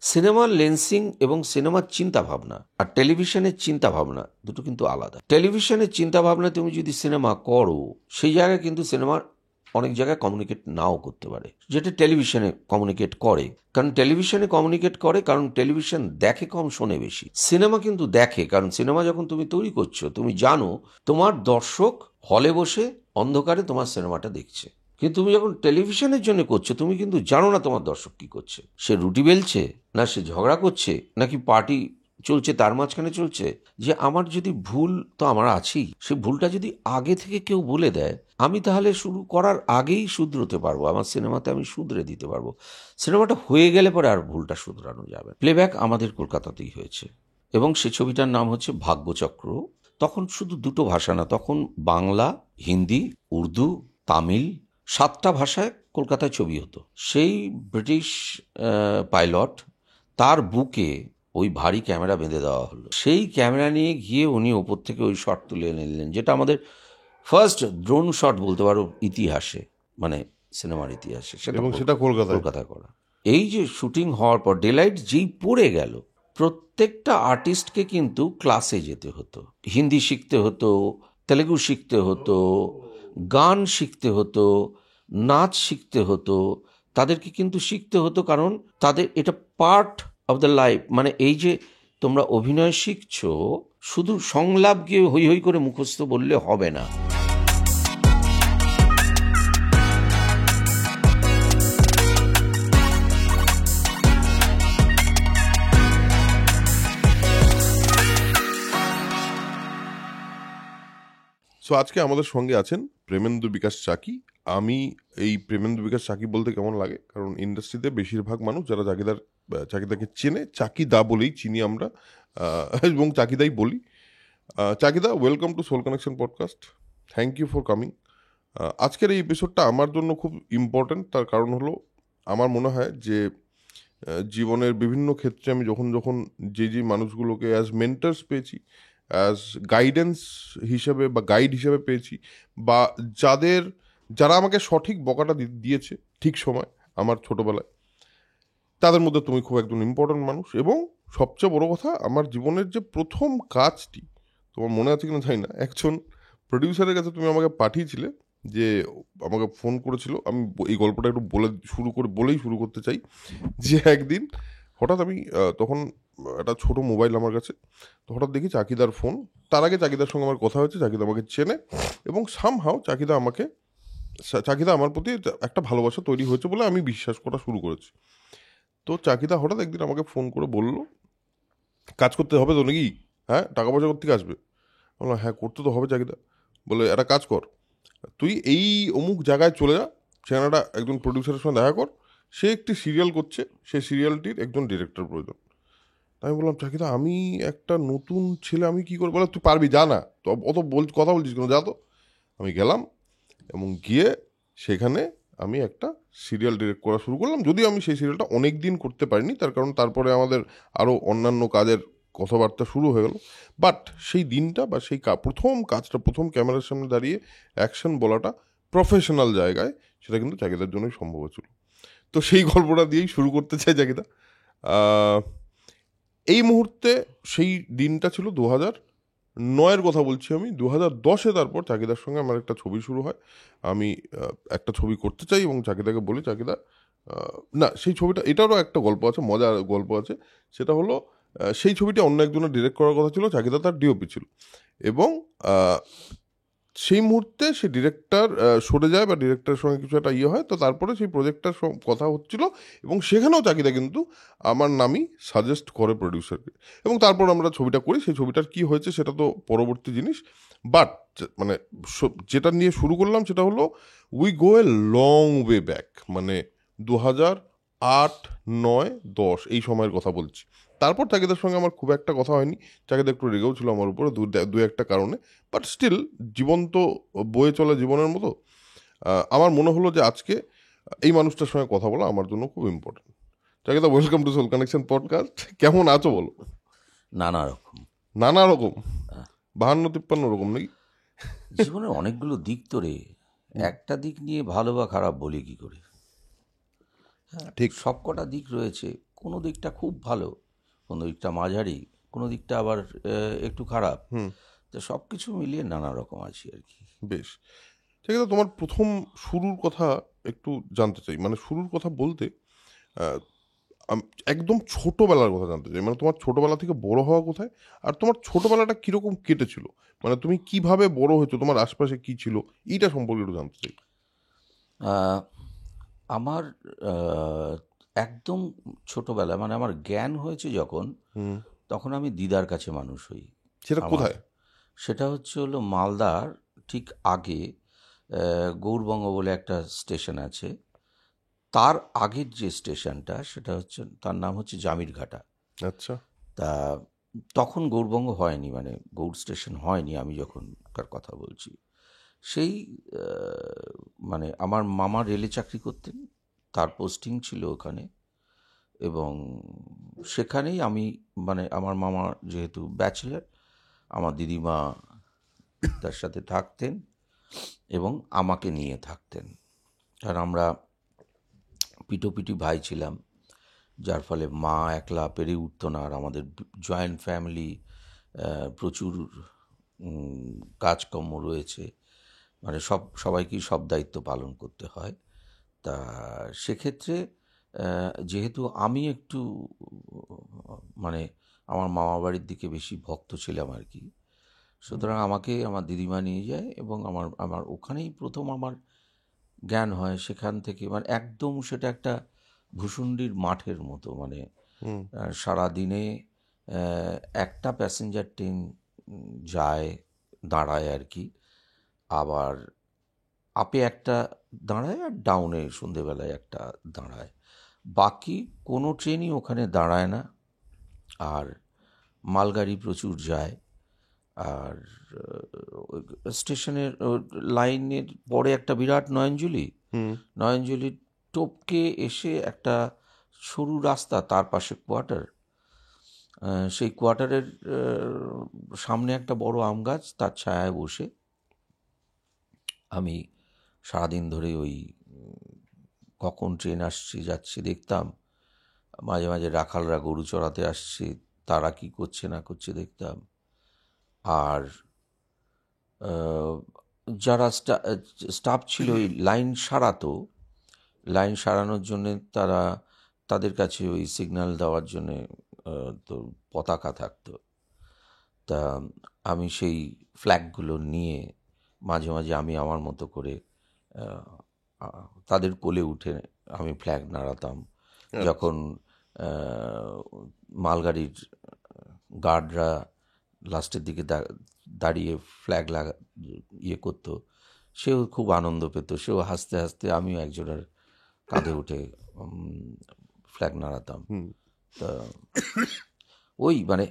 সিনেমার লেন্সিং এবং সিনেমার চিন্তাভাবনা আর টেলিভিশনের চিন্তাভাবনা দুটো কিন্তু আলাদা। টেলিভিশনের চিন্তাভাবনা তুমি যদি সিনেমা করো, সেই জায়গায় কিন্তু সিনেমার অনেক জায়গায় কমিউনিকেট নাও করতে পারে, যেটা টেলিভিশনে কমিউনিকেট করে। কারণ টেলিভিশনে কমিউনিকেট করে কারণ টেলিভিশন দেখে কম, শোনে বেশি। সিনেমা কিন্তু দেখে, কারণ সিনেমা যখন তুমি তৈরি করছো, তুমি জানো তোমার দর্শক হলে বসে অন্ধকারে তোমার সিনেমাটা দেখছে। কিন্তু তুমি যখন টেলিভিশনের জন্য করছো, তুমি কিন্তু জানো না তোমার দর্শক কি করছে। সে রুটি বেলছে, না সে ঝগড়া করছে, নাকি পার্টি চলছে তার মাঝখানে চলছে। যে আমার যদি ভুল, তো আমার আছেই, সে ভুলটা যদি আগে থেকে কেউ বলে দেয়, আমি তাহলে শুরু করার আগেই শুধরোতে পারবো, আমার সিনেমাতে আমি শুধরে দিতে পারবো। সিনেমাটা হয়ে গেলে পরে আর ভুলটা শুধরানো যাবে। প্লেব্যাক আমাদের কলকাতাতেই হয়েছে, এবং সে ছবিটার নাম হচ্ছে ভাগ্যচক্র। তখন শুধু দুটো ভাষা না, তখন বাংলা, হিন্দি, উর্দু, তামিল, 7টা ভাষায় কলকাতায় ছবি হতো। সেই ব্রিটিশ পাইলট, তার বুকে ওই ভারী ক্যামেরা বেঁধে দেওয়া হলো। সেই ক্যামেরা নিয়ে গিয়ে উনি ওপর থেকে ওই শট তুলে নিলেন, যেটা আমাদের ফার্স্ট ড্রোন শট বলতে পারো ইতিহাসে, মানে সিনেমার ইতিহাসে। সেটা কলকাতায় করা। এই যে শুটিং হওয়ার পর ডেলাইট যেই পড়ে গেল, প্রত্যেকটা আর্টিস্টকে কিন্তু ক্লাসে যেতে হতো, হিন্দি শিখতে হতো, তেলেগু শিখতে হতো, গান শিখতে হতো, নাচ শিখতে হতো। তাদেরকে কিন্তু শিখতে হতো, কারণ তাদের এটা পার্ট অফ দ্য লাইফ। মানে এই যে তোমরা অভিনয় শিখছো, শুধু সংলাপ গিয়ে হই হই করে মুখস্থ বললে হবে না। সো আজকে আমাদের সঙ্গে আছেন প্রেমেন্দু বিকাশ চাকি। আমি এই প্রেমেন্দু বিকাশ চাকি বলতে কেমন লাগে, কারণ ইন্ডাস্ট্রিতে বেশিরভাগ মানুষ যারা চাকিদাকে চেনে, চাকিদা বলেই চিনি আমরা, এবং চাকিদাই বলি। Chakida, welcome to soul connection podcast. Thank you for coming. আজকের এই এপিসোডটা আমার জন্য খুব ইম্পর্ট্যান্ট। তার কারণ হলো, আমার মনে হয় যে জীবনের বিভিন্ন ক্ষেত্রে আমি যখন যে মানুষগুলোকে অ্যাজ মেন্টার্স পেয়েছি, অ্যাজ গাইডেন্স হিসেবে বা গাইড হিসেবে পেয়েছি, বা যারা আমাকে সঠিক বকাটা দিয়েছে ঠিক সময় আমার ছোটবেলায়, তাদের মধ্যে তুমি খুব একজন ইম্পর্ট্যান্ট মানুষ। এবং সবচেয়ে বড় কথা, আমার জীবনের যে প্রথম কাজটি, তোমার মনে আছে কিনা জানি না, একজন প্রডিউসারের কাছে তুমি আমাকে পাঠিয়েছিলে, যে আমাকে ফোন করেছিল। আমি এই গল্পটা একটু বলেই শুরু করতে চাই। যে একদিন হঠাৎ আমি তখন একটা ছোট মোবাইল আমার কাছে, তো হঠাৎ দেখি চাকিদার ফোন। তার আগে চাকিদার সঙ্গে আমার কথা হয়েছে, চাকিদা আমাকে চেনে, এবং সামহাও চাকিদা আমার প্রতি একটা ভালোবাসা তৈরি হয়েছে বলে আমি বিশ্বাস করা শুরু করেছি। তো চাকিদা হঠাৎ একদিন আমাকে ফোন করে বলল, কাজ করতে হবে তো নাকি? হ্যাঁ, টাকা পয়সা করতে আসবে? বললাম হ্যাঁ, করতে তো হবে চাকিদা। বলে একটা কাজ কর, তুই এই অমুক জায়গায় চলে যা, সেখানে একজন প্রডিউসারের সঙ্গে দেখা কর, সে একটি সিরিয়াল করছে, সেই সিরিয়ালটির একজন ডিরেক্টর প্রয়োজন। আমি বললাম চাকিদা, আমি একটা নতুন ছেলে, আমি কী করে? বলে তুই পারবি, যা না, তো অত কথা বলছিস কেন, যা তো। আমি গেলাম, এবং গিয়ে সেখানে আমি একটা সিরিয়াল ডিরেক্ট করা শুরু করলাম। যদিও আমি সেই সিরিয়ালটা অনেক দিন করতে পারিনি, তার কারণ তারপরে আমাদের আরও অন্যান্য কাজের কথাবার্তা শুরু হয়ে গেল। বাট সেই দিনটা বা সেই প্রথম ক্যামেরার সামনে দাঁড়িয়ে অ্যাকশন বলাটা প্রফেশনাল জায়গায়, সেটা কিন্তু চাকিদার জন্যই সম্ভব হয়েছিল। তো সেই গল্পটা দিয়েই শুরু করতে চাই চাকিদা। এই মুহূর্তে সেই দিনটা ছিল 2009-এর কথা বলছি আমি। 2010-এ তারপর চাকিদার সঙ্গে আমার একটা ছবি শুরু হয়। আমি একটা ছবি করতে চাই এবং চাকিদাকে বলি, চাকিদা না, সেই ছবিটা, এটারও একটা গল্প আছে, মজার গল্প আছে। সেটা হলো, সেই ছবিটা অন্য একজনের ডিরেক্ট করার কথা ছিল, চাকিদা তার ডিওপি ছিল, এবং সেই মুহূর্তে সে ডিরেক্টর সরে যায় বা ডিরেক্টরের সঙ্গে কিছু একটা হয়। তো তারপরে সেই প্রজেক্টটার কথা হচ্ছিল, এবং সেখানেও চাকিদা কিন্তু আমার নামই সাজেস্ট করে প্রডিউসারকে, এবং তারপর আমরা ছবিটা করি। সেই ছবিটার কি হয়েছে সেটা তো পরবর্তী জিনিস। বাট মানে যেটা নিয়ে শুরু করলাম সেটা হলো, we go a long way back, মানে 2008, 9, 10 এই সময়ের কথা বলছি। তারপর চাকিদার সঙ্গে আমার খুব একটা কথা হয়নি। চাকিদা একটু রেগেও ছিল আমার উপরে দু একটা কারণে, বাট স্টিল জীবন তো বয়ে চলা জীবনের মতো। আমার মনে হলো যে আজকে এই মানুষটার সঙ্গে কথা বলা আমার জন্য খুব important. Chakida, welcome to soul connection podcast. কেমন আছো বলো? নানা রকম 52-53 রকম নাকি? জীবনের অনেকগুলো দিক তো রে, একটা দিক নিয়ে ভালো বা খারাপ বলি কি করে? ঠিক সবকটা দিক রয়েছে, কোনো দিকটা খুব ভালো, কোনো দিকটা মাঝারি, কোনো দিকটা আবার একটু খারাপ। হুম। তো সব কিছু মিলিয়ে নানা রকম আছি আর কি। বেশ। ঠিক আছে, তোমার প্রথম শুরুর কথা একটু জানতে চাই। মানে শুরুর কথা বলতে আহ, একদম ছোটবেলার কথা জানতে চাই। মানে তোমার ছোটবেলা থেকে বড় হওয়া কোথায়, আর তোমার ছোটবেলাটা কিরকম কেটেছিল, মানে তুমি কিভাবে বড় হয়েছো, তোমার আশপাশে কি ছিল, এইটা সম্পর্কে একটু জানতে চাই। আহ, আমার আহ, একদম ছোটবেলা মানে আমার জ্ঞান হয়েছে যখন, হুম। তখন আমি দিদার কাছে মানুষ হই। সেটা আমার কোথায়? সেটা হলো মালদার ঠিক আগে গৌরবঙ্গ বলে একটা স্টেশন আছে, তার আগের যে স্টেশনটা সেটা হচ্ছে, তার নাম হচ্ছে জামিরঘাটা। আচ্ছা। তা তখন গৌরবঙ্গ হয়নি, মানে গৌড় স্টেশন হয়নি আমি যখনকার কথা বলছি। সেই মানে আমার মামা রেলে চাকরি করতেন, তার পোস্টিং ছিল ওখানে, এবং সেখানেই আমি, মানে আমার মামা যেহেতু ব্যাচেলার, আমার দিদিমা তার সাথে থাকতেন এবং আমাকে নিয়ে থাকতেন। আর আমরা পিটোপিটি ভাই ছিলাম, যার ফলে মা একলা পেরে উঠতো না। আর আমাদের জয়েন্ট ফ্যামিলি, প্রচুর কাজকর্ম রয়েছে, মানে সবাইকেই সব দায়িত্ব পালন করতে হয়। তা সেক্ষেত্রে যেহেতু আমি একটু মানে আমার মামা বাড়ির দিকে বেশি ভক্ত ছিলাম আর কি, সুতরাং আমাকে আমার দিদিমা নিয়ে যায় এবং আমার আমার ওখানেই প্রথম আমার জ্ঞান হয়। সেখান থেকে মানে একদম সেটা একটা ভূসুণ্ডির মাঠের মতো, মানে হুম। সারাদিনে একটা প্যাসেঞ্জার ট্রেন যায়, দাঁড়ায় আর কি, আবার আপে একটা দাঁড়ায় আর ডাউনে সন্ধেবেলায় একটা দাঁড়ায়, বাকি কোনো ট্রেনই ওখানে দাঁড়ায় না। আর মালগাড়ি প্রচুর যায়। আর স্টেশনের লাইনের পরে একটা বিরাট নয়নজুলি, হুম। নয়নজুলি টপকে এসে একটা সরু রাস্তা, তার পাশে কোয়ার্টার। সেই কোয়ার্টারের সামনে একটা বড় আম গাছ, তার ছায়ায় বসে আমি সারাদিন ধরে ওই কখন ট্রেন আসছে যাচ্ছে দেখতাম। মাঝে মাঝে রাখালরা গরু চড়াতে আসছে, তারা কি করছে না করছে দেখতাম। আর যারা স্টাফ ছিল ওই লাইন সারাতো, লাইন সারানোর জন্যে তাদের কাছে ওই সিগন্যাল দেওয়ার জন্যে তো পতাকা থাকতো। তা আমি সেই ফ্ল্যাগগুলো নিয়ে মাঝে মাঝে আমি আমার মতো করে তাদের কোলে উঠে আমি ফ্ল্যাগ নাড়াতাম। যখন মালগাড়ির গার্ডরা লাস্টের দিকে দাঁড়িয়ে ফ্ল্যাগ ইয়ে করতো, সেও খুব আনন্দ পেত, সেও হাসতে হাসতে, আমিও একজনের কাঁধে উঠে ফ্ল্যাগ নাড়াতাম। হুম। তা ওই মানে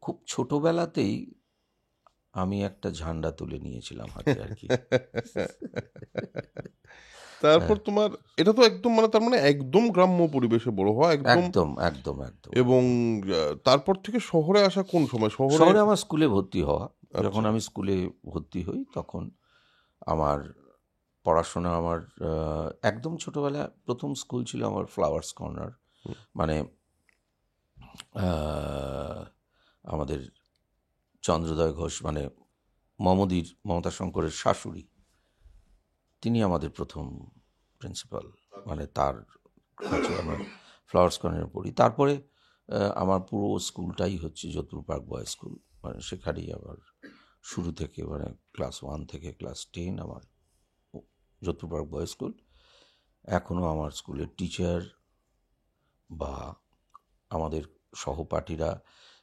খুব ছোটবেলাতেই আমি একটা ঝান্ডা তুলে নিয়েছিলাম হাতে আর কি। তারপর তোমার এটা তো একদম মানে তার মানে একদম গ্রাম্য পরিবেশে বড় হওয়া একদম। একদম একদম একদম। এবং তারপর থেকে শহরে আসা কোন সময়? শহরে শহরে আমার স্কুলে ভর্তি হওয়া, যখন আচ্ছা। আমি স্কুলে ভর্তি হই তখন আমার পড়াশোনা, আমার একদম ছোটবেলা প্রথম স্কুল ছিল আমার ফ্লাওয়ার্স কর্নার, মানে আমাদের চন্দ্রোদয় ঘোষ, মানে মমতা শঙ্করের শাশুড়ি, তিনি আমাদের প্রথম প্রিন্সিপাল, মানে তার কাছে আমরা ফ্লাওয়ার্স কর্নারে পড়ি। তারপরে আমার পুরো স্কুলটাই হচ্ছে যতুর পার্ক বয়েজ স্কুল, মানে সেখানেই আমার শুরু থেকে, মানে ক্লাস 1 থেকে ক্লাস 10 আমার যতুর পার্ক বয়েজ স্কুল। এখনও আমার স্কুলের টিচার বা আমাদের সহপাঠীরা,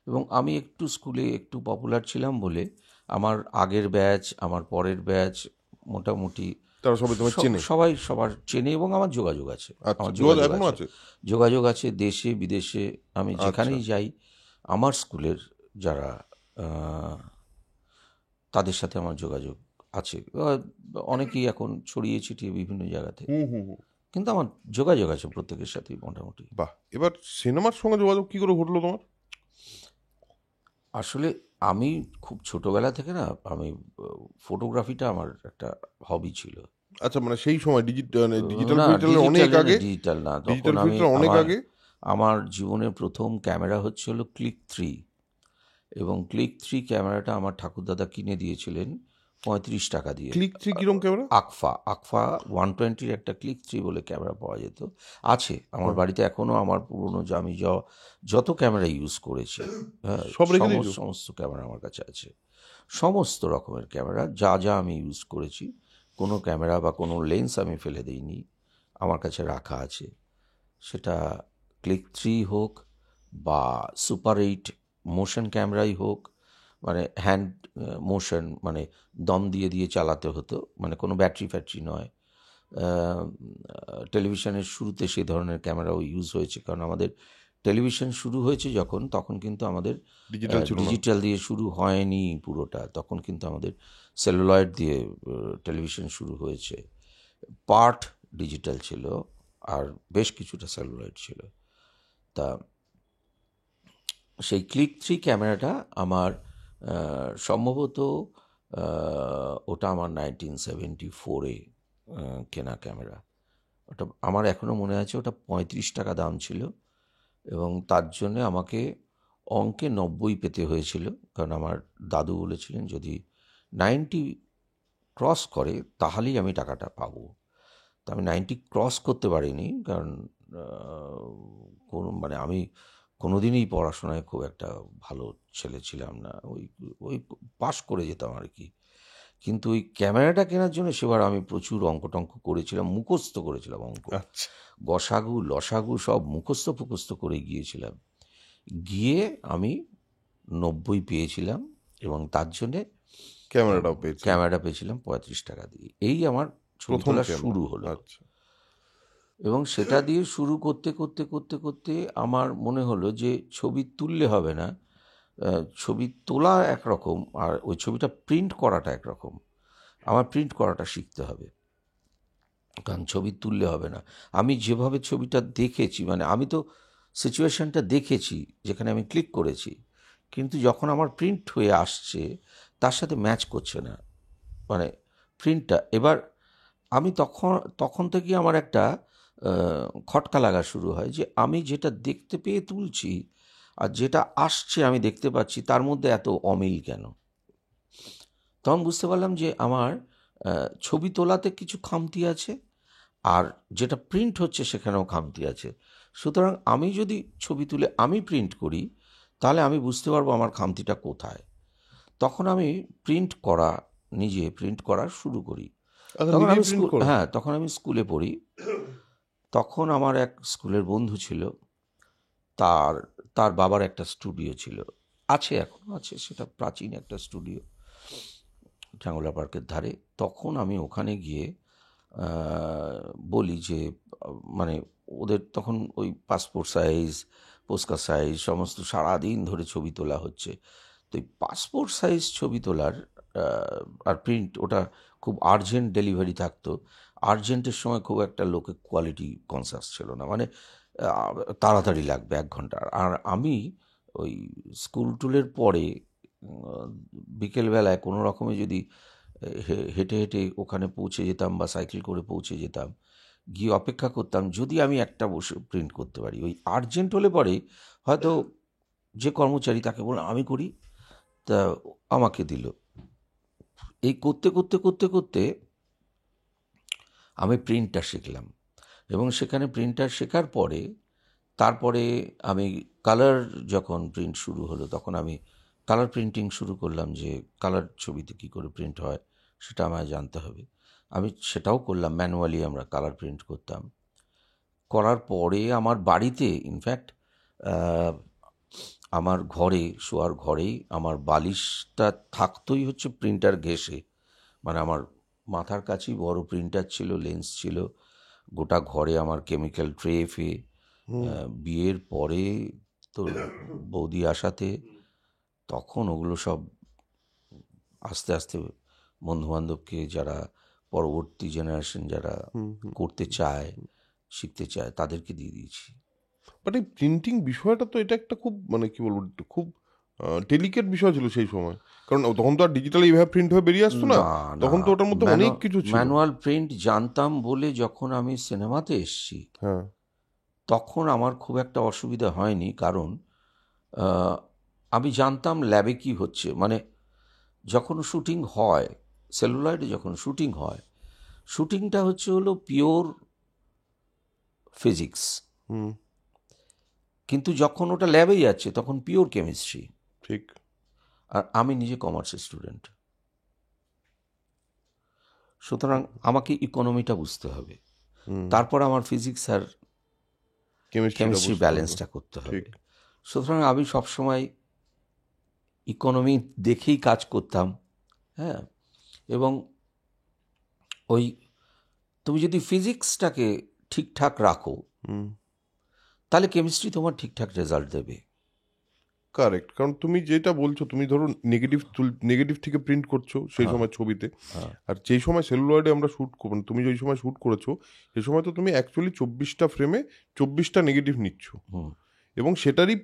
এবং আমি একটু স্কুলে একটু পপুলার ছিলাম বলে আমার আগের ব্যাচ, আমার পরের ব্যাচ, মোটামুটি তারা সবাই তোমার চেনে? সবাই সবার চেনে এবং আমার যোগাযোগ আছে। আচ্ছা, আমার যোগাযোগ যোগাযোগ এখনো আছে, আছে? যোগাযোগ আছে দেশে বিদেশে। আমি আচ্ছা। যেখানেই যাই আমার স্কুলের যারা তাদের সাথে আমার যোগাযোগ আছে। অনেকেই এখন ছড়িয়ে ছিটিয়ে বিভিন্ন জায়গাতে, হুম হুম হুম। কিন্তু আমার যোগাযোগ আছে প্রত্যেকের সাথেই মোটামুটি। বাহ, এবার সিনেমার সঙ্গে যোগাযোগ কি করে ঘটলো তোমার? আসলে আমি খুব ছোটবেলা থেকে না, আমি ফটোগ্রাফিটা আমার একটা হবি ছিল। আচ্ছা, মানে সেই সময় ডিজিটাল না, ফিল্টারের অনেক আগে? ডিজিটাল না, তখন ডিজিটাল আমি ফিল্টার অনেক আমার আগে? আমার জীবনের প্রথম ক্যামেরা হলো ক্লিক 3, এবং ক্লিক 3 ক্যামেরাটা আমার ঠাকুরদাদা কিনে দিয়েছিলেন 35 টাকা দিয়ে। ক্লিক 3 কিরম ক্যামেরা? আকফা 120 একটা ক্লিক 3 বলে ক্যামেরা পাওয়া যেত, আছে আমার বাড়িতে এখনো। আমার পুরনো আমি যত ক্যামেরা ইউজ করেছি, হ্যাঁ, সব রেখে দিয়েছো? সমস্ত ক্যামেরা আমার কাছে আছে, সমস্ত রকমের ক্যামেরা যা আমি ইউজ করেছি, কোনো ক্যামেরা বা কোনো লেন্স আমি ফেলে দিইনি, আমার কাছে রাখা আছে। সেটা ক্লিক 3 হোক বা সুপার 8 মোশন ক্যামেরাই হোক, মানে হ্যান্ড মোশন, মানে দম দিয়ে দিয়ে চালাতে হতো, মানে কোনো ব্যাটারি নয়। টেলিভিশনের শুরুতে সেই ধরনের ক্যামেরাও ইউজ হয়েছে, কারণ আমাদের টেলিভিশন শুরু হয়েছে যখন, তখন কিন্তু আমাদের ডিজিটাল দিয়ে শুরু হয়নি পুরোটা, তখন কিন্তু আমাদের সেলুলয়েড দিয়ে টেলিভিশন শুরু হয়েছে। পার্ট ডিজিটাল ছিল আর বেশ কিছুটা সেলুলয়েড ছিল। তা সেই ক্লিক 3 ক্যামেরাটা আমার সম্ভবত ওটা আমার 1974-এ কেনা ক্যামেরা। ওটা আমার এখনও মনে আছে, ওটা 35 টাকা দাম ছিল, এবং তার জন্যে আমাকে অঙ্কে 90 পেতে হয়েছিল, কারণ আমার দাদু বলেছিলেন যদি 90 ক্রস করে তাহলেই আমি টাকাটা পাবো। তো আমি 90 ক্রস করতে পারিনি, কারণ মানে আমি কোনোদিনই পড়াশোনায় খুব একটা ভালো ছেলে ছিলাম না, ওই পাস করে যেতাম আর কি। কিন্তু ওই ক্যামেরাটা কেনার জন্য সেবার আমি প্রচুর অঙ্ক করেছিলাম, মুখস্থ করেছিলাম অঙ্ক, গসাগু লসাগু সব মুখস্থ করে গিয়েছিলাম, গিয়ে আমি 90 পেয়েছিলাম, এবং তার জন্যে ক্যামেরাটা পেয়েছিলাম 35 টাকা দিয়ে। এই আমার ছবি তোলা শুরু হলো। এবং সেটা দিয়ে শুরু করতে করতে করতে করতে আমার মনে হলো যে ছবি তুললে হবে না, ছবি তোলা একরকম আর ওই ছবিটা প্রিন্ট করাটা একরকম। আমার প্রিন্ট করাটা শিখতে হবে, কারণ ছবি তুললে হবে না। আমি যেভাবে ছবিটা দেখেছি, মানে আমি তো সিচুয়েশনটা দেখেছি যেখানে আমি ক্লিক করেছি, কিন্তু যখন আমার প্রিন্ট হয়ে আসছে তার সাথে ম্যাচ করছে না, মানে প্রিন্টটা। এবার আমি তখন থেকে আমার একটা খটকা লাগা শুরু হয় যে আমি যেটা দেখতে পেয়ে তুলছি আর যেটা আসছে আমি দেখতে পাচ্ছি, তার মধ্যে এত অমিল কেন। তখন বুঝতে পারলাম যে আমার ছবি তোলাতে কিছু খামতি আছে, আর যেটা প্রিন্ট হচ্ছে সেখানেও খামতি আছে। সুতরাং আমি যদি ছবি তুলে আমি প্রিন্ট করি, তাহলে আমি বুঝতে পারবো আমার খামতিটা কোথায়। তখন আমি নিজে প্রিন্ট করা শুরু করি। তখন আমি স্কুলে পড়ি। তখন আমার এক স্কুলের বন্ধু ছিল, তার বাবার একটা স্টুডিও ছিল, এখনো আছে, সেটা প্রাচীন একটা স্টুডিও জাঙ্গলা পার্কের ধারে। তখন আমি ওখানে গিয়ে বলি যে, মানে ওদের তখন ওই পাসপোর্ট সাইজ, পোস্কা সাইজ সমস্ত সারাদিন ধরে ছবি তোলা হচ্ছে। তো এই পাসপোর্ট সাইজ ছবি তোলার আর প্রিন্ট, ওটা খুব আর্জেন্ট ডেলিভারি থাকতো। আর্জেন্টের সময় খুব একটা লোকে কোয়ালিটি কনসাস ছিল না, মানে তাড়াতাড়ি লাগবে 1 ঘন্টা। আর আমি ওই স্কুল টুলের পরে বিকেলবেলায় কোনো রকমে যদি হেঁটে হেঁটে ওখানে পৌঁছে যেতাম বা সাইকেল করে পৌঁছে যেতাম, গিয়ে অপেক্ষা করতাম যদি আমি একটা বসে প্রিন্ট করতে পারি। ওই আর্জেন্ট হলে পরে হয়তো যে কর্মচারী, তাকে বললাম আমি করি, তা আমাকে দিল। এই করতে করতে করতে করতে আমি প্রিন্টটা শিখলাম, এবং সেখানে প্রিন্টার শেখার পরে তারপরে আমি কালার, যখন প্রিন্ট শুরু হলো তখন আমি কালার প্রিন্টিং শুরু করলাম, যে কালার ছবিতে কী করে প্রিন্ট হয় সেটা আমায় জানতে হবে। আমি সেটাও করলাম, ম্যানুয়ালি আমরা কালার প্রিন্ট করতাম। করার পরে আমার বাড়িতে, ইনফ্যাক্ট আমার শোয়ার ঘরেই আমার বালিশটা থাকতোই হচ্ছে প্রিন্টার ঘেঁষে, মানে আমার মাথার কাছেই বড় প্রিন্টার ছিল, লেন্স ছিল, গোটা ঘরে আমার কেমিক্যাল ট্রে ফে। বিয়ের পরে তো বৌদি আসাতে তখন ওগুলো সব আস্তে আস্তে বন্ধুবান্ধবকে, যারা পরবর্তী জেনারেশন যারা করতে চায়, শিখতে চায়, তাদেরকে দিয়ে দিয়েছি। বাট এই প্রিন্টিং বিষয়টা তো এটা একটা খুব, মানে কি বলবো, খুব ডেলিকেট বিষয় ছিল সেই সময়, কারণ তখন তো আর ডিজিটাল এইভাবে প্রিন্ট হয়ে বেরিয়ে আসতো না, তখন তো ওটার মধ্যে অনেক কিছু ছিল। ম্যানুয়াল প্রিন্ট জানতাম বলে যখন আমি সিনেমাতে এসেছি, তখন আমার খুব একটা অসুবিধা হয়নি, কারণ আহ, আমি জানতাম ল্যাবে কি হচ্ছে। মানে যখন শুটিং হয়, সেলুলয়েডে যখন শুটিং হয়, শুটিংটা হলো পিওর ফিজিক্স, হুম, কিন্তু যখন ওটা ল্যাবে যাচ্ছে তখন পিওর কেমিস্ট্রি। ঠিক। আর আমি নিজে কমার্সের স্টুডেন্ট, সুতরাং আমাকে ইকোনমিটা বুঝতে হবে, হুম, তারপর আমার ফিজিক্স আর কেমিস্ট্রিটা কেমিস্ট্রি বুঝতে হবে। ব্যালেন্সটা করতে হবে। ঠিক। সুতরাং আমি সবসময় ইকোনমি দেখেই কাজ করতাম। হ্যাঁ, এবং ওই তুমি যদি ফিজিক্সটাকে ঠিকঠাক রাখো, হুম, তাহলে কেমিস্ট্রি তোমার ঠিকঠাক রেজাল্ট দেবে। কারেক্ট। কারণ তুমি যেটা বলছো, তুমি ধরো নেগেটিভ থেকে প্রিন্ট করছো সেই হ্যাঁ, সময় ছবিতে, হ্যাঁ, আর যেই সময় সেলুলয়েডে আমরা তুমি যেই সময় শ্যুট করেছো সেই সময় তো তুমি অ্যাকচুয়ালি 24টা ফ্রেমে 24টা নেগেটিভ নিচ্ছ, হুম, এবং সেটারই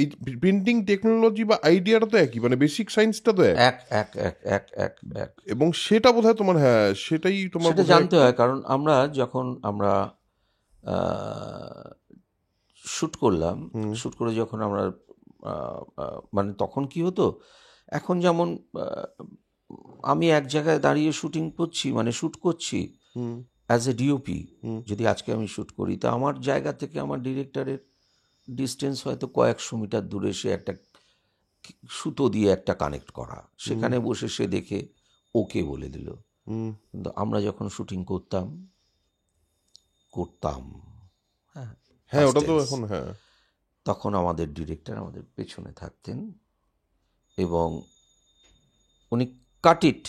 এই প্রিন্টিং টেকনোলজি বা আইডিয়াটা তো একই, মানে বেসিক সায়েন্সটা তো এক। এক এক এক এক এক এক এবং সেটা বোধহয় তোমার, হ্যাঁ সেটাই তোমার সেটা বোধহয় জানতে একটু। হয়, কারণ যখন আমরা শ্যুট করলাম, হুম, শ্যুট করে যখন আমরা মানে তখন কি হতো, এখন যেমন আমি এক জায়গায় দাঁড়িয়ে শুটিং করছি, মানে শ্যুট করছি হুম, অ্যাজ এ ডিওপি। হুম, যদি আজকে আমি শ্যুট করি, তা আমার জায়গা থেকে আমার ডিরেক্টরের ডিস্টেন্স হয়তো কয়েকশো মিটার দূরে, সে একটা সুতো দিয়ে একটা কানেক্ট করা, হুম, সেখানে বসে সে দেখে ওকে বলে দিল। হুম, কিন্তু আমরা যখন শুটিং করতাম করতাম হ্যাঁ, হ্যাঁ past ওটা তো tense, এখন, হ্যাঁ। তখন আমাদের ডিরেক্টর আমাদের পেছনে থাকতেন, এবং উনি কাট ইট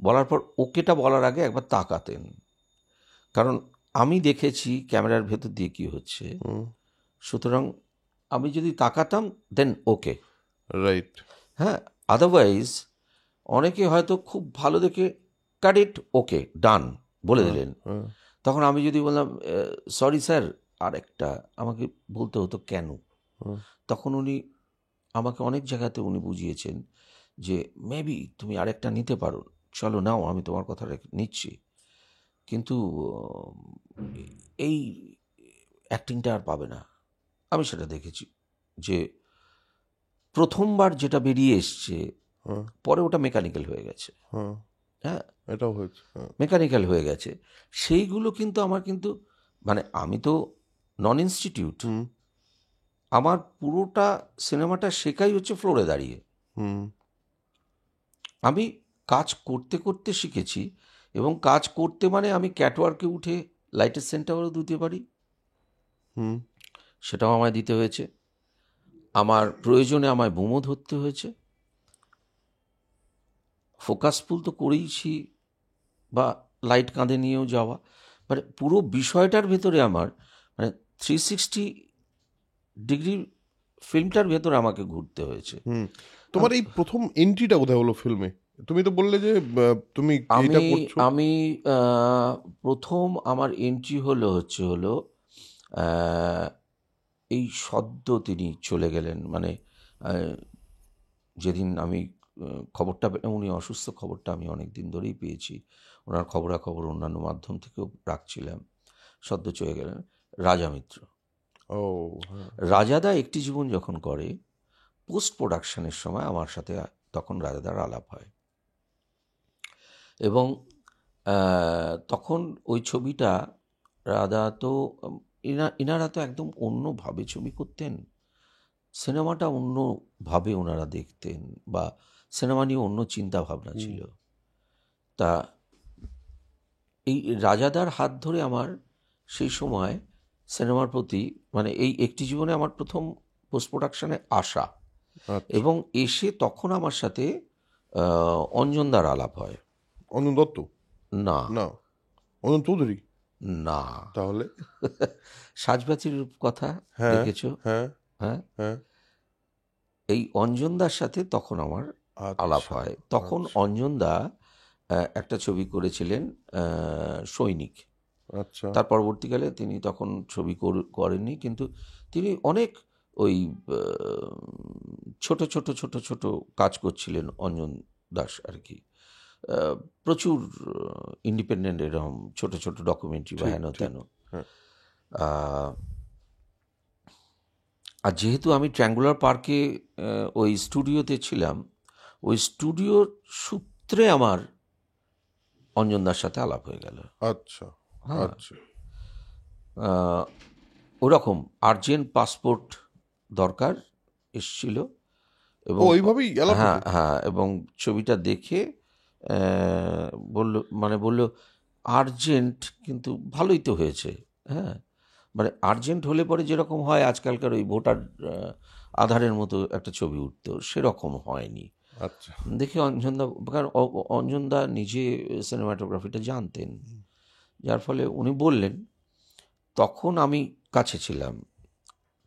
বলার পর ওকেটা বলার আগে একবার তাকাতেন, কারণ আমি দেখেছি ক্যামেরার ভেতর দিয়ে কি হচ্ছে। হুম, সুতরাং আমি যদি তাকাতাম, দেন ওকে। রাইট। হ্যাঁ, আদারওয়াইজ অনেকে হয়তো খুব ভালো দেখে কাট ইট, ওকে, ডান বলে হ্যাঁ, দিলেন। হ্যাঁ, তখন আমি যদি বললাম সরি স্যার, আর একটা, আমাকে বলতে হতো কেন। হ্যাঁ, তখন উনি আমাকে অনেক জায়গাতে উনি বুঝিয়েছেন যে মেবি তুমি আরেকটা নিতে পারো, চলো নাও, আমি তোমার কথা নিচ্ছি, কিন্তু এই অ্যাক্টিংটা আর পাবে না। আমি সেটা দেখেছি যে প্রথমবার যেটা বেরিয়ে এসছে, হ্যাঁ, পরে ওটা মেকানিক্যাল হয়ে গেছে। হ্যাঁ, হ্যাঁ, এটাও হয়েছে, হ্যাঁ। মেকানিক্যাল হয়ে গেছে। সেইগুলো কিন্তু আমার কিন্তু, মানে আমি তো নন ইনস্টিটিউট, হুম, আমার পুরোটা সিনেমাটা শেখাই হচ্ছে ফ্লোরে দাঁড়িয়ে। হুম, আমি কাজ করতে করতে শিখেছি, এবং কাজ করতে মানে আমি ক্যাটওয়ার্কে উঠে লাইটের সেন্টারও দিতে পারি, হুম, সেটাও আমায় দিতে হয়েছে। আমার প্রয়োজনে আমায় বুমও ধরতে হয়েছে, ফোকাস পুল তো করেইছি, বা লাইট কাঁধে নিয়েও যাওয়া, মানে পুরো বিষয়টার ভেতরে আমার, মানে 360 ডিগ্রি ফিল্মটার ভেতরে আমাকে ঘুরতে হয়েছে। হুম। তোমার এই প্রথম এন্ট্রিটা কোথায় হলো ফিল্মে? তুমি তো বললে যে তুমি আমি এইটা করছো। আমি প্রথম আমার এন্ট্রি হলো আহ, এই সদ্য তিনি চলে গেলেন, মানে আহ, যেদিন আমি খবরটা উনি অসুস্থ, খবরটা আমি অনেক দিন ধরেই পেয়েছি, ওনার খবরাখবর অন্যান্য মাধ্যম থেকেও রাখছিলাম। সদ্য চলে গেলেন রাজা মিত্র। ও, হ্যাঁ। রাজাদা একটি জীবন যখন করে, পোস্ট প্রোডাকশনের সময় আমার সাথে তখন রাজাদার আলাপ হয়, এবং তখন ওই ছবিটা, রাধা তো ইনারা তো একদম অন্যভাবে ছবি করতেন, সিনেমাটা অন্যভাবে ওনারা দেখতেন, বা সিনেমা নিয়ে অন্য চিন্তা ভাবনা হুম, ছিল। তা এই রাজাদার হাত ধরে আমার সেই সময় সিনেমার প্রতি, মানে এই একটি জীবনে আমার প্রথম পোস্ট প্রোডাকশনে আসা, আচ্ছা। এবং এসে তখন আমার সাথে অঞ্জনদার আলাপ হয়। অঞ্জন দত্ত? না, না, অঞ্জন চৌধুরী? না, তাহলে? সাজবাতির কথা হ্যাঁ, দেখেছো? হ্যাঁ, হ্যাঁ, হ্যাঁ। এই অঞ্জনদার সাথে তখন আমার আলাপ আচ্ছা, হয়। তখন আচ্ছা, অঞ্জনদা একটা ছবি করেছিলেন, সৈনিক। আচ্ছা। তার পরবর্তীকালে তিনি তখন ছবি করেননি, কিন্তু তিনি অনেক ওই ছোট ছোট ছোট ছোট কাজ করছিলেন অঞ্জন দাস আর কি। প্রচুর ইন্ডিপেন্ডেন্ট এরকম ছোট ছোট ডকুমেন্টারি বা ঠিক, হেন ঠিক। তেন। হ্যাঁ। আহ, আর যেহেতু আমি ট্র্যাঙ্গুলার পার্কে ওই স্টুডিওতে ছিলাম, ওই স্টুডিওর সূত্রে আমার অঞ্জনদার সাথে আলাপ হয়ে গেল। আচ্ছা হ্যাঁ, আচ্ছা। ওরকম আর্জেন্ট পাসপোর্ট দরকার এসছিল, ও এবং ওইভাবেই অ্যালাপ হ্যাঁ হতো? হ্যাঁ, এবং ছবিটা দেখে বলল, মানে বলল আর্জেন্ট, কিন্তু ভালোই তো হয়েছে। হ্যাঁ, মানে আর্জেন্ট হলে পরে যেরকম হয় আজকালকার ওই ভোটার আধারের মতো একটা ছবি উঠতো, সেরকম হয়নি। আচ্ছা। দেখে অঞ্জনদা, কারণ অঞ্জনদা নিজে সিনেমাটোগ্রাফিটা জানতেন, যার ফলে উনি বললেন। তখন আমি কাছে ছিলাম,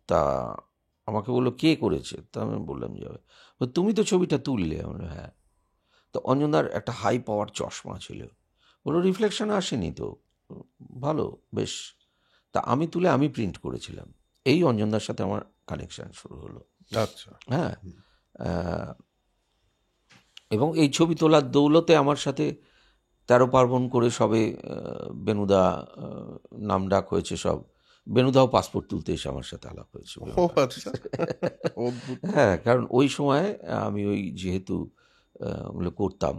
তা আমাকে বললো কে করেছে, তা আমি বললাম যে তুমি তো ছবিটা তুললে। আমি বললাম, হ্যাঁ। তো অঞ্জনদার একটা হাই পাওয়ার চশমা ছিল, বললো রিফ্লেকশন আসেনি তো, ভালো, বেশ। তা আমি তুলে আমি প্রিন্ট করেছিলাম। এই অঞ্জনদার সাথে আমার কানেকশান শুরু হলো। আচ্ছা। হ্যাঁ, আহ, এবং এই ছবি তোলার দৌলতে আমার সাথে 13 পার্বণ করে সবে বেনুদা নাম ডাক হয়েছে সব। বেনুদাও পাসপোর্ট তুলতে এসে আমার সাথে আলাপ হয়েছে, ও বেনুদা। আচ্ছা, অদ্ভুত তো। হ্যাঁ, কারণ ওই সময় আমি ওই যেহেতু ওগুলো করতাম,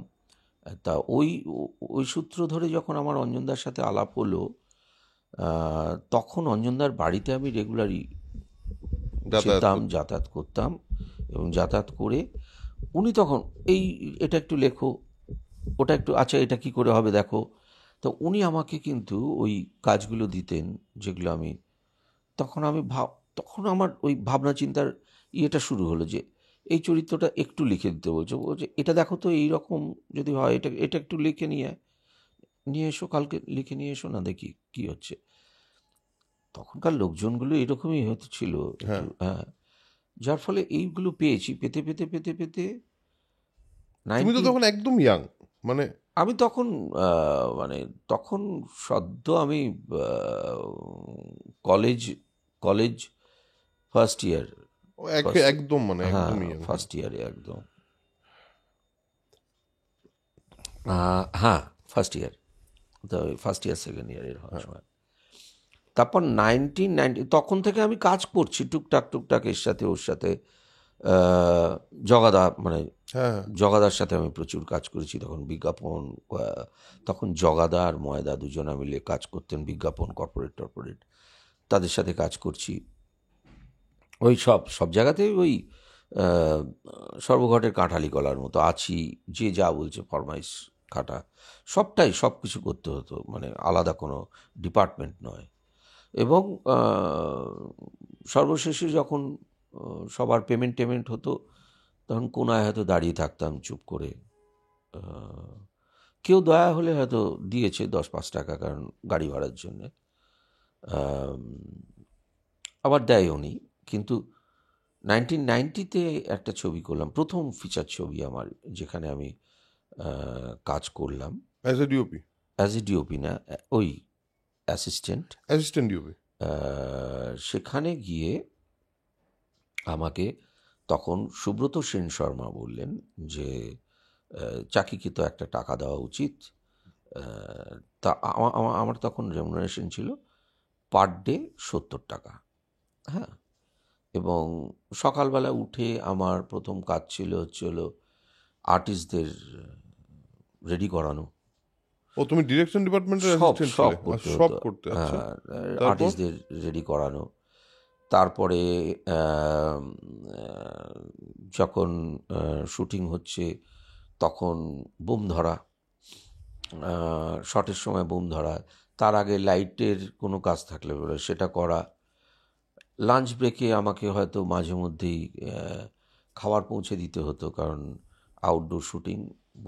তা ওই সূত্র ধরে যখন আমার অঞ্জনদার সাথে আলাপ হলো, তখন অঞ্জনদার বাড়িতে আমি রেগুলারই যাতায়াত যেতাম, করতো? যাতায়াত করতাম, এবং যাতায়াত করে উনি তখন এই এটা একটু লেখো, ওটা একটু, আচ্ছা এটা কি করে হবে দেখো। তো উনি আমাকে কিন্তু ওই কাজগুলো দিতেন, যেগুলো আমি তখন আমি তখন আমার ওই ভাবনা চিন্তার ইয়েটা শুরু হলো যে এই চরিত্রটা একটু লিখে দিতে বলছে, বলছে এটা দেখো তো এইরকম যদি হয়, এটা এটা একটু লিখে নিয়ে এসো, কালকে লিখে নিয়ে এসো না, দেখি কি হচ্ছে। তখনকার লোকজনগুলো এরকমই হয়তো ছিল একটু, হ্যাঁ। হ্যাঁ। যার ফলে এইগুলো পেয়েছি, পেতে পেতে পেতে পেতে তুমি তো 19 তখন একদম ইয়াং, মানে আমি তখন মানে তখন সদ্য আমি college college first year, first, একদম মানে হ্যাঁ একদম ইয়াং। ফার্স্ট ইয়ারে একদম, হ্যাঁ ফার্স্ট ইয়ার, তো ফার্স্ট ইয়ার সেকেন্ড ইয়ারের হওয়ার হ্যাঁ সময়। তারপর 1990 তখন থেকে আমি কাজ করছি টুকটাক টুকটাক, এর সাথে ওর সাথে জগাদা, মানে হ্যাঁ। জগাদার সাথে আমি প্রচুর কাজ করেছি তখন, বিজ্ঞাপন। তখন জগাদা আর ময়দা দুজনা মিলে কাজ করতেন, বিজ্ঞাপন, কর্পোরেট টর্পোরেট, তাদের সাথে কাজ করছি। ওই সব সব জায়গাতেই ওই আহ, সর্বঘটের কাঁঠালি কলার মতো আছি, যে যা বলছে ফরমাইশ খাটা, সবটাই সব কিছু করতে হতো, মানে আলাদা কোনো ডিপার্টমেন্ট নয়। এবং সর্বশেষে যখন সবার পেমেন্ট টেমেন্ট হতো, তখন কোনায় হয়তো দাঁড়িয়ে থাকতাম চুপ করে। আহ, কেউ দয়া হলে হয়তো দিয়েছে 10-5 টাকা, কারণ গাড়ি ভাড়ার জন্যে, আবার দেয় উনি। কিন্তু 1990-তে একটা ছবি করলাম, প্রথম ফিচার ছবি আমার, যেখানে আমি কাজ করলাম as a DOP? As a DOP না, ওই অ্যাসিস্ট্যান্ট। Assistant DOP. সেখানে গিয়ে আমাকে তখন সুব্রত সেন শর্মা বললেন যে চাকিকে তো একটা টাকা দেওয়া উচিত। তা আমার তখন রেমুনারেশন ছিল পার ডে 70 টাকা। হ্যাঁ, এবং সকালবেলা উঠে আমার প্রথম কাজ ছিল হলো আর্টিস্টদের রেডি করানো, ও তুমি ডিরেকশন ডিপার্টমেন্টের সব অ্যাসিস্ট্যান্ট সব ছিলে? আর করতে সব হতো। করতে, আচ্ছা। তারপর? আর্টিস্টদের রেডি করানো, তারপরে আহ, আহ, যখন শুটিং হচ্ছে তখন বুম ধরা, শটের সময় বুম ধরা, তার আগে লাইটের কোনো কাজ থাকলে বলে সেটা করা। লাঞ্চ ব্রেকে আমাকে হয়তো মাঝে মধ্যেই খাবার পৌঁছে দিতে হতো, কারণ আউটডোর শুটিং,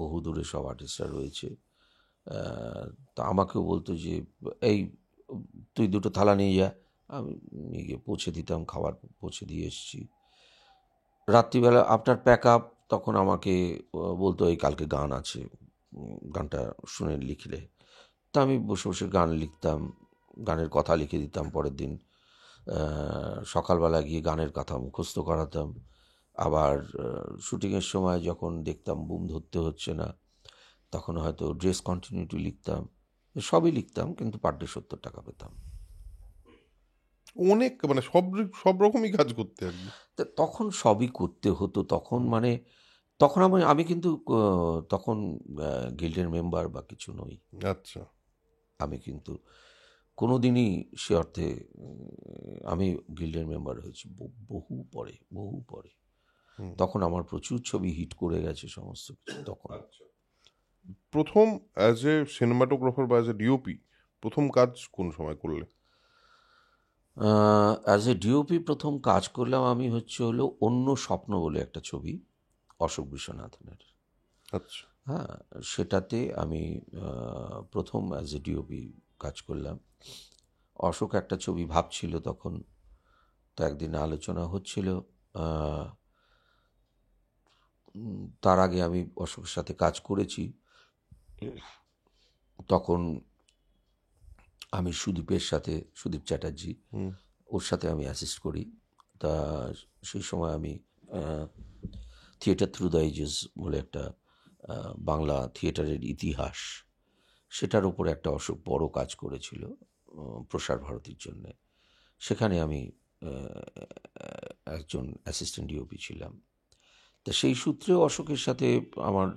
বহু দূরে সব আর্টিস্টরা রয়েছে। তা আমাকেও বলতো যে এই তুই দুটো থালা নিয়ে যা, আমি নিয়ে গিয়ে পৌঁছে দিতাম, খাবার পৌঁছে দিয়ে এসেছি। রাত্রিবেলা আফটার প্যাক আপ, তখন আমাকে বলতো এই কালকে গান আছে, গানটা শুনে লিখলে। তা আমি বসে বসে গান লিখতাম, গানের কথা লিখে দিতাম পরের দিন। সকালবেলা গিয়ে গানের কথা মুখস্থ করাতাম। আবার শুটিংয়ের সময় যখন দেখতাম বুম ধরতে হচ্ছে না, তখন হয়তো ড্রেস কন্টিনিউটি লিখতাম, সবই লিখতাম, কিন্তু পার ডে 70 টাকা পেতাম। অনেক মানে সব রকমই কাজ করতে আর কি। তা তখন সবই করতে হতো, তখন মানে তখন আমি কিন্তু তখন গিল্ডের মেম্বার বা কিছু নই। আচ্ছা। আমি কিন্তু কোনোদিনই সে অর্থে আমি গিল্ডের মেম্বার হয়েছি বহু পরে, বহু পরে। হুম। তখন আমার প্রচুর ছবি হিট করে গেছে সমস্ত কিছু তখন। আচ্ছা। প্রথম অ্যাজ এ সিনেমাটোগ্রাফার বা অ্যাজ এ ডিওপি প্রথম কাজ কোন সময় করলে? অ্যাজ এ ডিওপি প্রথম কাজ করলাম আমি হলো অন্য স্বপ্ন বলে একটা ছবি, অশোক বিশ্বনাথনের। আচ্ছা। হ্যাঁ, সেটাতে আমি প্রথম অ্যাজ এ ডিওপি কাজ করলাম। অশোক একটা ছবি ভাবছিল তখন, তো একদিন আলোচনা হচ্ছিল। তার আগে আমি অশোকের সাথে কাজ করেছি, তখন আমি সুদীপের সাথে, সুদীপ চ্যাটার্জি, হুম। ওর সাথে আমি অ্যাসিস্ট করি। তা সেই সময় আমি থিয়েটার থ্রু দ্য এজেস বলে একটা বাংলা থিয়েটারের ইতিহাস, সেটার উপরে একটা অশোক বড় কাজ করেছিল প্রসার ভারতীর জন্যে। সেখানে আমি একজন অ্যাসিস্ট্যান্ট ডিওপি ছিলাম। তা সেই সূত্রে অশোকের সাথে আমার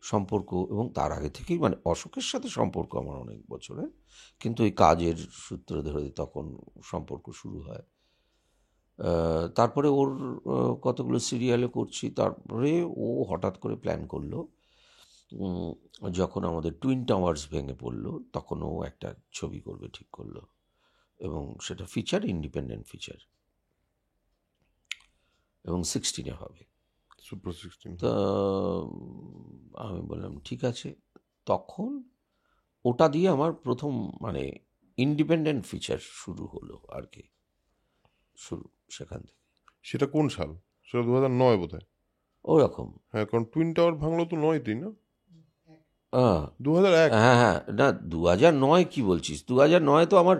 সম্পর্ক, এবং তার আগে থেকেই মানে অশোকের সাথে সম্পর্ক আমার অনেক বছরের, কিন্তু এই কাজের সূত্র ধরে তখন সম্পর্ক শুরু হয়। তারপরে ওর কতগুলো সিরিয়ালে করছি, তারপরে ও হঠাৎ করে প্ল্যান করলো, যখন আমাদের টুইন টাওয়ার্স ভেঙে পড়লো তখন ও একটা ছবি করবে ঠিক করলো, এবং সেটা ফিচার, ইন্ডিপেন্ডেন্ট ফিচার, এবং 16-এ হবে। সুপার 16। তা আমি বললাম ঠিক আছে। তখন ওটা দিয়ে আমার প্রথম মানে ইন্ডিপেন্ডেন্ট ফিচার শুরু হলো আর কি, শুরু সেখান থেকে। সেটা কোন সাল? সেটা 2009 বোধ হয়। ওরকম। হ্যাঁ, কারণ টুইন টাওয়ার ভাঙলো তো 9তেই না? হ্যাঁ 2001। হ্যাঁ হ্যাঁ, না 2009 কি বলছিস? 2009 তো আমার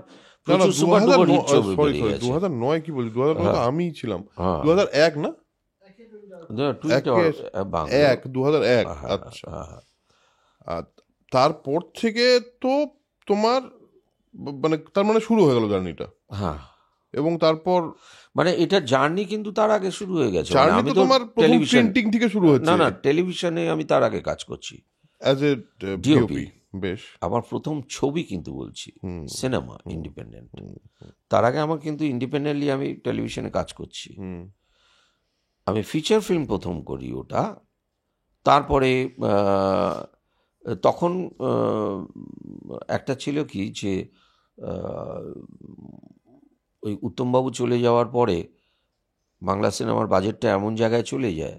না না, প্রচুর সুপার ডুপার হিট ছবি সরি বেরিয়ে সরি, গেছে। 2009 কি বলছি, 2009 তো হ্যাঁ আমিই ছিলাম। হ্যাঁ, 2001 না? Twin tower bungalow. 2001। হ্যাঁ আচ্ছা। হ্যাঁ। আর তারপর থেকে তো তোমার মানে তার মানে শুরু হয়ে গেল জার্নিটা, হ্যাঁ, এবং তারপর মানে এটা জার্নি কিন্তু তার আগে শুরু হয়ে গেছে, মানে জার্নি আমি তো তো তোমার প্রথম টেলিভিশন, প্রিন্টিং থেকে শুরু না হচ্ছে না টেলিভিশনে আমি তার আগে কাজ করছি অ্যাজ এ ডিওপি। ডিওপি। বেশ। আমার প্রথম ছবি কিন্তু বলছি হুম। Cinema independent. তার আগে আমার কিন্তু ইন্ডিপেন্ডেন্টলি আমি টেলিভিশনে কাজ করছি। হুম। আমি ফিচার ফিল্ম প্রথম করি ওটা। তারপরে তখন একটা ছিল কি যে ওই উত্তমবাবু চলে যাওয়ার পরে বাংলা সিনেমার বাজেটটা এমন জায়গায় চলে যায়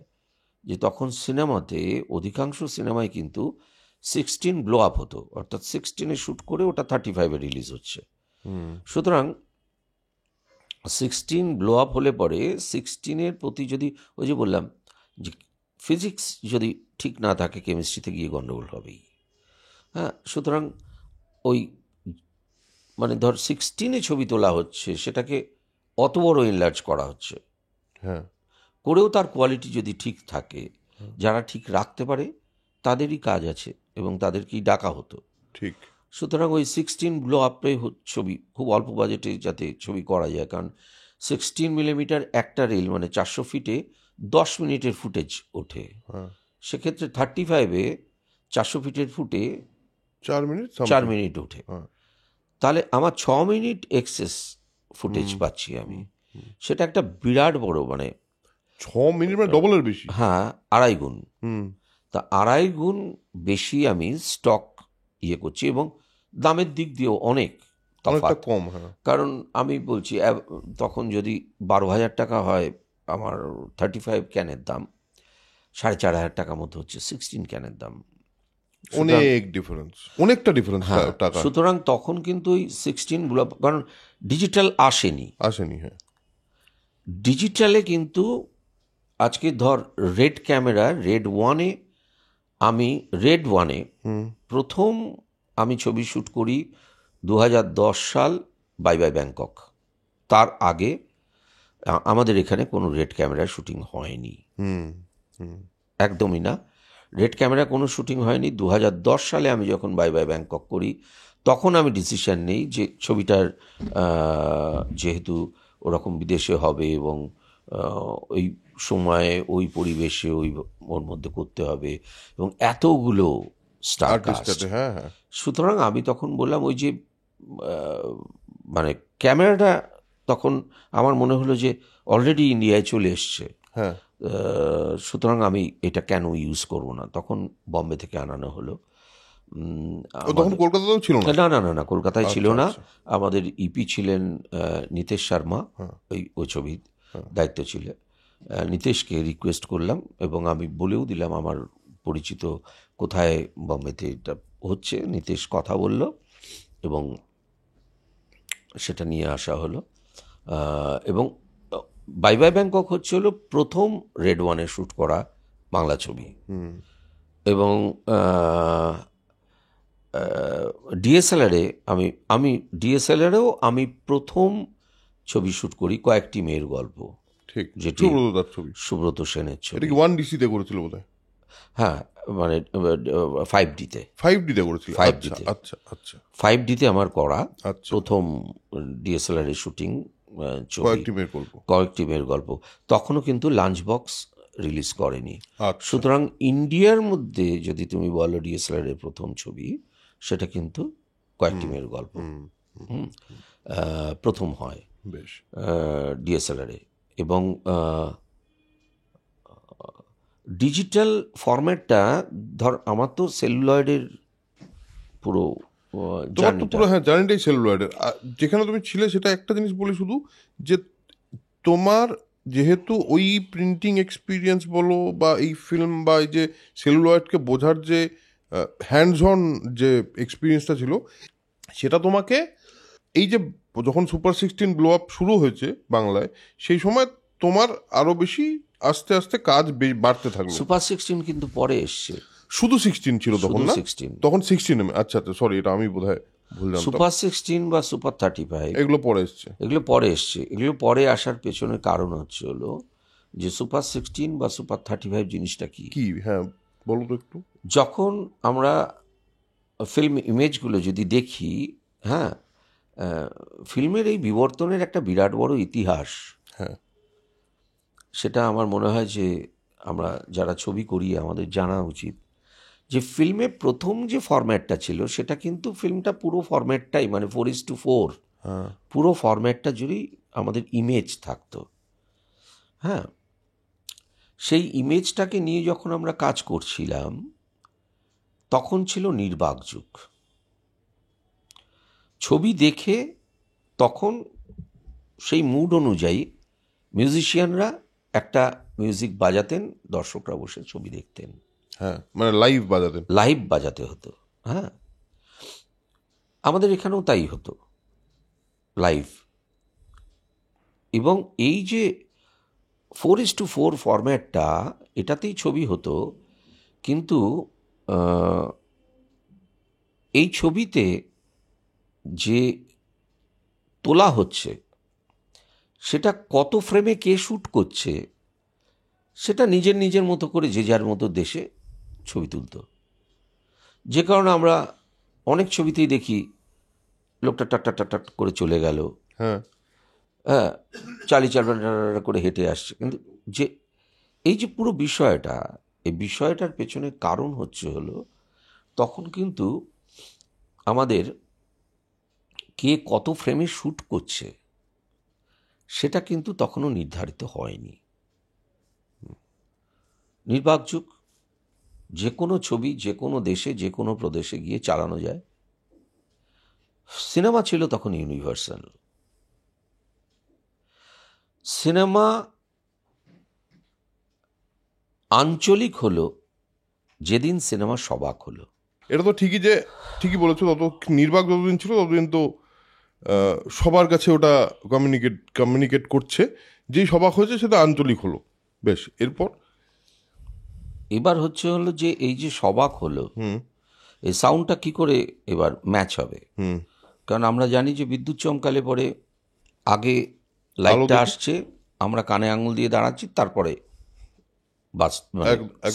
যে তখন সিনেমাতে অধিকাংশ সিনেমায় কিন্তু 16 ব্লো আপ হতো, অর্থাৎ 16-এ শ্যুট করে ওটা 35-এ রিলিজ হচ্ছে। সুতরাং 16 ব্লো আপ হলে পরে 16-এর প্রতি যদি, ওই যে বললাম যে ফিজিক্স যদি ঠিক না থাকে কেমিস্ট্রিতে গিয়ে গণ্ডগোল হবেই। হ্যাঁ, সুতরাং ওই মানে ধর 16-এ ছবি তোলা হচ্ছে, সেটাকে অত বড় এনলার্জ করা হচ্ছে, হ্যাঁ। করেও তার কোয়ালিটি যদি ঠিক থাকে, যারা ঠিক রাখতে পারে তাদেরই কাজ আছে, এবং তাদেরকেই ডাকা হতো। ঠিক। সুতরাং ওই 16 ব্লো আপে ছবি খুব অল্প বাজেটে যাতে ছবি করা যায়, কারণ 16 মিলিমিটার একটা রিল মানে 400 ফিটে 10 মিনিটের ফুটেজ ওঠে। সেক্ষেত্রে 35-এ 400 ফিটের ফুটে 4 মিনিট ওঠে। তাহলে আমার 6 মিনিট এক্সেস ফুটেজ পাচ্ছি আমি। সেটা একটা বিরাট বড় মানে 6 মিনিট মানে ডবলের বেশি। হ্যাঁ, 2.5 গুণ। তা 2.5 গুণ বেশি আমি স্টক ইয়ে করছি, এবং দামের দিক দিয়েও অনেক তফাৎ কম। কারণ আমি বলছি তখন যদি 12,000 টাকা হয় আমার 35 ক্যানের দাম, 4,500 টাকার মতো হচ্ছে 16 ক্যানের দাম। অনেকটা ডিফারেন্স টাকা। সুতরাং তখন কিন্তু ওই 16 কারণ ডিজিটাল আসেনি। হ্যাঁ। ডিজিটালে কিন্তু আজকে ধর রেড ক্যামেরা, রেড ওয়ানে প্রথম আমি ছবি শ্যুট করি 2010 সাল, বাই বাই ব্যাংকক। তার আগে আমাদের এখানে কোনো রেড ক্যামেরার শুটিং হয়নি, একদমই না। রেড ক্যামেরা কোনো শুটিং হয়নি। 2010 সালে আমি যখন বাই বাই ব্যাংকক করি, তখন আমি ডিসিশন নেই যে ছবিটার যেহেতু ওরকম বিদেশে হবে এবং ওই সময়ে ওই পরিবেশে ওর মধ্যে করতে হবে এবং এতগুলো স্টার কাস্ট, হ্যাঁ হ্যাঁ সুতরাং আমি তখন বললাম ওই যে মানে ক্যামেরাটা তখন আমার মনে হলো যে অলরেডি ইন্ডিয়ায় চলে এসছে, হ্যাঁ সুতরাং আমি এটা কেন ইউজ করব না, তখন বম্বে থেকে আনানো হলো। তখন কলকাতাতেও ছিল না? না না না না, কলকাতায় ছিল না। আচ্ছা। আমাদের ইপি ছিলেন নিতেশ শর্মা, হ্যাঁ। ওই ছবির দায়িত্ব ছিল। নিতেশকে রিকোয়েস্ট করলাম এবং আমি বলেও দিলাম আমার পরিচিত কোথায় বম্বেতে এটা হচ্ছে। নিতেশ কথা বলল এবং সেটা নিয়ে আসা হলো। এবং বাই বাই ব্যাংকক হচ্ছে হলো প্রথম রেড ওয়ানে শ্যুট করা বাংলা ছবি। এবং ডিএসএলআরে আমি ডিএসএলআরেও আমি প্রথম ছবি শ্যুট করি কয়েকটি মেয়ের গল্প, ঠিক, যেটি সুব্রতদার ছবি, সুব্রত সেনের ছবি। এটা কি 1DC-তে করেছিল বোধহয়? হ্যাঁ, মানে 5Dতে 5D-তে করেছিল? 5Dতে আচ্ছা আচ্ছা 5Dতে আমার করা আচ্ছা। প্রথম ডিএসএলআর এর শুটিং ছবি, কয়েকটি মেয়ের গল্প। কয়েকটি মেয়ের গল্প। তখনও কিন্তু লাঞ্চ বক্স রিলিজ করেনি। আচ্ছা। সুতরাং ইন্ডিয়ার মধ্যে যদি তুমি বলো ডিএসএলআর এর প্রথম ছবি, সেটা কিন্তু কয়েকটি মেয়ের গল্প প্রথম হয় বেশ ডিএসএলআর এ। এবং ডিজিটাল ফরম্যাটটা ধর আমার তো সেলুলয়েডের পুরো তোমার তো পুরো, হ্যাঁ, জার্নিটাই সেলুলয়েডের। যেখানে তুমি ছিলে সেটা একটা জিনিস বলি শুধু, যে তোমার যেহেতু ওই প্রিন্টিং এক্সপিরিয়েন্স বলো বা এই ফিল্ম বা এই যে সেলুলয়েডকে বোঝার যে হ্যান্ডস অন যে এক্সপিরিয়েন্সটা ছিল, সেটা তোমাকে এই যে যখন সুপার 16 ব্লো আপ শুরু হয়েছে বাংলায়, সেই সময় তোমার আরো বেশি আস্তে আস্তে কাজ বাড়তে থাকলো। সুপার 16 কিন্তু পরে এসছে। শুধু 16 ছিল তখন, না? 16 তখন 16। আচ্ছা আচ্ছা, সরি, এটা আমি বোধহয় ভুল জানতাম। সুপার 16 বা সুপার 35 এগুলো পরে এসছে। এগুলো পরে এসছে। এগুলো পরে আসার পেছনে কারণ হচ্ছে হলো যে সুপার 16 বা সুপার 35 জিনিসটা কি, হ্যাঁ বলো তো একটু। যখন আমরা ফিল্ম ইমেজগুলো যদি দেখি, হ্যাঁ, ফিল্মের এই বিবর্তনের একটা বিরাট বড় ইতিহাস। হ্যাঁ, সেটা আমার মনে হয় যে আমরা যারা ছবি করি আমাদের জানা উচিত যে ফিল্মে প্রথম যে ফরম্যাটটা ছিল সেটা কিন্তু ফিল্মটা পুরো ফরম্যাটটাই মানে 4:4 পুরো ফরম্যাটটা জুড়েই আমাদের ইমেজ থাকতো। হ্যাঁ, সেই ইমেজটাকে নিয়ে যখন আমরা কাজ করছিলাম তখন ছিল নির্বাক যুগ। ছবি দেখে তখন সেই মুড অনুযায়ী মিউজিশিয়ানরা একটা মিউজিক বাজাতেন, দর্শকরা বসে ছবি দেখতেন। হ্যাঁ, মানে লাইভ বাজাতেন, লাইভ বাজাতে হতো। হ্যাঁ, আমাদের এখানেও তাই হতো, লাইভ। এবং এই যে 4:4 ফরম্যাটটা, এটাতেই ছবি হতো, কিন্তু এই ছবিতে যে তোলা হচ্ছে সেটা কত ফ্রেমে কে শ্যুট করছে সেটা নিজের নিজের মতো করে যে যার মতো দেশে ছবি তুলত। যে কারণে আমরা অনেক ছবিতেই দেখি লোকটা টাক টাক টাক টাক করে চলে গেল, হ্যাঁ হ্যাঁ, চালি চালটা করে হেঁটে আসছে। কিন্তু যে এই যে পুরো বিষয়টা, এই বিষয়টার পেছনে কারণ হচ্ছে হলো তখন কিন্তু আমাদের কে কত ফ্রেমে শ্যুট করছে সেটা কিন্তু তখনও নির্ধারিত হয়নি। নির্বাক যুগ, যে কোনো ছবি যে কোনো দেশে যে কোনো প্রদেশে গিয়ে চালানো যায়। সিনেমা ছিল তখন ইউনিভার্সাল। সিনেমা আঞ্চলিক হলো যেদিন সিনেমা সবাক হলো। এটা তো ঠিকই বলেছো। তত নির্বাক যতদিন ছিল ততদিন তো সবার কাছে ওটা কমিউনিকেট করছে। যেই সবাক হয়েছে সেটা আঞ্চলিক হলো। বেশ, এবার হচ্ছে হলো যে এই যে সবাক হলো, এই সাউন্ডটা কি করে এবার ম্যাচ হবে? কারণ আমরা জানি যে বিদ্যুৎ চমকালে পরে আগে লাইটটা আসছে, আমরা কানে আঙুল দিয়ে দাঁড়াচ্ছি, তারপরে বাস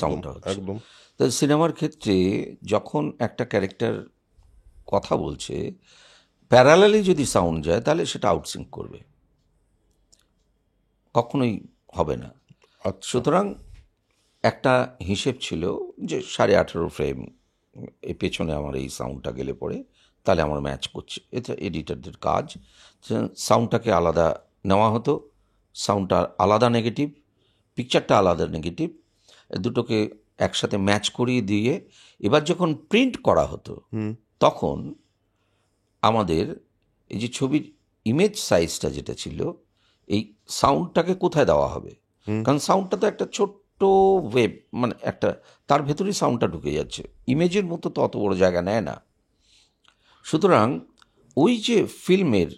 সাউন্ডটা হচ্ছে। একদম। তো সিনেমার ক্ষেত্রে যখন একটা ক্যারেক্টার কথা বলছে, প্যারালালি যদি সাউন্ড যায় তাহলে সেটা আউটসিঙ্ক করবে, কখনোই হবে না। আচ্ছা, সুতরাং একটা হিসেব ছিল যে 18.5 ফ্রেম পেছনে আমার এই সাউন্ডটা গেলে পরে তাহলে আমার ম্যাচ করছে। এটা এডিটরদের কাজ। সাউন্ডটাকে আলাদা নেওয়া হতো, সাউন্ডটা আলাদা নেগেটিভ, পিকচারটা আলাদা নেগেটিভ, দুটোকে একসাথে ম্যাচ করিয়ে দিয়ে এবার যখন প্রিন্ট করা হতো তখন আমাদের এই যে ছবির ইমেজ সাইজটা যেটা ছিল, এই সাউন্ডটাকে কোথায় দেওয়া হবে, কারণ সাউন্ডটা তো একটা ছোট্ট ওয়েব, মানে একটা তার ভেতরেই সাউন্ডটা ঢুকে যাচ্ছে, ইমেজের মতো তো অত বড় জায়গা নেয় না। সুতরাং ওই যে ফিল্মের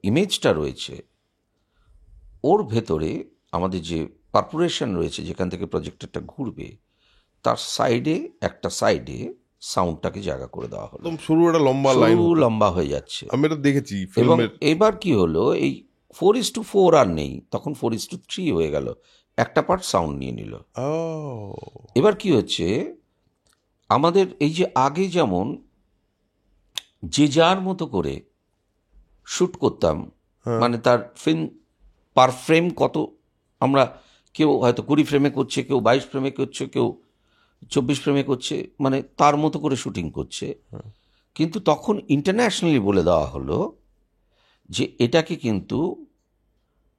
ইমেজটা রয়েছে ওর ভেতরে আমাদের যে পারপুরেশন রয়েছে, যেখান থেকে প্রজেক্টরটা ঘুরবে তার সাইডে একটা সাইডে সাউন্ডটাকে জায়গা করে দেওয়া হলো। একদম সরু একটা লম্বা লাইন, সরু লম্বা হয়ে যাচ্ছে। আমি এটা দেখেছি এবং ফিল্মের। এবার কি হলো, এই 4:4 আর নেই, তখন 4:3 হয়ে গেল, একটা পার্ট সাউন্ড নিয়ে নিল। ও, এবার কি হচ্ছে, আমাদের এই যে আগে যেমন যে যার মতো করে শ্যুট করতাম, মানে তার ফিল্ম পার ফ্রেম কত, আমরা কেউ হয়তো 20 ফ্রেমে করছে, কেউ 22 ফ্রেমে করছে, কেউ 24 ফ্রেমে করছে, মানে তার মতো করে শুটিং করছে। কিন্তু তখন ইন্টারন্যাশনালি বলে দেওয়া হলো যে এটাকে কিন্তু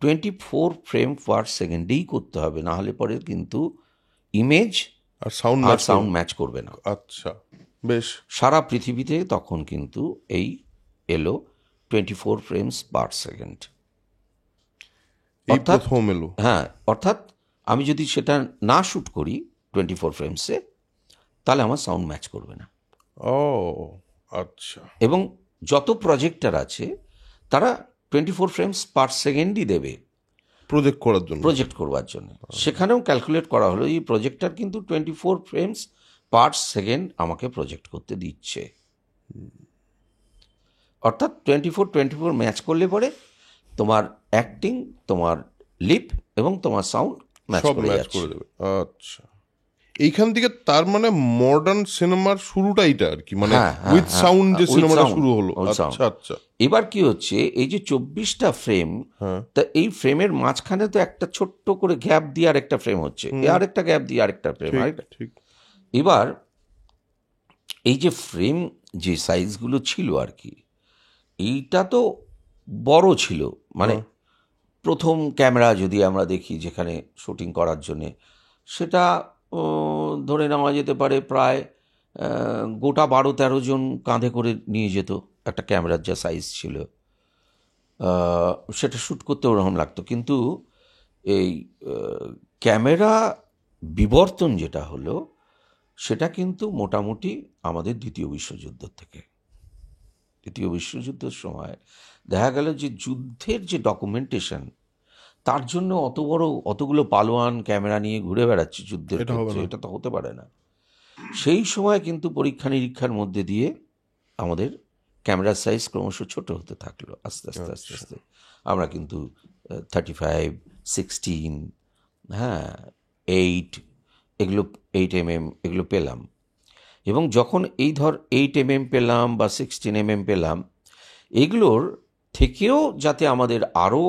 24 ফ্রেম পার সেকেন্ডেই করতে হবে, না হলে পরে কিন্তু ইমেজ আর সাউন্ড আর সাউন্ড ম্যাচ করবে না। আচ্ছা, বেশ। সারা পৃথিবীতে তখন কিন্তু এই এলো 24 ফ্রেমস পার সেকেন্ড। এই প্রথম এলো। হ্যাঁ, অর্থাৎ আমি যদি সেটা না শ্যুট করি 24 ফ্রেমসে তাহলে আমার সাউন্ড ম্যাচ করবে না। ও আচ্ছা, এবং যত প্রজেক্টর আছে তারা 24 ফ্রেমস পার সেকেন্ডই দেবে প্রজেক্ট করার জন্য। প্রজেক্ট করবার জন্য। সেখানেও ক্যালকুলেট করা হলো এই প্রজেক্টর কিন্তু 24 ফ্রেমস পার সেকেন্ড আমাকে প্রজেক্ট করতে দিচ্ছে। অর্থাৎ 24 ম্যাচ করলে পরে তোমার অ্যাক্টিং, তোমার লিপ এবং তোমার সাউন্ড ম্যাচ সব করে ম্যাচ যাচ্ছে। করে দেবে। আচ্ছা, এইখান থেকে তার মানে মডার্ন সিনেমার শুরুটা এটা আর কি, মানে উইথ সাউন্ড যে সিনেমাটা শুরু হলো। আচ্ছা আচ্ছা। এবার কি হচ্ছে, এই যে 24টা ফ্রেম, তা এই ফ্রেমের মাঝখানে তো একটা ছোট্ট করে গ্যাপ দিয়ে আরেকটা ফ্রেম হচ্ছে, আরেকটা গ্যাপ দিয়ে আরেকটা ফ্রেম, ঠিক। এবার এই যে ফ্রেম যে সাইজগুলো ছিল আর কি, এইটা তো বড় ছিল, মানে প্রথম ক্যামেরা যদি আমরা দেখি যেখানে শুটিং করার জন্যে, সেটা ধরে নেওয়া যেতে পারে প্রায় গোটা 12-13 জন কাঁধে করে নিয়ে যেত একটা ক্যামেরার যা সাইজ ছিল, সেটা শ্যুট করতে ওরকম লাগতো। কিন্তু এই ক্যামেরা বিবর্তন যেটা হলো সেটা কিন্তু মোটামুটি আমাদের দ্বিতীয় বিশ্বযুদ্ধের থেকে। দ্বিতীয় বিশ্বযুদ্ধের সময় দেখা গেল যে যুদ্ধের যে ডকুমেন্টেশন, তার জন্য অতগুলো পালোয়ান ক্যামেরা নিয়ে ঘুরে বেড়াচ্ছে যুদ্ধের ক্ষেত্রে, এটা তো হতে পারে না। সেই সময় কিন্তু পরীক্ষা নিরীক্ষার মধ্যে দিয়ে আমাদের ক্যামেরার সাইজ ক্রমশ ছোট হতে থাকলো, আস্তে আস্তে আস্তে আস্তে আমরা কিন্তু 35, 16, হ্যাঁ 8, এগুলো 8mm এগুলো পেলাম। এবং যখন এই 8mm পেলাম বা 16mm পেলাম, এগুলোর থেকেও যাতে আমাদের আরও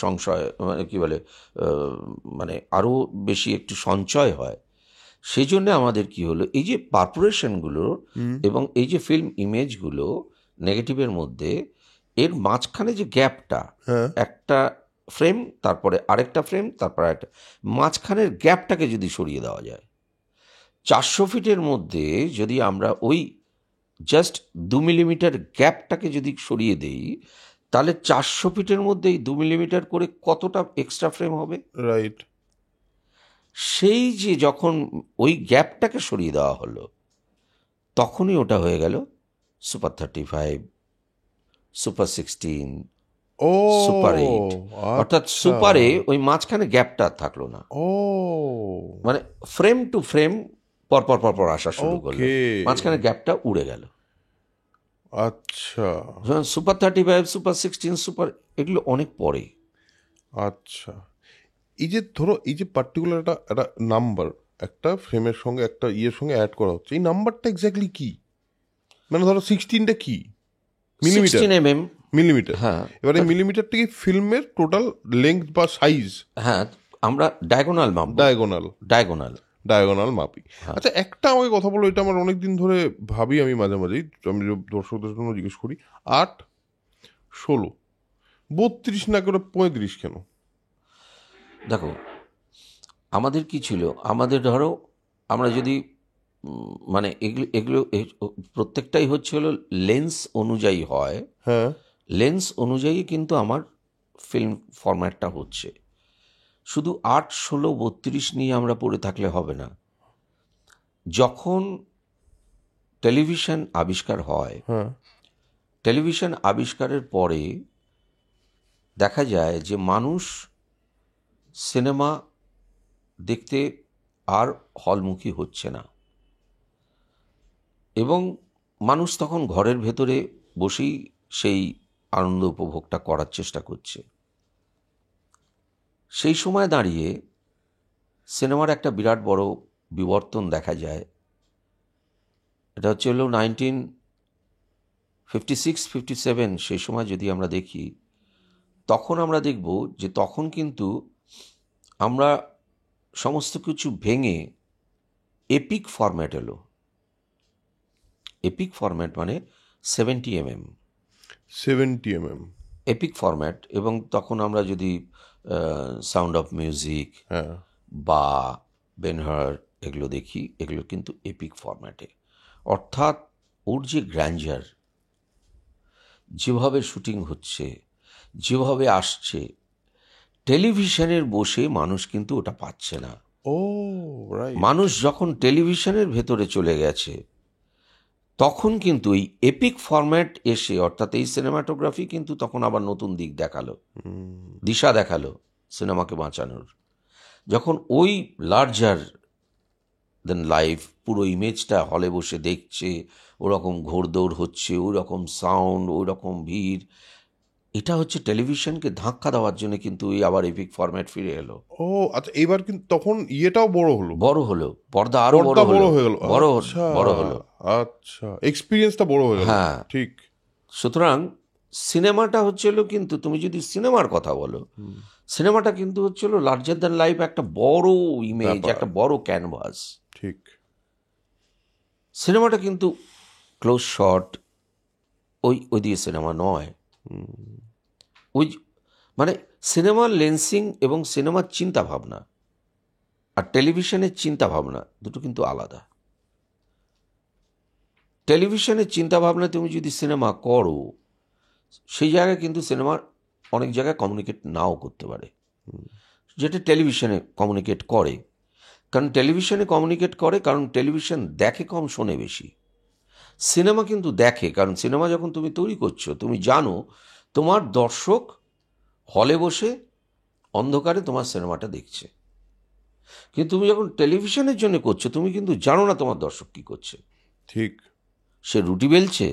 সংশয়, মানে কী বলে, মানে আরও বেশি একটু সঞ্চয় হয়, সেই জন্য আমাদের কি হলো, এই যে পারপুরেশনগুলো এবং এই যে ফিল্ম ইমেজগুলো নেগেটিভের মধ্যে, এর মাঝখানে যে গ্যাপটা, একটা ফ্রেম তারপরে আরেকটা ফ্রেম তারপরে আরেকটা, মাঝখানের গ্যাপটাকে যদি সরিয়ে দেওয়া যায়, 400 ফিটের মধ্যে যদি আমরা ওই জাস্ট 2 মিলিমিটার গ্যাপটাকে যদি সরিয়ে দেই, তাহলে 400 ফিটের মধ্যে এই 2 মিলিমিটার করে কতটা এক্সট্রা ফ্রেম হবে, রাইট। সেই যে যখন ওই গ্যাপটাকে সরিয়ে দেওয়া হলো, তখনই ওটা হয়ে গেল সুপার 35, সুপার 16, সুপার 8। অর্থাৎ সুপারে ওই মাঝখানে গ্যাপটা থাকলো না, মানে ফ্রেম টু ফ্রেম পরপর পরপর আসা শুরু করলো, মাঝখানে গ্যাপটা উড়ে গেল। আচ্ছা, সুপার 35, সুপার 16, সুপার, এগুলো অনেক পরে। আচ্ছা, এই যে ধরো এই যে পার্টিকুলার একটা নাম্বার, একটা ফ্রেমের সঙ্গে একটা ইয়ের সঙ্গে অ্যাড করা হচ্ছে, এই নাম্বারটা এক্স্যাক্টলি কি? মানে ধরো 16টা কি? মিলিমিটার? 16 mm। মিলিমিটার। হ্যাঁ, এবার এই মিলিমিটারটা কি ফিল্মের টোটাল লেংথ বা সাইজ? হ্যাঁ, আমরা ডায়াগোনাল মাপবো। ডায়াগোনাল। ডায়াগোনাল। ডায়াগোনাল মাপি। হ্যাঁ। আচ্ছা, একটা আমাকে কথা বলো, এটা আমার অনেকদিন ধরে ভাবি, আমি মাঝে মাঝেই, আমি দর্শকদের জন্য জিজ্ঞেস করি, 8, 16, 32 না করে 35 কেন? দেখো, আমাদের কি ছিল, আমাদের ধরো আমরা যদি মানে এগুলো এগুলো প্রত্যেকটাই হচ্ছে হলো লেন্স অনুযায়ী হয়। হ্যাঁ। লেন্স অনুযায়ী কিন্তু আমার ফিল্ম ফরম্যাটটা হচ্ছে। শুধু 8, 16, 32 নিয়ে আমরা পড়ে থাকলে হবে না। যখন টেলিভিশন আবিষ্কার হয়, হ্যাঁ। টেলিভিশন আবিষ্কারের পরে দেখা যায় যে মানুষ সিনেমা দেখতে আর হলমুখী হচ্ছে না, এবং মানুষ তখন ঘরের ভেতরে বসেই সেই আনন্দ উপভোগটা করার চেষ্টা করছে। সেই সময় দাঁড়িয়ে সিনেমার একটা বিরাট বড় বিবর্তন দেখা যায়। এটা হচ্ছে হলো 1956-57, সেই সময় যদি আমরা দেখি, তখন আমরা দেখব যে তখন কিন্তু আমরা সমস্ত কিছু ভেঙে এপিক ফরম্যাট এলো। এপিক ফরম্যাট মানে 70 mm 70 mm। Epic format. এবং তখন আমরা যদি সাউন্ড অফ মিউজিক হ্যাঁ। বা বেনহার এগুলো দেখি, এগুলো কিন্তু এপিক ফরম্যাটে। অর্থাৎ ওর যে গ্র্যান্ডার, যেভাবে শুটিং হচ্ছে, যেভাবে আসছে, টেলিভিশনের বসে মানুষ কিন্তু ওটা পাচ্ছে না। ও রাইট। মানুষ যখন টেলিভিশনের ভেতরে চলে গেছে, তখন কিন্তু এই এপিক ফরম্যাট এসে, অর্থাৎ এই সিনেমাটোগ্রাফি কিন্তু তখন আবার নতুন দিক দেখালো, দিশা দেখালো সিনেমাকে বাঁচানোর। যখন ওই লার্জার দেন লাইফ পুরো ইমেজটা হলে বসে দেখছে, ওরকম ঘোড়দৌড় হচ্ছে, ওই রকম সাউন্ড, ওই রকম ভিড়, এটা হচ্ছে টেলিভিশনকে ধাক্কা দেওয়ার জন্য কিন্তু এই আবার এপিক ফরম্যাট ফিরে এলো। ও আচ্ছা, এবার কিন্তু তখন ইয়েটাও বড় হলো, পর্দা আরো পর্দা বড় হয়ে গেল। বড় আচ্ছা, বড় হলো। আচ্ছা, এক্সপিরিয়েন্সটা বড় হয়ে গেল। হ্যাঁ, ঠিক। সুতরাং সিনেমাটা হচ্ছে হলো, কিন্তু তুমি যদি সিনেমার কথা বলো, সিনেমাটা কিন্তু হচ্ছে হলো লার্জার দ্যান লাইফ, একটা বড় ইমেজ, ব্যাপার। একটা বড় ক্যানভাস। ঠিক। সিনেমাটা কিন্তু ক্লোজ শট ওই দিয়ে সিনেমা নয়। ওই মানে সিনেমার লেন্সিং এবং সিনেমার চিন্তা ভাবনা আর টেলিভিশনের চিন্তা ভাবনা দুটো কিন্তু আলাদা। টেলিভিশনের চিন্তা ভাবনা তুমি যদি সিনেমা করো, সেই জায়গায় কিন্তু সিনেমার অনেক জায়গায় কমিউনিকেট নাও করতে পারে, যেটা টেলিভিশনে কমিউনিকেট করে। কারণ টেলিভিশনে কমিউনিকেট করে কারণ টেলিভিশন দেখে কম, শোনে বেশি। সিনেমা কিন্তু দেখে, কারণ সিনেমা যখন তুমি তৈরি করছো, তুমি জানো তোমার দর্শক হলে বসে অন্ধকারে তোমার সিনেমাটা দেখছে। কিন্তু তুমি যখন টেলিভিশনের জন্য করছো, তুমি কিন্তু জানো না তোমার দর্শক কী করছে। ঠিক। সে রুটি বেলছে,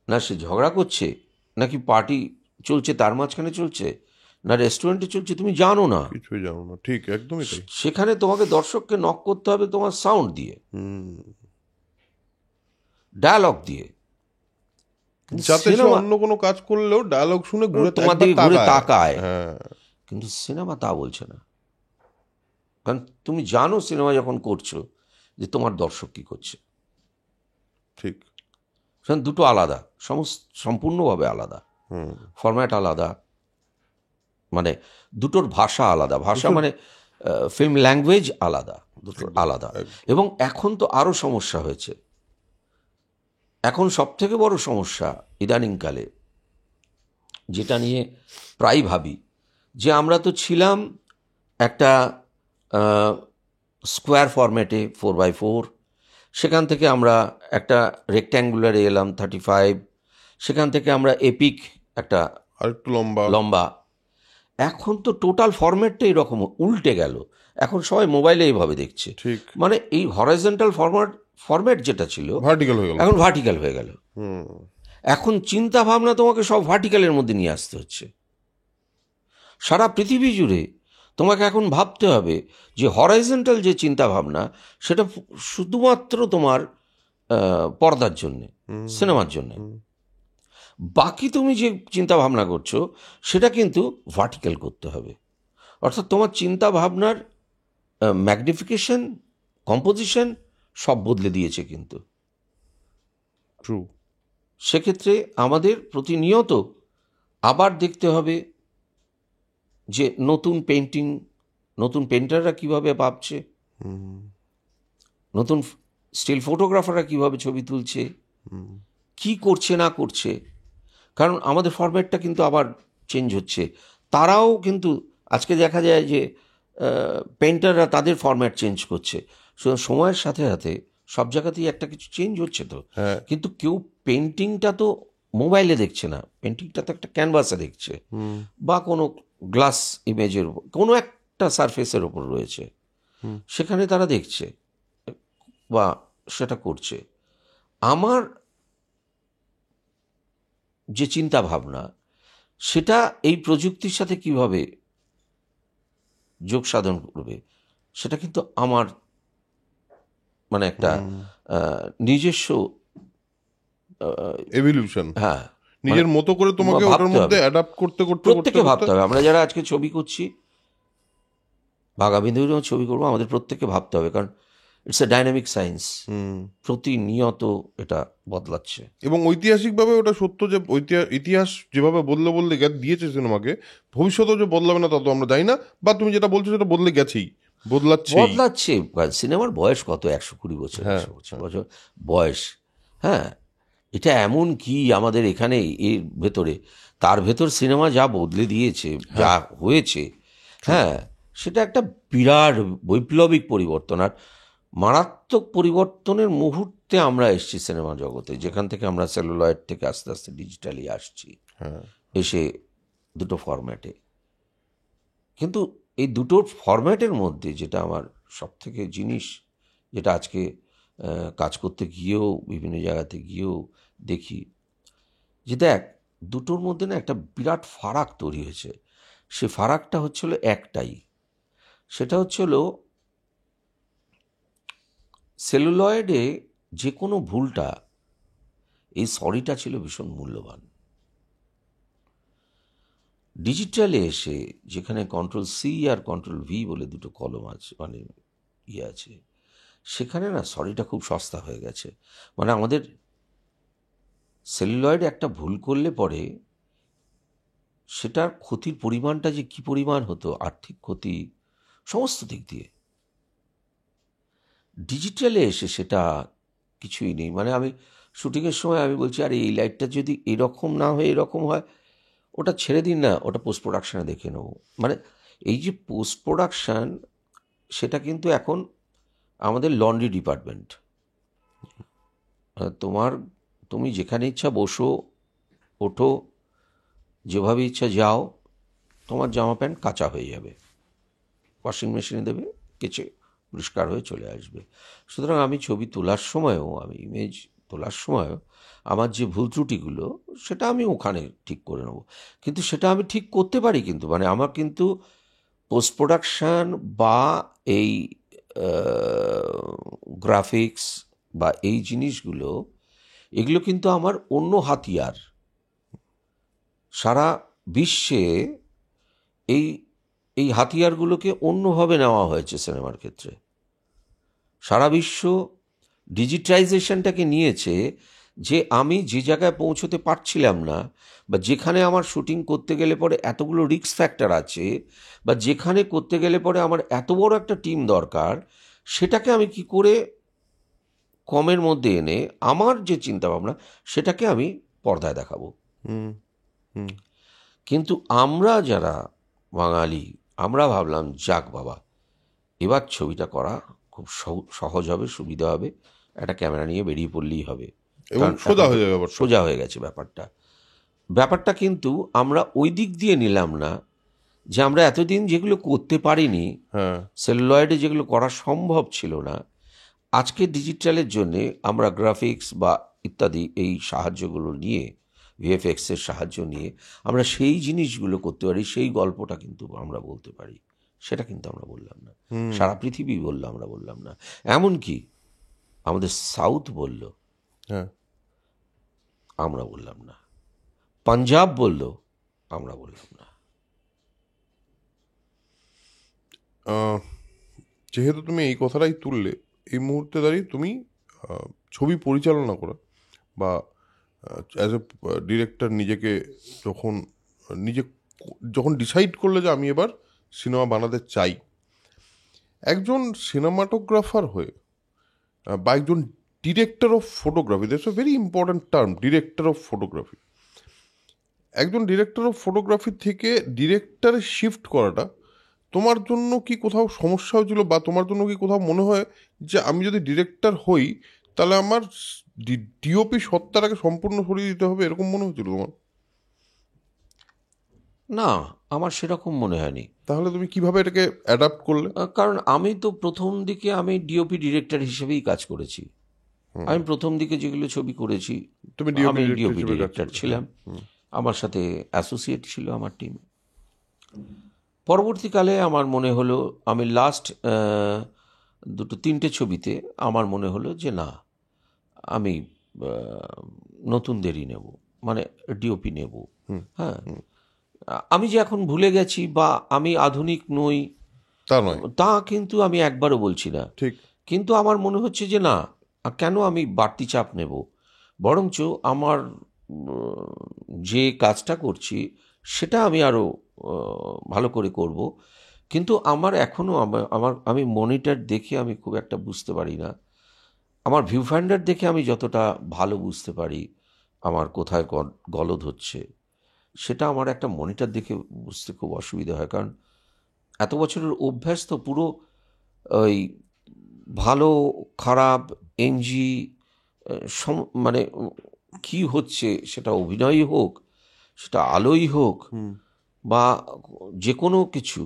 না সে ঝগড়া করছে, নাকি পার্টি চলছে তার মাঝখানে চলছে, না রেস্টুরেন্টে চলছে, তুমি জানো না, কিছুই জানো না। ঠিক, একদমই তাই। সেখানে তোমাকে দর্শককে নক করতে হবে তোমার সাউন্ড দিয়ে, ডায়ালগ দিয়ে, যাতে সে অন্য কোনো কাজ করলেও ডায়ালগ শুনে ঘুরে তোমার দিকে ঘুরে তাকায়। হ্যাঁ। কিন্তু সিনেমা তা বলছে না, কারণ তুমি জানো সিনেমা যখন করছো যে তোমার দর্শক কী করছে। ঠিক। দুটো আলাদা, সম্পূর্ণভাবে আলাদা, ফরম্যাট আলাদা, মানে দুটোর ভাষা আলাদা, ভাষা মানে ফিল্ম ল্যাঙ্গুয়েজ আলাদা, দুটো আলাদা। এবং এখন তো আরও সমস্যা হয়েছে। এখন সবথেকে বড় সমস্যা ইদানিংকালে, যেটা নিয়ে প্রায় ভাবি, যে আমরা তো ছিলাম একটা স্কোয়ার ফরম্যাটে 4x4, সেখান থেকে আমরা একটা রেক্ট্যাঙ্গুলারে এলাম 35, সেখান থেকে আমরা এপিক একটা আরেকটু লম্বা। এখন তো টোটাল ফরম্যাটটা এরকম উল্টে গেল। এখন সবাই মোবাইলে এইভাবে দেখছে। ঠিক। মানে এই হরাইজন্টাল ফরম্যাট যেটা ছিল, ভার্টিক্যাল হয়ে গেল, এখন ভার্টিক্যাল হয়ে গেল। এখন চিন্তা ভাবনা তোমাকে সব ভার্টিক্যালের মধ্যে নিয়ে আসতে হচ্ছে। সারা পৃথিবী জুড়ে তোমাকে এখন ভাবতে হবে যে হরাইজন্টাল যে চিন্তা ভাবনা সেটা শুধুমাত্র তোমার পর্দার জন্যে, সিনেমার জন্যে। বাকি তুমি যে চিন্তা ভাবনা করছো সেটা কিন্তু ভার্টিক্যাল করতে হবে। অর্থাৎ তোমার চিন্তা ভাবনার ম্যাগনিফিকেশন, কম্পোজিশন সব বদলে দিয়েছে কিন্তু। ট্রু। সেক্ষেত্রে আমাদের প্রতিনিয়ত আবার দেখতে হবে যে নতুন পেন্টাররা কিভাবে ভাবছে, নতুন স্টিল ফটোগ্রাফাররা কিভাবে ছবি তুলছে, কি করছে না করছে। কারণ আমাদের ফরম্যাটটা কিন্তু আবার চেঞ্জ হচ্ছে। তারাও কিন্তু আজকে দেখা যায় যে পেন্টাররা তাদের ফরম্যাট চেঞ্জ করছে। সময়ের সাথে সাথে সব জায়গাতেই একটা কিছু চেঞ্জ হচ্ছে তো। কিন্তু কেউ পেন্টিংটা তো মোবাইলে দেখছে না, পেন্টিংটা তো একটা ক্যানভাসে দেখছে বা কোনো গ্লাস ইমেজের উপর, কোনো একটা সারফেসের ওপর রয়েছে, সেখানে তারা দেখছে বা সেটা করছে। আমার যে চিন্তা ভাবনা সেটা এই প্রযুক্তির সাথে কিভাবে যোগ সাধন করবে সেটা কিন্তু আমার মানে একটা নিজস্ব এভলিউশন। হ্যাঁ, নিজের মতো করে তোমাকে ওটার মধ্যে অ্যাডাপ্ট করতে করতে প্রত্যেকে ভাবতে হবে। আমরা যারা আজকে ছবি করছি, ভাগাবিন্দুর ছবি করবো, আমাদের প্রত্যেককে ভাবতে হবে, কারণ ইটস এ ডাইনামিক সায়েন্স, প্রতিনিয়ত এটা বদলাচ্ছে। এবং ঐতিহাসিকভাবে ওটা সত্য যে ইতিহাস যেভাবে বদলে দিয়েছে সিনেমাকে, ভবিষ্যতেও যে বদলাবে না তা তো আমরা জানি না, বা তুমি যেটা বলছো সেটা বদলে গেছেই, বদলাচ্ছে। সিনেমার বয়স কত? 120 বছর, 125 বছর বয়স। হ্যাঁ, এটা এমন কি আমাদের এখানে এর ভেতরে, তার ভেতর সিনেমা যা বদলে দিয়েছে, যা হয়েছে, হ্যাঁ, সেটা একটা বিরাট বৈপ্লবিক পরিবর্তন। আর মারাত্মক পরিবর্তনের মুহূর্তে আমরা এসেছি সিনেমা জগতে, যেখান থেকে আমরা সেলুলয়েড থেকে আস্তে আস্তে ডিজিটালি আসছি, এসে দুটো ফরম্যাটে। কিন্তু এই দুটোর ফরম্যাটের মধ্যে যেটা আমার সব থেকে জিনিস, যেটা আজকে কাজ করতে গিয়েও বিভিন্ন জায়গাতে গিয়েও দেখি, যে দেখ দুটোর মধ্যে না একটা বিরাট ফারাক তৈরি হয়েছে। সে ফারাকটা হচ্ছিল একটাই, সেটা হচ্ছিল সেলুলয়েডে যে কোনো ভুলটা, এই সরিটা ছিল ভীষণ মূল্যবান। ডিজিটালে এসে যেখানে Ctrl+C আর Ctrl+V বলে দুটো কলম আছে, মানে ইয়ে আছে, সেখানে না সরিটা খুব সস্তা হয়ে গেছে। মানে আমাদের সেলুলয়েডে একটা ভুল করলে পরে সেটার ক্ষতির পরিমাণটা যে কি পরিমাণ হতো, আর্থিক ক্ষতি, সমস্ত দিক দিয়ে, ডিজিটালে এসে সেটা কিছুই নেই। মানে আমি শুটিংয়ের সময় আমি বলছি, আরে এই লাইটটা যদি এরকম না হয়ে এরকম হয়, ওটা ছেড়ে দিন না, ওটা পোস্ট প্রোডাকশানে দেখে নেব। মানে এই যে পোস্ট প্রোডাকশান, সেটা কিন্তু এখন আমাদের লন্ড্রি ডিপার্টমেন্ট। তুমি যেখানে ইচ্ছা বসো, ওঠো, যেভাবে ইচ্ছা যাও, তোমার জামা প্যান্ট কাঁচা হয়ে যাবে, ওয়াশিং মেশিনে দেবে, কেচে পরিষ্কার হয়ে চলে আসবে। সুতরাং আমি ছবি তোলার সময়ও, আমি ইমেজ তোলার সময়ও আমার যে ভুল ত্রুটিগুলো, সেটা আমি ওখানে ঠিক করে নেব। কিন্তু সেটা আমি ঠিক করতে পারি, কিন্তু মানে আমার কিন্তু পোস্ট প্রোডাকশান বা এই গ্রাফিক্স বা এই জিনিসগুলো, এগুলো কিন্তু আমার অন্য হাতিয়ার। সারা বিশ্বে এই হাতিয়ারগুলোকে অন্যভাবে নেওয়া হয়েছে সিনেমার ক্ষেত্রে। সারা বিশ্ব ডিজিটাইজেশনটাকে নিয়েছে, যে আমি যে জায়গায় পৌঁছতে পারছিলাম না, বা যেখানে আমার শুটিং করতে গেলে পরে এতগুলো রিস্ক ফ্যাক্টর আছে, বা যেখানে করতে গেলে পরে আমার এত বড় একটা টিম দরকার, সেটাকে আমি কি করে কমের মধ্যে এনে আমার যে চিন্তাভাবনা সেটাকে আমি পর্দায় দেখাবো। কিন্তু আমরা যারা বাঙালি, আমরা ভাবলাম যাক বাবা, এবার ছবিটা করা খুব সহজ হবে, সুবিধা হবে, একটা ক্যামেরা নিয়ে বেরিয়ে পড়লেই হবে, সোজা হয়ে গেছে ব্যাপারটা। কিন্তু আমরা ওই দিক দিয়ে নিলাম না, যে আমরা এতদিন যেগুলো করতে পারিনি, সেলুলয়েডে যেগুলো করা সম্ভব ছিল না, আজকে ডিজিটালের জন্যে আমরা গ্রাফিক্স বা ইত্যাদি এই সাহায্যগুলো নিয়ে, ভিএফএক্সের সাহায্য নিয়ে আমরা সেই জিনিসগুলো করতে পারি, সেই গল্পটা কিন্তু আমরা বলতে পারি সেটা কিন্তু আমরা বললাম না। হুম। সারা পৃথিবী বললো, আমরা বললাম না। এমনকি আমাদের সাউথ বলল, হ্যাঁ। আমরা বললাম না। পাঞ্জাব বলল, আমরা বললাম না। যেহেতু তুমি এই কথাটাই তুললে, এই মুহূর্তে দাঁড়িয়ে তুমি ছবি পরিচালনা করা বা অ্যাজ এ ডিরেক্টর নিজেকে যখন নিজে যখন ডিসাইড করলে যে আমি এবার সিনেমা বানাতে চাই, একজন সিনেমাটোগ্রাফার হয়ে বা একজন director of photography, that's a very important term, director of photography. একজন ডিরেক্টর অফ ফটোগ্রাফি থেকে ডিরেক্টরে শিফট করাটা তোমার জন্য কি কোথাও সমস্যা হয়েছিল, বা তোমার জন্য কি কোথাও মনে হয় যে আমি যদি ডিরেক্টর হই তাহলে আমার ডিওপি সত্তাটাকে সম্পূর্ণ সরিয়ে দিতে হবে, এরকম মনে হয়েছিল তোমার? না, আমার সেরকম মনে হয়নি। তাহলে তুমি কিভাবে এটাকে অ্যাডাপ্ট করলে? কারণ আমি তো প্রথম দিকে আমি ডিওপি ডিরেক্টর হিসেবেই কাজ করেছি। আমি প্রথম দিকে যেগুলো ছবি করেছি তুমি ডিওপি আমি ডিরেক্টর ডিওপি হিসেবে কাজ ডিরেক্টর করলে। ছিলাম। আমার সাথে অ্যাসোসিয়েট ছিল আমার টিম। পরবর্তীকালে আমার মনে হলো, আমি লাস্ট দুটো তিনটে ছবিতে আমার মনে হলো যে না, আমি নতুনদেরই নেব, মানে ডিওপি নেব। হ্যাঁ, আমি যে এখন ভুলে গেছি বা আমি আধুনিক নই তা নয়, তা কিন্তু আমি একবারও বলছি না। ঠিক। কিন্তু আমার মনে হচ্ছে যে না, কেন আমি বাড়তি চাপ নেব, বরঞ্চ আমার যে কাজটা করছি সেটা আমি আরও ভালো করে করব। কিন্তু আমার এখনও আমি মনিটর দেখে আমি খুব একটা বুঝতে পারি না। আমার ভিউ ফাইন্ডার দেখে আমি যতটা ভালো বুঝতে পারি আমার কোথায় গলদ হচ্ছে, সেটা আমার একটা মনিটর দেখে বুঝতে খুব অসুবিধা হয়। কারণ এত বছরের অভ্যাস তো পুরো ওই ভালো খারাপ এনজি, মানে কি হচ্ছে, সেটা অভিনয়ই হোক, সেটা আলোই হোক, বা যে কোনো কিছু,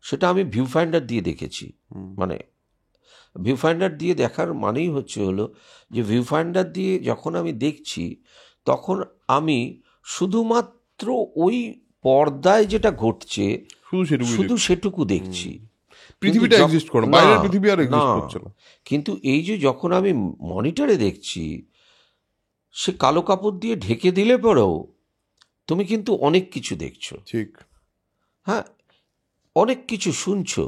সেটা আমি ভিউ ফাইন্ডার দিয়ে দেখেছি। মানে ভিউ ফাইন্ডার দিয়ে দেখার মানেই হলো যে ভিউ ফাইন্ডার দিয়ে যখন আমি দেখছি তখন আমি শুধুমাত্র ওই পর্দায় যেটা ঘটছে শুধু সেটুকু দেখছি। পৃথিবীটা এক্সিস্ট করে, না, বাইরের পৃথিবী আর না, এক্সিস্ট করছে না। কিন্তু এই যে যখন আমি মনিটরে দেখছি, সে কালো কাপড় দিয়ে ঢেকে দিলে পরেও তুমি কিন্তু অনেক কিছু দেখছো। ঠিক। হ্যাঁ, অনেক কিছু শুনছো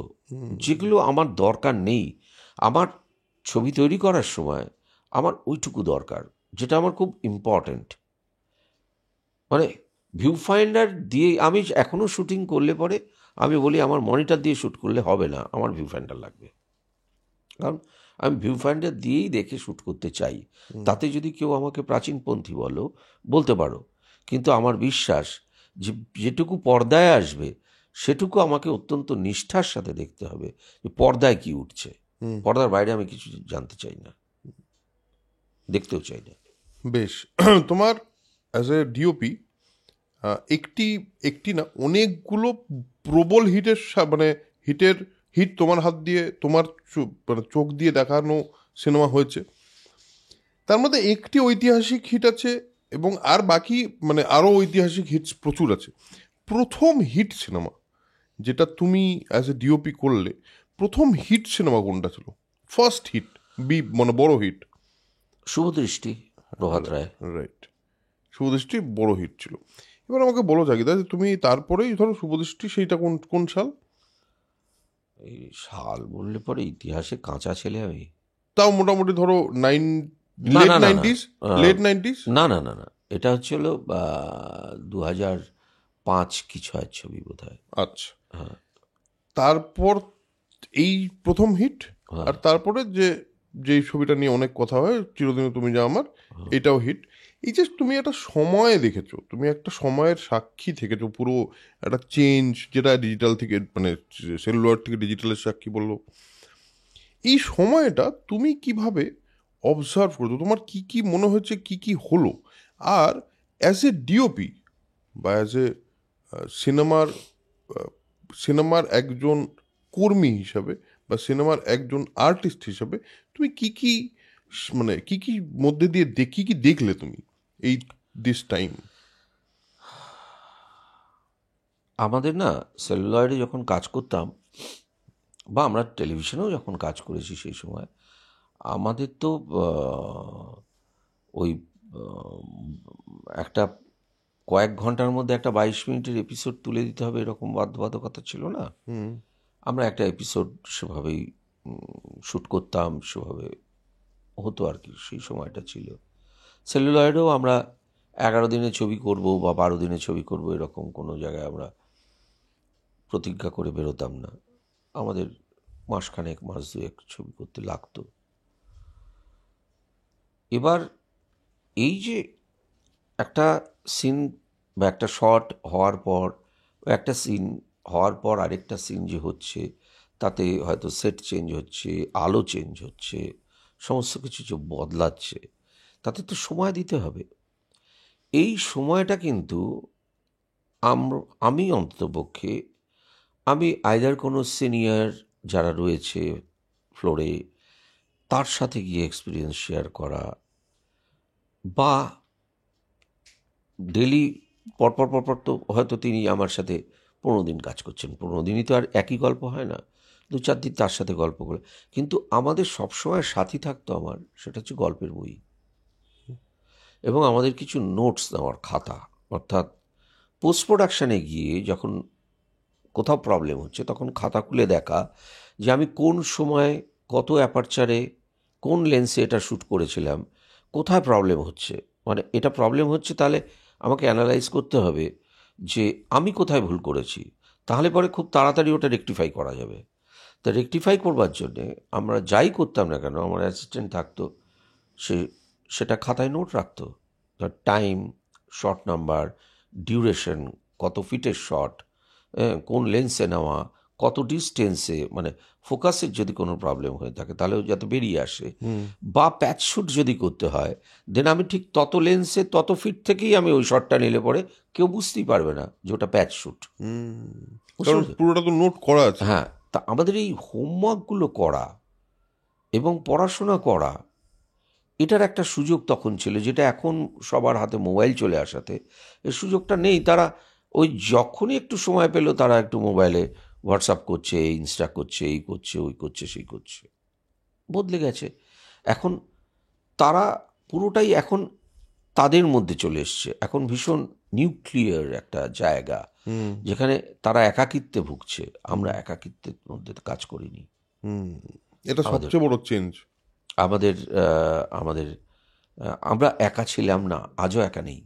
যেগুলো আমার দরকার নেই। আমার ছবি তৈরি করার সময় আমার ওইটুকু দরকার, যেটা আমার খুব ইম্পর্ট্যান্ট। মানে ভিউ ফাইন্ডার দিয়ে আমি এখনও শুটিং করলে পরে আমি বলি আমার মনিটর দিয়ে শ্যুট করলে হবে না, আমার ভিউ ফাইন্ডার লাগবে। কারণ আমি ভিউ ফাইন্ডার দিয়েই দেখে শ্যুট করতে চাই। তাতে যদি কেউ আমাকে প্রাচীনপন্থী বলতে পারো, কিন্তু আমার বিশ্বাস যে যেটুকু পর্দায় আসবে সেটুকু আমাকে অত্যন্ত নিষ্ঠার সাথে দেখতে হবে যে পর্দায় কি উঠছে। পর্দার বাইরে আমি কিছু জানতে চাই না, দেখতেও চাই না। বেশ। তোমার অ্যাজ এ ডিওপি একটি না, অনেকগুলো প্রবল মানে হিট তোমার হাত দিয়ে, তোমার মানে চোখ দিয়ে দেখানো সিনেমা হয়েছে। তার মধ্যে একটি ঐতিহাসিক হিট আছে এবং আর বাকি মানে আরও ঐতিহাসিক হিটস প্রচুর আছে। প্রথম হিট সিনেমা যেটা তুমি অ্যাজ এ ডিওপি করলে, প্রথম হিট সিনেমা কোনটা ছিল? ফার্স্ট হিট, মানে বড় হিট। শুভদৃষ্টি, প্রভাত রায়। রাইট, শুভদৃষ্টি বড় হিট ছিল। এবার আমাকে বলো জাগিদা, যে তুমি তারপরেই ধরো শুভদৃষ্টি, সেইটা কোন কোন সাল? এই সাল বললে পরে ইতিহাসে কাঁচা ছেলে আমি। তাও মোটামুটি ধরো না, লেট না, না, না, নাইনটিস। Late nineties. না, না, না, না, এটা হচ্ছিল 2005 কি 6 ছবি বোধ হয়। আচ্ছা, হ্যাঁ, তারপর এই প্রথম হিট। হ্যাঁ, আর তারপরে যে ছবিটা নিয়ে অনেক কথা হয়, চিরদিন তুমি যা আমার, এটাও হিট। এই যে তুমি একটা সময় দেখেছো, তুমি একটা সময়ের সাক্ষী থেকেছো, পুরো একটা চেঞ্জ, যেটা ডিজিটাল থেকে মানে সেলুলার থেকে ডিজিটালের সাক্ষী বললো। এই সময়টা তুমি কিভাবে অবজার্ভ করছো? তোমার কি কি মনে হচ্ছে, কি কি হলো? আর অ্যাজ এ ডিওপি বা অ্যাজ এ সিনেমার সিনেমার একজন কর্মী হিসাবে বা সিনেমার একজন আর্টিস্ট হিসাবে তুমি কি কি মানে কি কি মধ্যে দিয়ে কি কি দেখলে তুমি এই দিস টাইম? আমাদের না সেলুলয়েডে যখন কাজ করতাম, বা আমরা টেলিভিশনেও যখন কাজ করেছি সেই সময়, আমাদের তো ওই একটা কয়েক ঘন্টার মধ্যে একটা 22 মিনিটের এপিসোড তুলে দিতে হবে এরকম বাধ্যবাধকতা ছিল না। হুম। আমরা একটা এপিসোড সেভাবেই শ্যুট করতাম, সেভাবে হতো আর কি, সেই সময়টা ছিল। সেলুলয়েডেও আমরা 11 দিনে ছবি করব বা 12 দিনে ছবি করব এরকম কোনো জায়গায় আমরা প্রতিজ্ঞা করে বেরোতাম না। আমাদের মাসখানেক, মাস দুয়েক ছবি করতে লাগতো। এবার এই যে একটা সিন বা একটা শট হওয়ার পর, একটা সিন হওয়ার পর আরেকটা সিন যে হচ্ছে, তাতে হয়তো সেট চেঞ্জ হচ্ছে, আলো চেঞ্জ হচ্ছে, সমস্ত কিছু যে বদলাচ্ছে, তাতে তো সময় দিতে হবে। এই সময়টা কিন্তু আমি অন্ততপক্ষে, আমি আইদার কোনো সিনিয়র যারা রয়েছে ফ্লোরে তার সাথে গিয়ে এক্সপিরিয়েন্স শেয়ার করা, বা ডেলি পরপর পরপর তো হয়তো তিনি আমার সাথে 15 দিন কাজ করছেন, 15 দিনই তো আর একই গল্প হয় না, 2-4 দিন তার সাথে গল্প করে। কিন্তু আমাদের সবসময় সাথী থাকতো আমার, সেটা হচ্ছে গল্পের বই এবং আমাদের কিছু নোটস নেওয়ার খাতা। অর্থাৎ পোস্ট প্রোডাকশানে গিয়ে যখন কোথাও প্রবলেম হচ্ছে তখন খাতা খুলে দেখা যে আমি কোন সময় কত অ্যাপারচারে কোন লেন্সে এটা শ্যুট করেছিলাম, কোথায় প্রবলেম হচ্ছে, মানে এটা প্রবলেম হচ্ছে, তাহলে আমাকে অ্যানালাইজ করতে হবে যে আমি কোথায় ভুল করেছি, তাহলে পরে খুব তাড়াতাড়ি ওটা রেকটিফাই করা যাবে। তা রেকটিফাই করবার জন্যে আমরা যাই করতাম না কেন, আমার অ্যাসিস্ট্যান্ট থাকতো, সে সেটা খাতায় নোট রাখতো। টাইম, শট নাম্বার, ডিউরেশন, কত ফিটের শট, কোন লেন্সে নেওয়া, কত ডিস্টেন্সে, মানে ফোকাসের যদি কোনো প্রবলেম হয়ে থাকে তাহলেও যাতে বেরিয়ে আসে, বা প্যাচ শ্যুট যদি করতে হয়, দেন আমি ঠিক তত লেন্সে তত ফিট থেকেই আমি ওই শটটা নিলে পরে কেউ বুঝতেই পারবে না যে ওটা প্যাচ শ্যুট। কারণ পুরোটা তো নোট করা আছে। হ্যাঁ, তা আমাদের এই হোমওয়ার্কগুলো করা এবং পড়াশোনা করা, এটার একটা সুযোগ তখন ছিল, যেটা এখন সবার হাতে মোবাইল চলে আসাতে এই সুযোগটা নেই। তারা ওই যখনই একটু সময় পেল তারা একটু মোবাইলে হোয়াটসঅ্যাপ করছে, ইনস্টা করছে, এই করছে, ওই করছে, সেই করছে। বদলে গেছে এখন। তারা পুরোটাই এখন তাদের মধ্যে চলে এসছে। এখন ভীষণ নিউক্লিয়ার একটা জায়গা, যেখানে তারা একাকিত্বে ভুগছে। আমরা একাকিত্বের মধ্যে কাজ করিনি। এটা সবচেয়ে বড় চেঞ্জ। আমাদের আমাদের আমরা একা ছিলাম না, আজও একা নেই।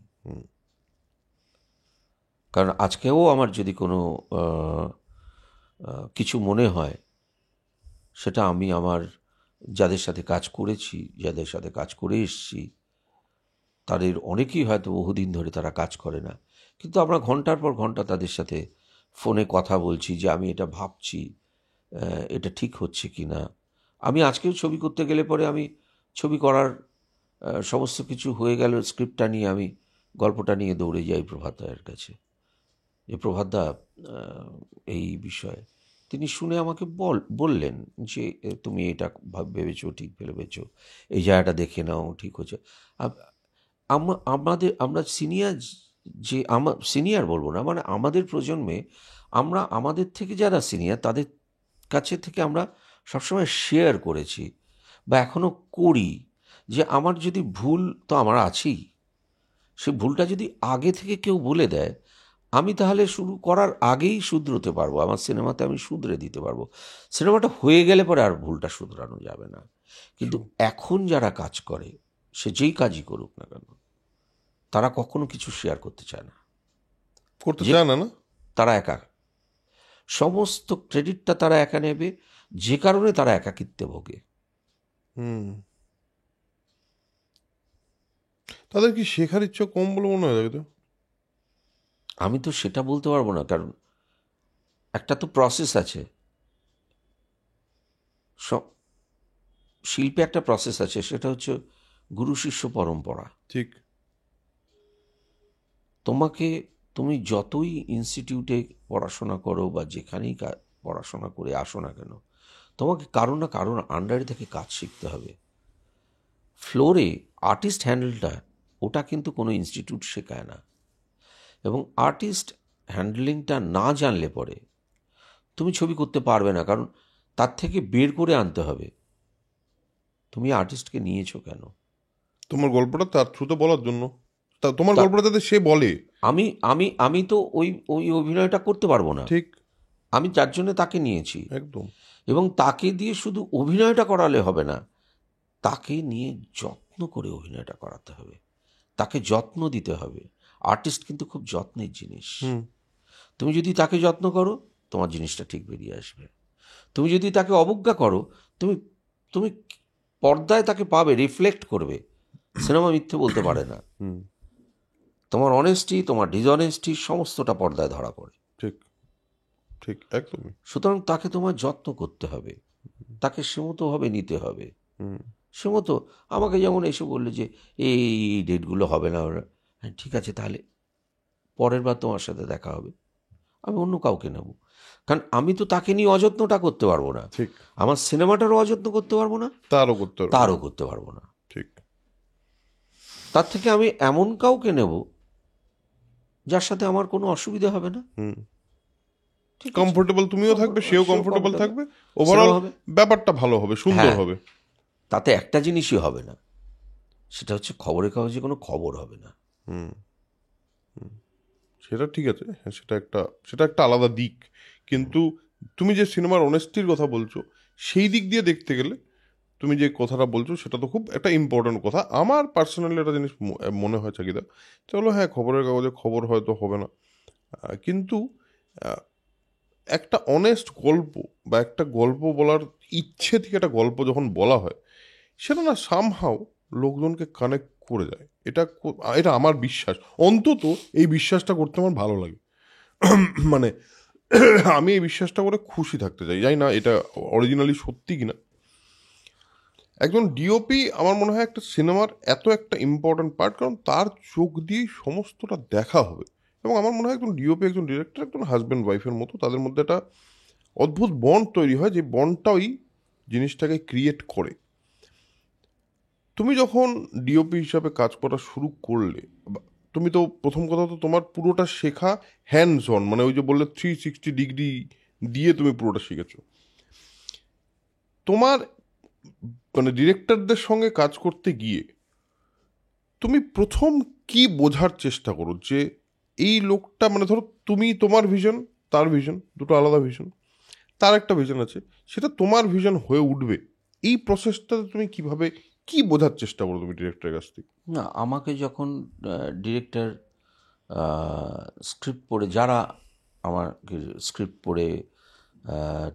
কারণ আজকেও আমার যদি কোনো কিছু মনে হয়, সেটা আমি আমার যাদের সাথে কাজ করেছি, যাদের সাথে কাজ করে এসছি, তাদের অনেকেই হয়তো বহুদিন ধরে তারা কাজ করে না, কিন্তু আমরা ঘন্টার পর ঘন্টা তাদের সাথে ফোনে কথা বলছি যে আমি এটা ভাবছি, এটা ঠিক হচ্ছে কি না। আমি আজকেও ছবি করতে গেলে পরে আমি ছবি করার সমস্ত কিছু হয়ে গেল, স্ক্রিপ্টটা নিয়ে আমি গল্পটা নিয়ে দৌড়ে যাই প্রভাত রায়ের কাছে, যে প্রভাতদা এই বিষয়ে। তিনি শুনে আমাকে বললেন যে তুমি এটা ভেবেছো, ঠিক ভেবেছো, এই জায়গাটা দেখে নাও, ঠিক হচ্ছে। আমরা সিনিয়র, যে সিনিয়র বলবো না, মানে আমাদের প্রজন্মে আমরা আমাদের থেকে যারা সিনিয়র তাদের কাছে থেকে আমরা সবসময় শেয়ার করেছি বা এখনও করি, যে আমার যদি ভুল, তো আমার আছেই, সে ভুলটা যদি আগে থেকে কেউ বলে দেয়, আমি তাহলে শুরু করার আগেই শুধরোতে পারবো, আমার সিনেমাতে আমি শুধরে দিতে পারবো। সিনেমাটা হয়ে গেলে পরে আর ভুলটা শুধরানো যাবে না। কিন্তু এখন যারা কাজ করে, সে যেই কাজই করুক না কেন, তারা কখনো কিছু শেয়ার করতে চায় না, করতে চায় না। না, তারা একা, সমস্ত ক্রেডিটটা তারা একা নেবে, যে কারণে তারা একাকিত্বে ভোগে। তাদের কি শেখার ইচ্ছা কম বলে মনে হয়? তো আমি তো সেটা বলতে পারবো না, কারণ একটা তো প্রসেস আছে, শিল্পে একটা প্রসেস আছে, সেটা হচ্ছে গুরু শিষ্য পরম্পরা। ঠিক। তুমি যতই ইনস্টিটিউটে পড়াশোনা করো বা যেখানেই পড়াশোনা করে আসো না কেন, তোমাকে কারো না কারোর আন্ডারে থেকে কাজ শিখতে হবে। ফ্লোরে আর্টিস্ট হ্যান্ডেলটা, ওটা কিন্তু কোনো ইনস্টিটিউট শেখায় না। এবং আর্টিস্ট হ্যান্ডলিংটা না জানলে পরে তুমি ছবি করতে পারবে না, কারণ তার থেকে বের করে আনতে হবে তুমি আর্টিস্টকে নিয়েছো কেন। তোমার গল্পটা তার থ্রুতে বলার জন্য, তোমার তা গল্পটা যাতে সে বলে। আমি আমি আমি তো ওই ওই অভিনয়টা করতে পারবো না, ঠিক, আমি যার জন্য তাকে নিয়েছি। একদম। এবং তাকে দিয়ে শুধু অভিনয়টা করালে হবে না, তাকে নিয়ে যত্ন করে অভিনয়টা করাতে হবে, তাকে যত্ন দিতে হবে। আর্টিস্ট কিন্তু খুব যত্নের জিনিস। হুম তুমি যদি তাকে যত্ন করো তোমার জিনিসটা ঠিক বেরিয়ে আসবে। তুমি যদি তাকে অবজ্ঞা করো, তুমি তুমি পর্দায় তাকে পাবে, রিফ্লেক্ট করবে। সিনেমা মিথ্যে বলতে পারে না। হুম তোমার অনেস্টি, তোমার ডিসঅনেস্টি সমস্তটা পর্দায় ধরা পড়ে। ঠিক, ঠিক, একদমই। সুতরাং তাকে তোমার যত্ন করতে হবে, তাকে সেমতোভাবে নিতে হবে। হুম সেমতো আমাকে যেমন এসে বললে যে এই ডেটগুলো হবে না, হ্যাঁ ঠিক আছে, তাহলে পরের বার তোমার সাথে দেখা হবে, আমি অন্য কাউকে নেব। কারণ আমি তো তাকে নিয়ে অযত্নটা করতে পারবো না, ঠিক, আমার সিনেমাটারও অযত্ন করতে পারবো না, তারও করতে হবে। তারও করতে পারবো না। ঠিক। তার থেকে আমি এমন কাউকে নেব যার সাথে আমার কোনো অসুবিধা হবে না। হুম ঠিক আছে, কমফোর্টেবল তুমিও থাকবে, সেও কমফোর্টেবল থাকবে, ওভারঅল হবে। ব্যাপারটা ভালো হবে, সুন্দর হ্যাঁ, হবে। তাতে একটা জিনিসই হবে না, সেটা হচ্ছে খবরের কাগজে কোনো খবর হবে না। হুম হুম, সেটা ঠিক আছে, হ্যাঁ, সেটা একটা আলাদা দিক। কিন্তু তুমি যে সিনেমার অনেস্টির কথা বলছো, সেই দিক দিয়ে দেখতে গেলে তুমি যে কথাটা বলছো সেটা তো খুব একটা ইম্পর্ট্যান্ট কথা। আমার পার্সোনালি একটা জিনিস মনে হয় চাকিদা, চলো হ্যাঁ খবরের কাগজে খবর হয়তো হবে না, কিন্তু আহ, একটা অনেস্ট গল্প বা একটা গল্প বলার ইচ্ছে থেকে একটা গল্প যখন বলা হয়, সেটা না সামহাও লোকজনকে কানেক্ট করে যায়। এটা আমার বিশ্বাস, অন্তত এই বিশ্বাসটা করতে আমার ভালো লাগে। মানে আমি এই বিশ্বাসটা করে খুশি থাকতে চাই, জানি না এটা অরিজিনালি সত্যি কিনা। একজন ডিওপি আমার মনে হয় একটা সিনেমার এত একটা ইম্পর্ট্যান্ট পার্ট, কারণ তার চোখ দিয়েই সমস্তটা দেখা হবে। এবং আমার মনে হয় একজন ডিওপি, একজন ডিরেক্টর, একজন হাজব্যান্ড ওয়াইফের মতো, তাদের মধ্যে একটা অদ্ভুত বন্ড তৈরি হয়, যে বন্ডটা ওই জিনিসটাকে ক্রিয়েট করে। তুমি যখন ডিওপি হিসাবে কাজ করা শুরু করলে, তুমি তো প্রথম কথা তো তোমার পুরোটা শেখা হ্যান্ডস অন, মানে ওই যে বললে 360 ডিগ্রি দিয়ে তুমি পুরোটা শিখেছো। তোমার মানে ডিরেক্টরদের সঙ্গে কাজ করতে গিয়ে তুমি প্রথম কি বোঝার চেষ্টা করো যে এই লোকটা, মানে ধরো তুমি তোমার ভিশন, তার ভিশন, দুটো আলাদা ভিশন, তার একটা ভিশন আছে, সেটা তোমার ভিশন হয়ে উঠবে, এই প্রসেসটাতে তুমি কিভাবে কি বোঝার চেষ্টা করো তুমি ডিরেক্টরের কাছ থেকে? না, আমাকে যখন ডিরেক্টর স্ক্রিপ্ট পড়ে, যারা আমার স্ক্রিপ্ট পড়ে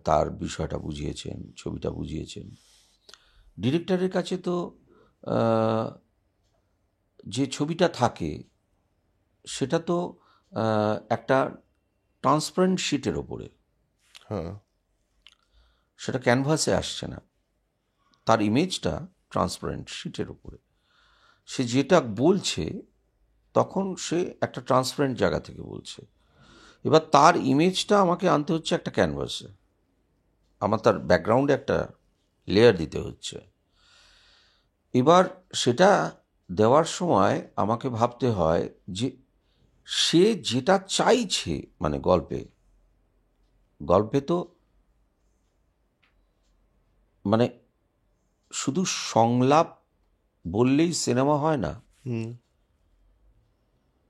তার বিষয়টা বুঝিয়েছেন, ছবিটা বুঝিয়েছেন, ডিরেক্টরের কাছে তো আহ, যে ছবিটা থাকে সেটা তো একটা ট্রান্সপারেন্ট শিটের ওপরে, হ্যাঁ। সেটা ক্যানভাসে আসছে না, তার ইমেজটা ট্রান্সপারেন্ট শিটের উপরে। সে যেটা বলছে তখন সে একটা ট্রান্সপারেন্ট জায়গা থেকে বলছে। এবার তার ইমেজটা আমাকে আনতে হচ্ছে একটা ক্যানভাসে, আমার তার ব্যাকগ্রাউন্ডে একটা লেয়ার দিতে হচ্ছে। এবার সেটা দেওয়ার সময় আমাকে ভাবতে হয় যে সে যেটা চাইছে, মানে গল্পে তো মানে শুধু সংলাপ বললেই সিনেমা হয় না। হুম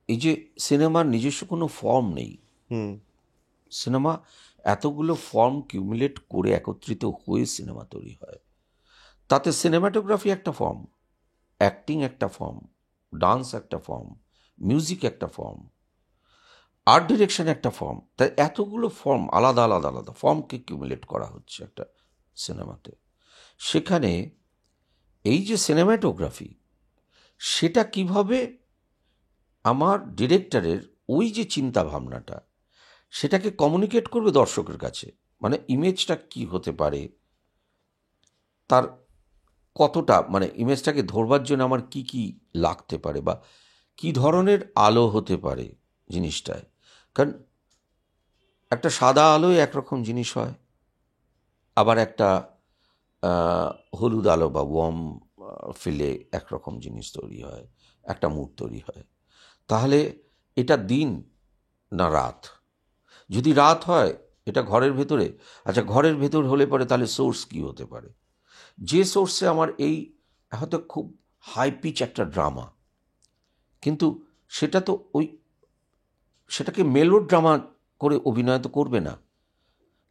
এই যে সিনেমার নিজস্ব কোনো ফর্ম নেই, হুম সিনেমা এতগুলো ফর্ম কিউমুলেট করে একত্রিত হয়ে সিনেমা তৈরি হয়। তাতে সিনেমাটোগ্রাফি একটা ফর্ম, অ্যাক্টিং একটা ফর্ম, ডান্স একটা ফর্ম, মিউজিক একটা ফর্ম, আর্ট ডিরেকশন একটা ফর্ম। তাই এতগুলো ফর্ম, আলাদা আলাদা আলাদা ফর্মকে কিউমুলেট করা হচ্ছে একটা সিনেমাতে। সেখানে এই যে সিনেমাটোগ্রাফি, সেটা কিভাবে আমার ডিরেক্টরের ওই যে চিন্তা ভাবনাটা, সেটাকে কমিউনিকেট করবে দর্শকের কাছে, মানে ইমেজটা কি হতে পারে, তার কতটা, মানে ইমেজটাকে ধরবার জন্য আমার কি কি লাগতে পারে, বা কি ধরনের আলো হতে পারে জিনিসটায়। কারণ একটা সাদা আলোয় একরকম জিনিস হয়, আবার একটা হলুদ আলো বা ওয়ার্ম ফিলে একরকম জিনিস তৈরি হয়, একটা মুড তৈরি হয়। তাহলে এটা দিন না রাত। যদি রাত হয় এটা ঘরের ভেতরে, আচ্ছা ঘরের ভেতর হলে পরে তাহলে সোর্স কি হতে পারে? যে সোর্সে আমার এই হয়তো খুব হাই পিচ একটা ড্রামা, কিন্তু সেটা তো সেটাকে মেলো ড্রামা করে অভিনয় তো করবে না,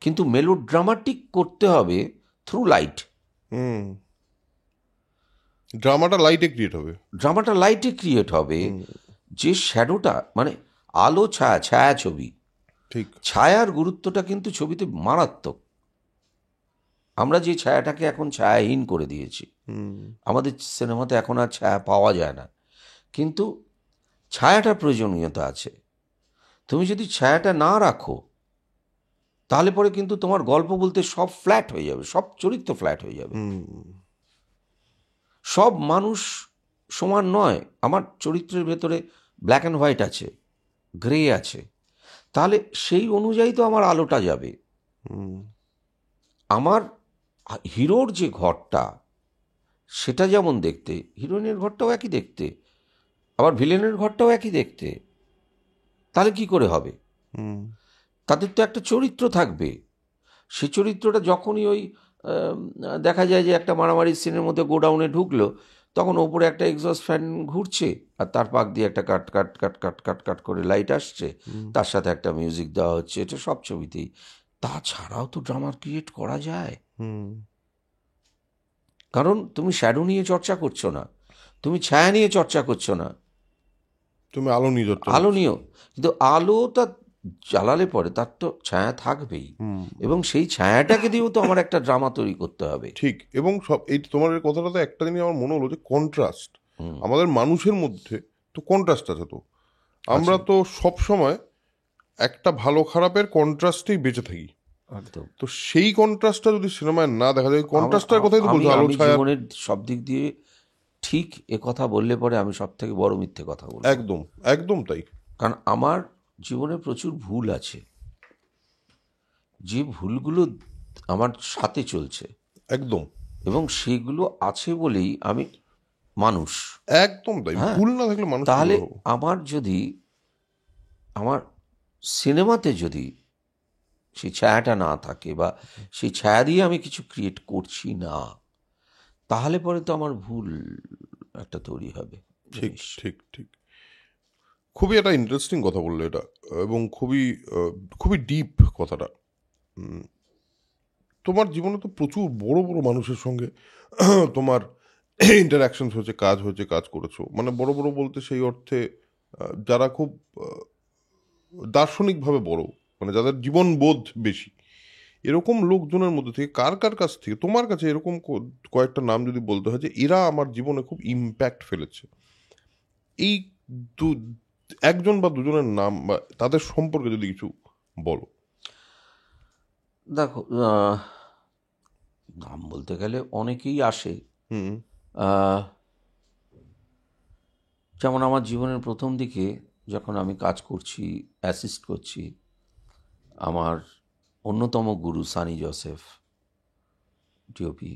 কিন্তু মেলো ড্রামাটিক করতে হবে থ্রু লাইট। হুম, ড্রামাটা লাইটে ক্রিয়েট হবে। ড্রামাটা লাইটে ক্রিয়েট হবে, যে শ্যাডোটা মানে আলো ছায়া, ছায়া ছবি, ঠিক। ছায়ার গুরুত্বটা কিন্তু ছবিতে মারাত্মক। আমরা যে ছায়াটাকে এখন ছায়াহীন করে দিয়েছি, আমাদের সিনেমাতে এখন আর ছায়া পাওয়া যায় না, কিন্তু ছায়াটার প্রয়োজনীয়তা আছে। তুমি যদি ছায়াটা না রাখো তাহলে পরে কিন্তু তোমার গল্প বলতে সব ফ্ল্যাট হয়ে যাবে, সব চরিত্র ফ্ল্যাট হয়ে যাবে। সব মানুষ সমান নয়, আমার চরিত্রের ভেতরে ব্ল্যাক অ্যান্ড হোয়াইট আছে, গ্রে আছে, তাহলে সেই অনুযায়ী তো আমার আলোটা যাবে। আমার হিরোর যে ঘরটা সেটা যেমন দেখতে, হিরোইনের ঘরটাও একই দেখতে, আবার ভিলেনের ঘরটাও একই দেখতে, তাহলে কি করে হবে? তাদের তো একটা চরিত্র থাকবে। সেই চরিত্রটা যখনই দেখা যায় যে একটা মারামারি সিনের মধ্যে গোডাউনে ঢুকলো, তখন ওপরে একটা এক্সস্ট ফ্যান ঘুরছে আর তার পাক দিয়ে একটা কাট কাট কাট কাট কাট কাট করে লাইট আসছে, তার সাথে একটা মিউজিক দেওয়া হচ্ছে। এটা সব ছবিতেই। তাছাড়াও তো ড্রামা ক্রিয়েট করা যায়, কারণ তুমি শ্যাডো নিয়ে চর্চা করছো না, তুমি ছায়া নিয়ে চর্চা করছো না, তুমি আলো নিয়ে চর্চা আলো করছো। নিয়েও। কিন্তু আলোটা জ্বালালে পরে তার তো ছায়া থাকবেই, এবং সেই ছায়াটাকে দিয়েও তো আমার একটা ড্রামা তৈরি করতে হবে। ঠিক। এবং সব এই তোমার এই কথাটাতে একটা জিনিস আমার মনে হলো যে কন্ট্রাস্ট। আমাদের মানুষের মধ্যে তো কন্ট্রাস্ট আছে। তো আমরা তো সব সময় একটা ভালো খারাপের কন্ট্রাস্টেই বেঁচে থাকি। একদম। তো সেই কন্ট্রাস্টটা যদি সিনেমায় না দেখা যায়, কন্ট্রাস্টের কথাই তো আমি বলছো, আলো আমি ছায়া। জীবনের সব দিক দিয়ে ঠিক এ কথা বললে পরে আমি সব থেকে বড় মিথ্যে কথা বলবো। একদম একদম তাই। কারণ আমার জীবনে প্রচুর ভুল আছে, যে ভুলগুলো আমার সাথে চলছে, একদম এবং সেগুলো আছে বলেই আমি মানুষ। একদম তাই। হ্যাঁ, ভুল না থাকলে মানুষ তাহলে কিভাবে হবো? আমার সিনেমাতে যদি সেই ছায়াটা না থাকে, বা সেই ছায়া দিয়ে আমি কিছু ক্রিয়েট করছি না, তাহলে পরে তো আমার ভুল একটা তৈরি হবে ঠিক জিনিস। ঠিক ঠিক। খুবই একটা ইন্টারেস্টিং কথা বললো এটা, এবং খুবই খুবই ডিপ কথাটা। তোমার জীবনে তো প্রচুর বড় বড় মানুষের সঙ্গে তোমার ইন্টারাকশনস হয়েছে, কাজ করেছো। মানে বড় বড় বলতে সেই অর্থে যারা খুব দার্শনিকভাবে বড়, মানে যাদের জীবনবোধ বেশি, এরকম লোকজনের মধ্যে থেকে কার কার কাছ থেকে তোমার কাছে এরকম কয়েকটা নাম যদি বলতে হয় যে এরা আমার জীবনে খুব ইম্প্যাক্ট ফেলেছে, এই একজন বা দুজনের নাম বা তাদের সম্পর্কে যদি কিছু বলো। দেখো, নাম বলতে গেলে অনেকেই আসে। হুম আহ, যেমন আমার জীবনের প্রথম দিকে যখন আমি কাজ করছি, অ্যাসিস্ট করছি, আমার অন্যতম গুরু সানি জোসেফ, ডিওপি।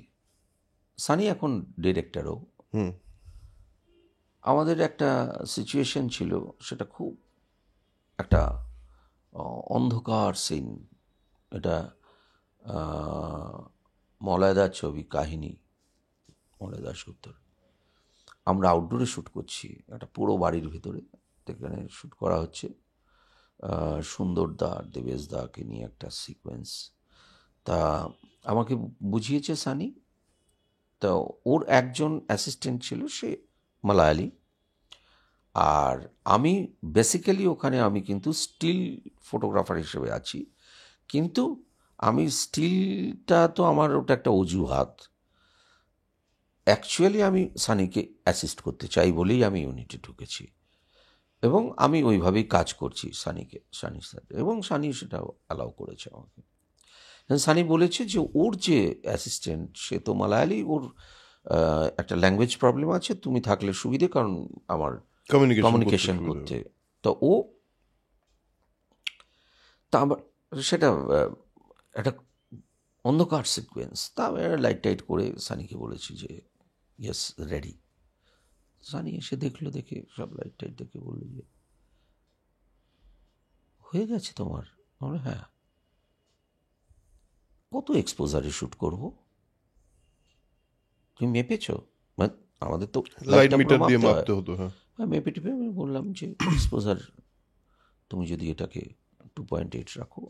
সানি এখন ডিরেক্টরও। হুম আমাদের একটা সিচুয়েশন ছিল, সেটা খুব একটা অন্ধকার সিন। এটা আহ, মলয়দার ছবি, কাহিনী মলয়দার সূত্র। আমরা আউটডোরে শ্যুট করছি, একটা পুরো বাড়ির ভেতরে যেখানে শ্যুট করা হচ্ছে। সুন্দরদা আর দেবেশদাকে নিয়ে একটা সিকোয়েন্স। তা আমাকে বুঝিয়েছে সানি। তো ওর একজন অ্যাসিস্ট্যান্ট ছিল, সে মালায়ালি। আর আমি বেসিক্যালি ওখানে আমি কিন্তু স্টিল ফটোগ্রাফার হিসেবে আছি, কিন্তু আমি স্টিলটা তো আমার ওটা একটা অজুহাত। অ্যাকচুয়ালি আমি সানিকে অ্যাসিস্ট করতে চাই বলেই আমি ইউনিটে ঢুকেছি, এবং আমি ওইভাবেই কাজ করছি সানির সাথে, এবং সানি সেটা অ্যালাউ করেছে আমাকে। সানি বলেছে যে ওর যে অ্যাসিস্ট্যান্ট সে তো মালায়ালি, ওর একটা ল্যাঙ্গুয়েজ প্রবলেম আছে, তুমি থাকলে সুবিধে, কারণ আমার কমিউনিকেশন করতে। তো ও তা আবার সেটা একটা অন্ধকার সিকোয়েন্স, তা আমি লাইট টাইট করে সানিকে বলেছি যে ইয়েস রেডি। সানি এসে দেখলো, দেখে সব লাইট টাইট দেখে বললো যে হয়ে গেছে তোমার? আমরা হ্যাঁ। কত এক্সপোজারে শ্যুট করব? তুমি মেপেছ? মানে আমাদের তো লাইট লাইটটা পুরো মিটার দিয়ে মাপতে হয়। মাপতে হতো, হ্যাঁ। হ্যাঁ, মেপে টেপে আমি বললাম যে এক্সপোজার তুমি যদি এটাকে 2.8 রাখো,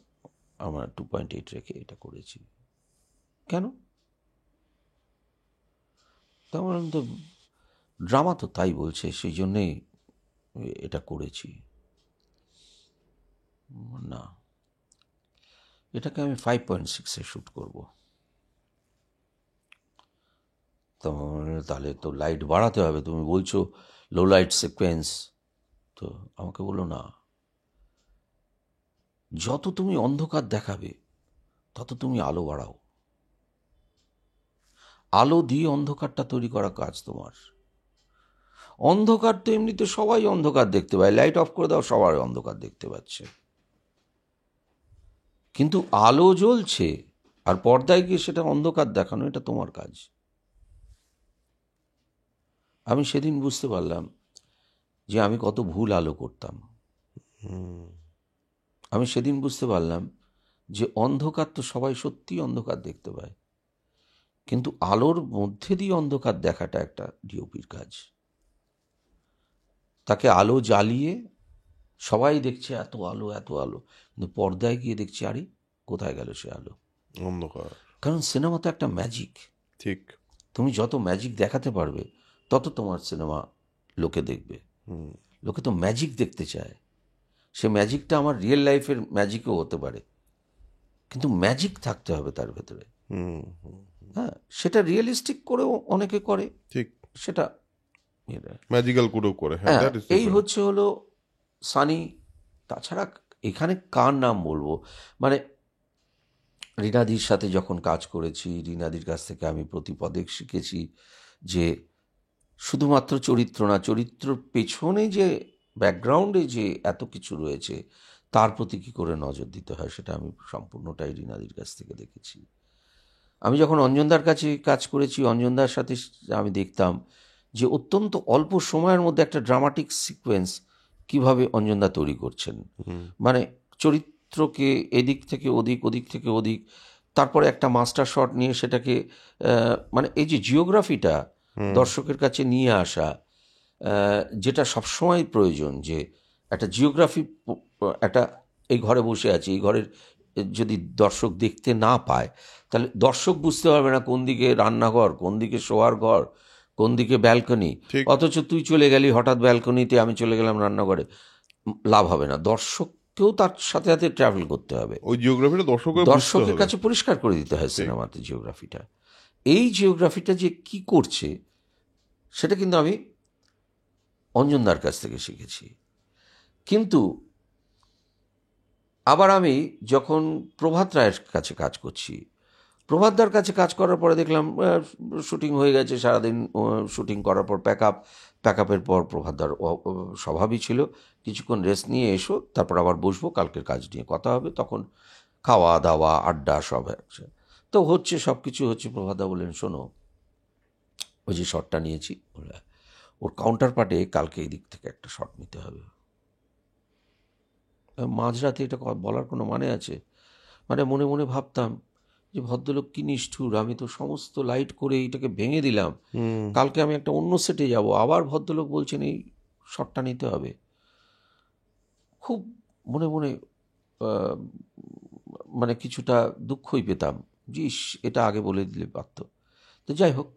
আমরা 2.8 রেখে এটা করেছি। কেন? তা বললাম তো ড্রামা তো তাই বলছে, সেই জন্যেই এটা করেছি। না, এটাকে আমি 5.6-এ শ্যুট করবো। তো তাহলে তো লাইট বাড়াতে হবে, তুমি বলছো লো লাইট সিকোয়েন্স। তো আমাকে বললো না, যত তুমি অন্ধকার দেখাবে তত তুমি আলো বাড়াও। আলো দিয়ে অন্ধকারটা তৈরি করা কাজ তোমার। অন্ধকার তো এমনিতে সবাই অন্ধকার দেখতে পায়, লাইট অফ করে দাও, সবাই অন্ধকার দেখতে পাচ্ছে। কিন্তু আলো জ্বলছে আর পর্দায় গিয়ে সেটা অন্ধকার দেখানো, এটা তোমার কাজ। আমি সেদিন বুঝতে পারলাম যে আমি কত ভুল আলো করতাম। আমি সেদিন বুঝতে পারলাম যে অন্ধকার তো সবাই সত্যিই অন্ধকার দেখতে পায়, কিন্তু আলোর মধ্যে দিয়ে অন্ধকার দেখাটা একটা ডিওপির কাজ। তাকে আলো জ্বালিয়ে সবাই দেখছে এত আলো এত আলো, কিন্তু পর্দায় গিয়ে দেখছি আরে কোথায় গেল সে আলো? অন্ধকার। কারণ সিনেমা তো একটা ম্যাজিক। ঠিক। তুমি যত ম্যাজিক দেখাতে পারবে তত তোমার সিনেমা লোকে দেখবে। লোকে তো ম্যাজিক দেখতে চায়। সে ম্যাজিকটা আমার রিয়েল লাইফের ম্যাজিকও হতে পারে, কিন্তু ম্যাজিক থাকতে হবে তার ভেতরে। হ্যাঁ, সেটা রিয়েলিস্টিক করেও অনেকে করে, ঠিক। সেটা ম্যাজিক্যাল করেও করে, হ্যাঁ, হ্যাঁ। দ্যাট ইজ এই হলো সানি। তাছাড়া এখানে কার নাম বলবো, মানে রীনাদির সাথে যখন কাজ করেছি, রীনাদির কাছ থেকে আমি প্রতিপদে শিখেছি যে শুধুমাত্র চরিত্র না, চরিত্রর পেছনে যে ব্যাকগ্রাউন্ডে যে এত কিছু রয়েছে তার প্রতি কী করে নজর দিতে হয়, সেটা আমি সম্পূর্ণটাই রীনাদির কাছ থেকে দেখেছি। আমি যখন অঞ্জনদার কাছে কাজ করেছি, অঞ্জনদার সাথে আমি দেখতাম যে অত্যন্ত অল্প সময়ের মধ্যে একটা ড্রামাটিক সিকোয়েন্স কিভাবে অঞ্জনদা তৈরি করছেন। মানে চরিত্রকে এদিক থেকে ওদিক, ওদিক থেকে ওদিক, তারপরে একটা মাস্টার শট নিয়ে সেটাকে মানে এই যে জিওগ্রাফিটা দর্শকের কাছে নিয়ে আসা, যেটা সবসময় প্রয়োজন, যে একটা জিওগ্রাফি, একটা এই ঘরে বসে আছে, এই ঘরের যদি দর্শক দেখতে না পায় তাহলে দর্শক বুঝতে পারবে না কোন দিকে রান্নাঘর, কোন দিকে শোয়ার ঘর, কোন দিকে ব্যালকনি। অথচ তুই চলে গেলি হঠাৎ ব্যালকনিতে, আমি চলে গেলাম রান্নাঘরে, লাভ হবে না। দর্শককেও তার সাথে সাথে ট্রাভেল করতে হবে, ওই জিওগ্রাফিটা দর্শকের কাছে পরিষ্কার করে দিতে হয় সিনেমাতে জিওগ্রাফিটা। এই জিওগ্রাফিটা যে কি করছে সেটা কিন্তু আমি অঞ্জনদার কাছ থেকে শিখেছি। কিন্তু আবার আমি যখন প্রভাত রায়ের কাছে কাজ করছি, প্রভাতদার কাছে কাজ করার পরে দেখলাম শুটিং হয়ে গেছে, সারাদিন শুটিং করার পর প্যাক আপের পর প্রভাতদার স্বভাবই ছিল কিছুক্ষণ রেস্ট নিয়ে এসো, তারপর আবার বসবো, কালকের কাজ নিয়ে কথা হবে। তখন খাওয়া দাওয়া আড্ডা সব আছে, তো হচ্ছে, সব কিছু হচ্ছে। প্রভাতদা বললেন, শোনো, ওই যে শটটা নিয়েছি ওর কাউন্টার পার্টে কালকে এই দিক থেকে একটা শট নিতে হবে। মাঝরাতে এটা বলার কোনো মানে আছে? মানে মনে মনে ভাবতাম যে ভদ্রলোক কি নিষ্ঠুর, আমি তো সমস্ত লাইট করে এইটাকে ভেঙে দিলাম, কালকে আমি একটা অন্য সেটে যাব, আবার ভদ্রলোক বলছেন এই শটটা নিতে হবে। খুব মনে মনে মানে কিছুটা দুঃখই পেতাম, জিস এটা আগে বলে দিলে পারত। তো যাই হোক,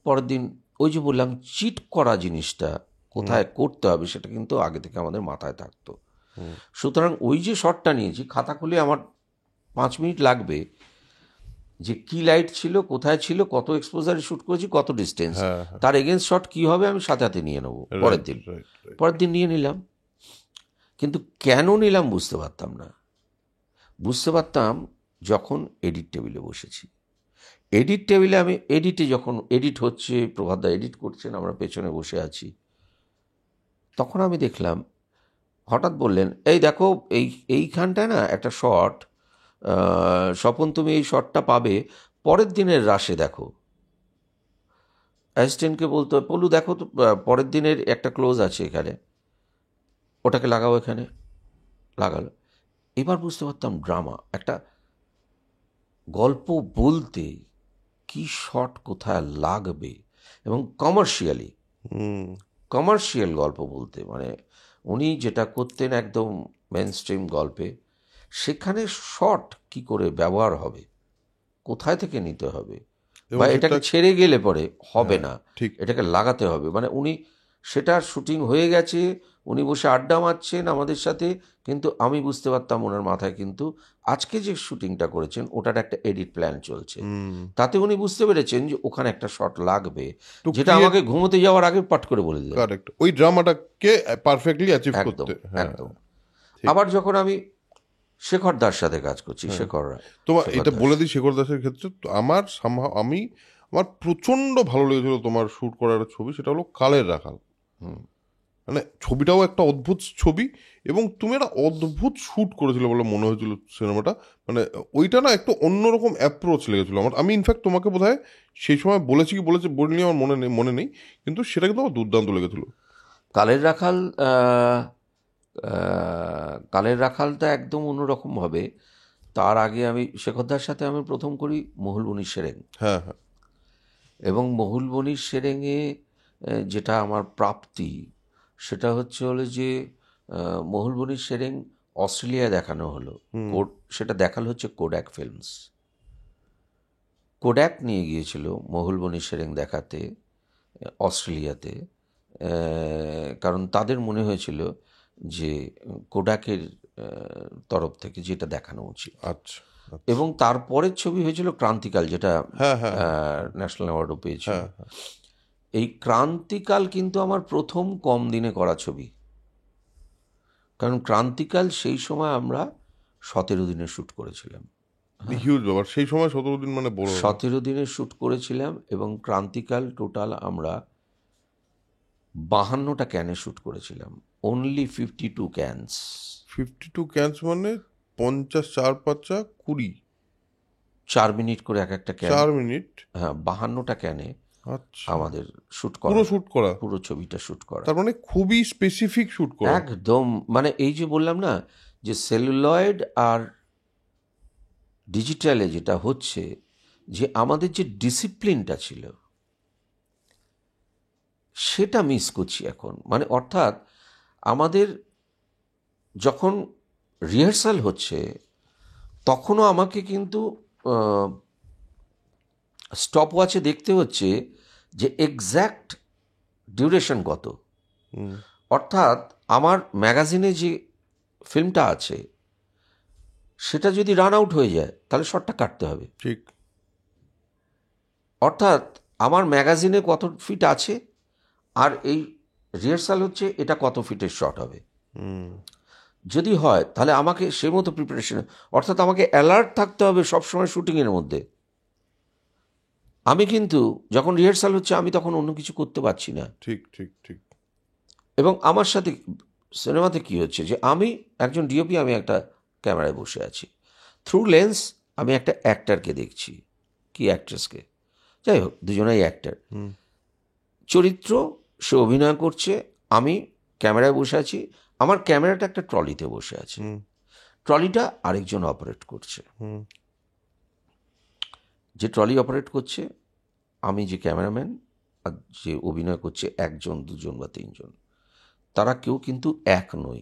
পরের দিন ওই যে বললাম চিট করা জিনিসটা কোথায় করতে হবে সেটা কিন্তু আগে থেকে আমাদের মাথায় থাকতো। সুতরাং ওই যে শটটা নিয়েছি, খাতা খুলে আমার 5 মিনিট লাগবে যে কি লাইট ছিল, কোথায় ছিল, কত এক্সপোজারে শ্যুট করেছি, কত ডিস্টেন্স, তার এগেনস্ট শট কী হবে আমি সাথে সাথে নিয়ে নেবো পরের দিন নিয়ে নিলাম। কিন্তু কেন নিলাম বুঝতে পারতাম না। বুঝতে পারতাম যখন এডিট টেবিলে বসেছি। এডিট টেবিলে আমি যখন এডিট হচ্ছে, প্রভাতদা এডিট করছেন, আমরা পেছনে বসে আছি, তখন আমি দেখলাম হঠাৎ বললেন, এই দেখো এইখানটায় না একটা শট, স্বপন তুমি এই শটটা পাবে পরের দিনের রাশে, দেখো। অ্যাসিস্ট্যান্টকে বলতো, পলু দেখো তো পরের দিনের একটা ক্লোজ আছে এখানে, ওটাকে লাগাও, এখানে লাগালো। এবার বুঝতে পারতাম ড্রামা, একটা গল্প বলতে কি শট কোথায় লাগবে, এবং কমার্শিয়াল গল্প বলতে মানে উনি যেটা করতেন একদম মেন স্ট্রিম গল্পে, সেখানে শট কি করে ব্যবহার হবে, কোথায় থেকে নিতে হবে, বা এবং এটাকে সেটা ছেড়ে গেলে পরে হবে হ্যাঁ, না, ঠিক এটাকে লাগাতে হবে। মানে উনি সেটার শুটিং হয়ে গেছে, উনি বসে আড্ডা মারছেন আমাদের সাথে, কিন্তু আমি বুঝতে পারতাম ওনার মাথায় কিন্তু আজকে যে শুটিংটা করেছেন ওটার একটা এডিট প্ল্যান চলছে। তাতে উনি বুঝতে পেরেছেন যে ওখানে একটা শট লাগবে, তো যেটা ক্রিয়েট আমাকে ঘুমোতে যাওয়ার আগে পাঠ করে বলে দিলেন। কারেক্ট ওই ড্রামাটাকে পারফেক্টলি অ্যাচিভ একদম, করতে। হ্যাঁ, একদম। ঠিক। আবার যখন আমি শেখর দার সাথে কাজ করছি, হ্যাঁ। শেখর তোমার শেখর এটা দাস। বলে দিই, শেখর দাসের ক্ষেত্রে তো আমার প্রচন্ড ভালো লেগেছিল তোমার শুট করার ছবি, সেটা হলো কালের রাখাল। হুম। মানে ছবিটাও একটা অদ্ভুত ছবি, এবং তুমি একটা অদ্ভুত শুট করেছিলে বলে মনে হয়েছিল সিনেমাটা। মানে ওইটা না একটু অন্যরকম অ্যাপ্রোচ লেগেছিল আমার। আমি ইনফ্যাক্ট তোমাকে বোধহয় সেই সময় বলেছি কি বলিনি আমার মনে নেই, কিন্তু সেটা কিন্তু আমার দুর্দান্ত লেগেছিল। কালের রাখাল, কালের রাখালটা একদম অন্যরকম হবে। তার আগে আমি শেখরদার সাথে আমি প্রথম করি মহুলবনির সেরেং, হ্যাঁ, হ্যাঁ। এবং মহুলবনির সেরেঙে যেটা আমার প্রাপ্তি সেটা হলো যে মহুলবনির সেরেং অস্ট্রেলিয়ায় দেখানো হলো। সেটা দেখালো হচ্ছে কোডাক ফিল্মস। কোডাক নিয়ে গিয়েছিল মহুলবনির সেরেং দেখাতে অস্ট্রেলিয়াতে, কারণ তাদের মনে হয়েছিল যে কোডাকের তরফ থেকে যেটা দেখানো উচিত। আচ্ছা, আচ্ছা। এবং তারপরের ছবি হয়েছিল ক্রান্তিকাল, যেটা হ্যাঁ, হ্যাঁ, ন্যাশনাল অ্যাওয়ার্ডও পেয়েছিল। হ্যাঁ, হ্যাঁ। এই ক্রান্তিকাল কিন্তু আমার প্রথম কম দিনে করা ছবি, কারণ ক্রান্তিকাল সেই সময় আমরা 17 দিনে শ্যুট করেছিলাম। হিউজ ব্যাপার সেই সময়, 17 দিন মানে বড় ব্যাপার। 17 দিনে শ্যুট করেছিলাম, এবং ক্রান্তিকাল টোটাল আমরা 52টা ক্যানে শ্যুট করেছিলাম। Only 52 cans. 52 ক্যান্স মানে 50 4 5 20, 4 মিনিট করে এক একটা ক্যান। 4 মিনিট। হ্যাঁ, 52টা ক্যানে আচ্ছা, আমাদের শ্যুট পুরো করা, শুট করা। পুরো ছবিটা শ্যুট করা। তার মানে খুবই স্পেসিফিক শুট করা। একদম, মানে এই যে বললাম না যে সেলুলয়েড আর ডিজিটালে যেটা হচ্ছে, যে আমাদের যে ডিসিপ্লিনটা ছিল সেটা মিস করছি এখন। মানে অর্থাৎ আমাদের যখন রিহার্সাল হচ্ছে তখনও আমাকে কিন্তু স্টপ ওয়াচে দেখতে হচ্ছে যে এক্স্যাক্ট ডিউরেশন কত। অর্থাৎ আমার ম্যাগাজিনে যে ফিল্মটা আছে সেটা যদি রান আউট হয়ে যায় তাহলে শটটা কাটতে হবে। ঠিক। অর্থাৎ আমার ম্যাগাজিনে কত ফিট আছে, আর এই রিহার্সাল হচ্ছে এটা কত ফিটের শট হবে। যদি হয় তাহলে আমাকে সে মতো প্রিপারেশন, অর্থাৎ আমাকে অ্যালার্ট থাকতে হবে সবসময় শুটিংয়ের মধ্যে। আমি কিন্তু যখন রিহার্সাল হচ্ছে আমি তখন অন্য কিছু করতে পারছি না। ঠিক, ঠিক, ঠিক। এবং আমার সাথে সিনেমাতে কি হচ্ছে যে আমি একজন ডিওপি, আমি একটা ক্যামেরায় বসে আছি, থ্রু লেন্স আমি একটা অ্যাক্টারকে দেখছি, কি অ্যাক্ট্রেসকে, যাই হোক দুজনেই অ্যাক্টার, চরিত্র সে অভিনয় করছে, আমি ক্যামেরায় বসে আছি, আমার ক্যামেরাটা একটা ট্রলিতে বসে আছে, ট্রলিটা আরেকজন অপারেট করছে। যে ট্রলি অপারেট করছে, আমি যে ক্যামেরাম্যান, আর যে অভিনয় করছে 1 জন 2 জন বা 3 জন, তারা কেউ কিন্তু এক নই,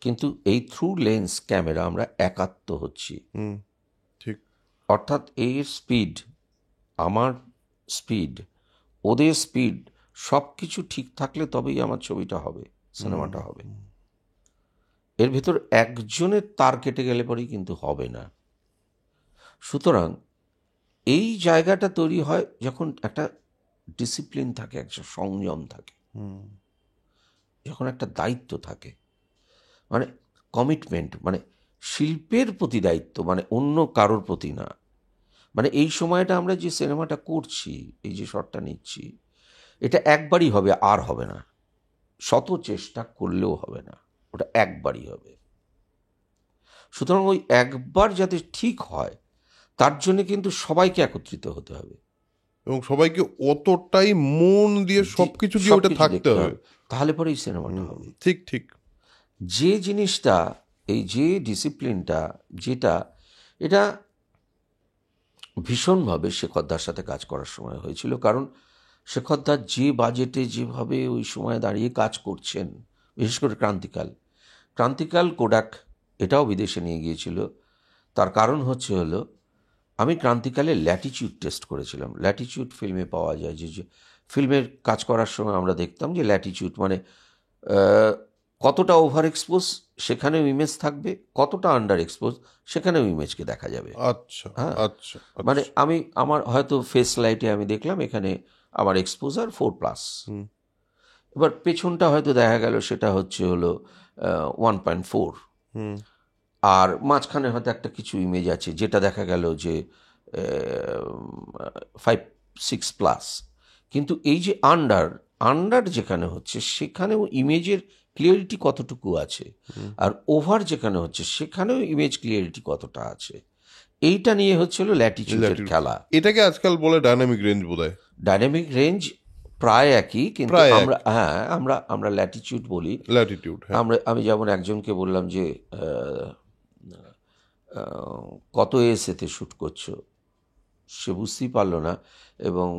কিন্তু এই থ্রু লেন্স ক্যামেরা আমরা একাত্ম হচ্ছি। ঠিক। অর্থাৎ এই স্পিড, আমার স্পিড, ওদের স্পিড, সব কিছু ঠিক থাকলে তবেই আমার ছবিটা হবে, সিনেমাটা হবে। এর ভেতর একজনের তার কেটে গেলে পরেই কিন্তু হবে না। সুতরাং এই জায়গাটা তৈরি হয় যখন একটা ডিসিপ্লিন থাকে, একটা সংযম থাকে, যখন একটা দায়িত্ব থাকে, মানে কমিটমেন্ট, মানে শিল্পের প্রতি দায়িত্ব, মানে অন্য কারোর প্রতি না। মানে এই সময়টা আমরা যে সিনেমাটা করছি, এই যে শটটা নিচ্ছি, এটা একবারই হবে, আর হবে না, শত চেষ্টা করলেও হবে না, ওটা একবারই হবে। সুতরাং ওই একবার যাতে ঠিক হয় তার জন্য কিন্তু সবাইকে একত্রিত হতে হবে, এবং সবাইকে অতটাই মন দিয়ে সবকিছু দিয়ে ওটা সবকিছু থাকতে দেখতে হবে। হবে, তাহলে পরে এই সিনেমাটা হবে। ঠিক, ঠিক। যে জিনিসটা এই যে ডিসিপ্লিনটা, যেটা এটা ভীষণভাবে শেখরদার সাথে কাজ করার সময় হয়েছিল। কারণ শেখরদার যে বাজেটে যেভাবে ওই সময় দাঁড়িয়ে কাজ করছেন, বিশেষ করে ক্রান্তিকাল কোডাক এটাও বিদেশে নিয়ে গিয়েছিল। তার কারণ হলো আমি ক্রান্তিকালে ল্যাটিচিউড টেস্ট করেছিলাম। ল্যাটিচিউড ফিল্মে পাওয়া যায়, যে ফিল্মের কাজ করার সময় আমরা দেখতাম যে ল্যাটিচিউড মানে কতটা ওভার এক্সপোজ সেখানেও ইমেজ থাকবে, কতটা আন্ডার এক্সপোজ সেখানেও ইমেজকে দেখা যাবে। আচ্ছা হ্যাঁ, আচ্ছা মানে আমার হয়তো ফেস লাইটে আমি দেখলাম এখানে আমার এক্সপোজার 4+, এবার পেছনটা হয়তো দেখা গেল সেটা হলো 1.4, আর মাঝখানে হয়তো একটা কিছু ইমেজ আছে যেটা দেখা গেল যে 5-6+, কিন্তু এই যে আন্ডার যেখানে হচ্ছে সেখানেও ইমেজের ক্লিয়ারিটি কতটুকু আছে, আর ওভার যেখানে হচ্ছে সেখানেও ইমেজ ক্লিয়ারিটি কতটা আছে, এইটা নিয়ে হচ্ছিল ল্যাটিচিউডের খেলা। এটাকে আজকাল বলে ডাইনামিক রেঞ্জ বোধহয়। ডাইনামিক রেঞ্জ প্রায় একই, কিন্তু প্রায় এক। আমরা ল্যাটিচিউড বলি। ল্যাটিটিউড, হ্যাঁ। আমি যেমন একজনকে বললাম যে কত এসেতে শ্যুট করছো, সে বুঝতেই পারলো না, এবং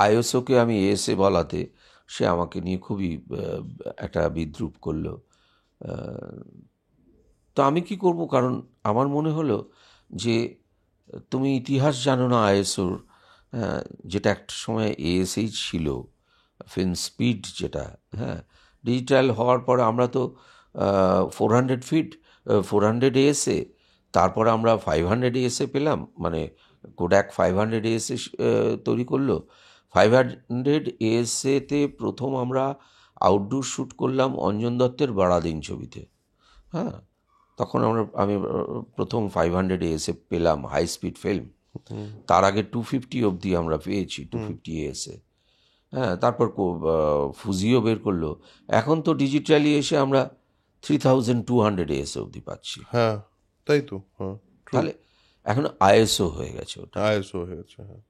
আইএসওকে আমি এসে বলাতে সে আমাকে নিয়ে খুবই একটা বিদ্রূপ করলো। তো আমি কি করব, কারণ আমার মনে হলো যে তুমি ইতিহাস জানো না আইএসওর, যেটা একটা সময় এএসএই ছিল, ফিল্ম স্পিড যেটা, হ্যাঁ, ডিজিটাল হওয়ার পর আমরা তো 400 ফিট 400 এএসএ, তারপর আমরা 500 এএসএ পেলাম, মানে কোডাক 500 এএসএ তৈরি করলো। 500 এএসএতে প্রথম আমরা আউটডোর শ্যুট করলাম অঞ্জন দত্তের বারাদিন ছবিতে। হ্যাঁ, তখন আমি প্রথম 500 এএসএ পেলাম, হাই স্পিড ফিল্ম। তার আগে 250 অবধি আমরা পেয়েছি, 250 এএসএ। হ্যাঁ, তারপর ফুজিও বের করলো। এখন তো ডিজিটালি এসে আমরা 3200 এএসএ অবধি পাচ্ছি। হ্যাঁ, তাই তো। হ্যাঁ, তাহলে এখন আইএসও হয়ে গেছে ওটা। আইএসও হয়ে গেছে, হ্যাঁ।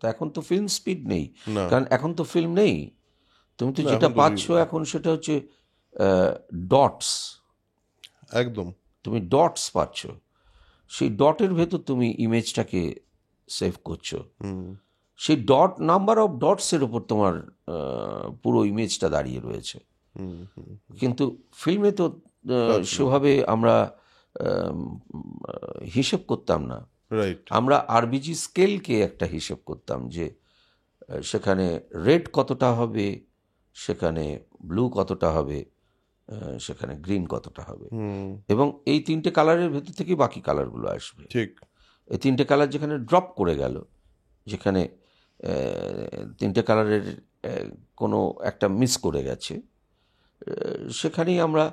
তো এখন তো ফিল্ম স্পিড নেই, না, কারণ এখন তো ফিল্ম নেই। তুমি তো না, যেটা এখন তো পাচ্ছ এখন সেটা হচ্ছে ডটস। একদম। তুমি ডটস পাচ্ছ, সেই ডটের ভেতর তুমি ইমেজটাকে সেভ করছো। সেই নাম্বার অফ ডটসের ওপর তোমার পুরো ইমেজটা দাঁড়িয়ে রয়েছে। কিন্তু ফিল্মে তো সেভাবে আমরা হিসেব করতাম না। রাইট। আমরা আরবিজি স্কেলকে একটা হিসেব করতাম, যে সেখানে রেড কতটা হবে, সেখানে ব্লু কতটা হবে, সেখানে গ্রিন কতটা হবে, এবং এই 3টে কালারের ভেতর থেকেই বাকি কালারগুলো আসবে। ঠিক। এই 3টে কালার যেখানে ড্রপ করে গেল, যেখানে 3টে কালারের কোনো একটা মিস করে গেছে, সেখানেই আমরা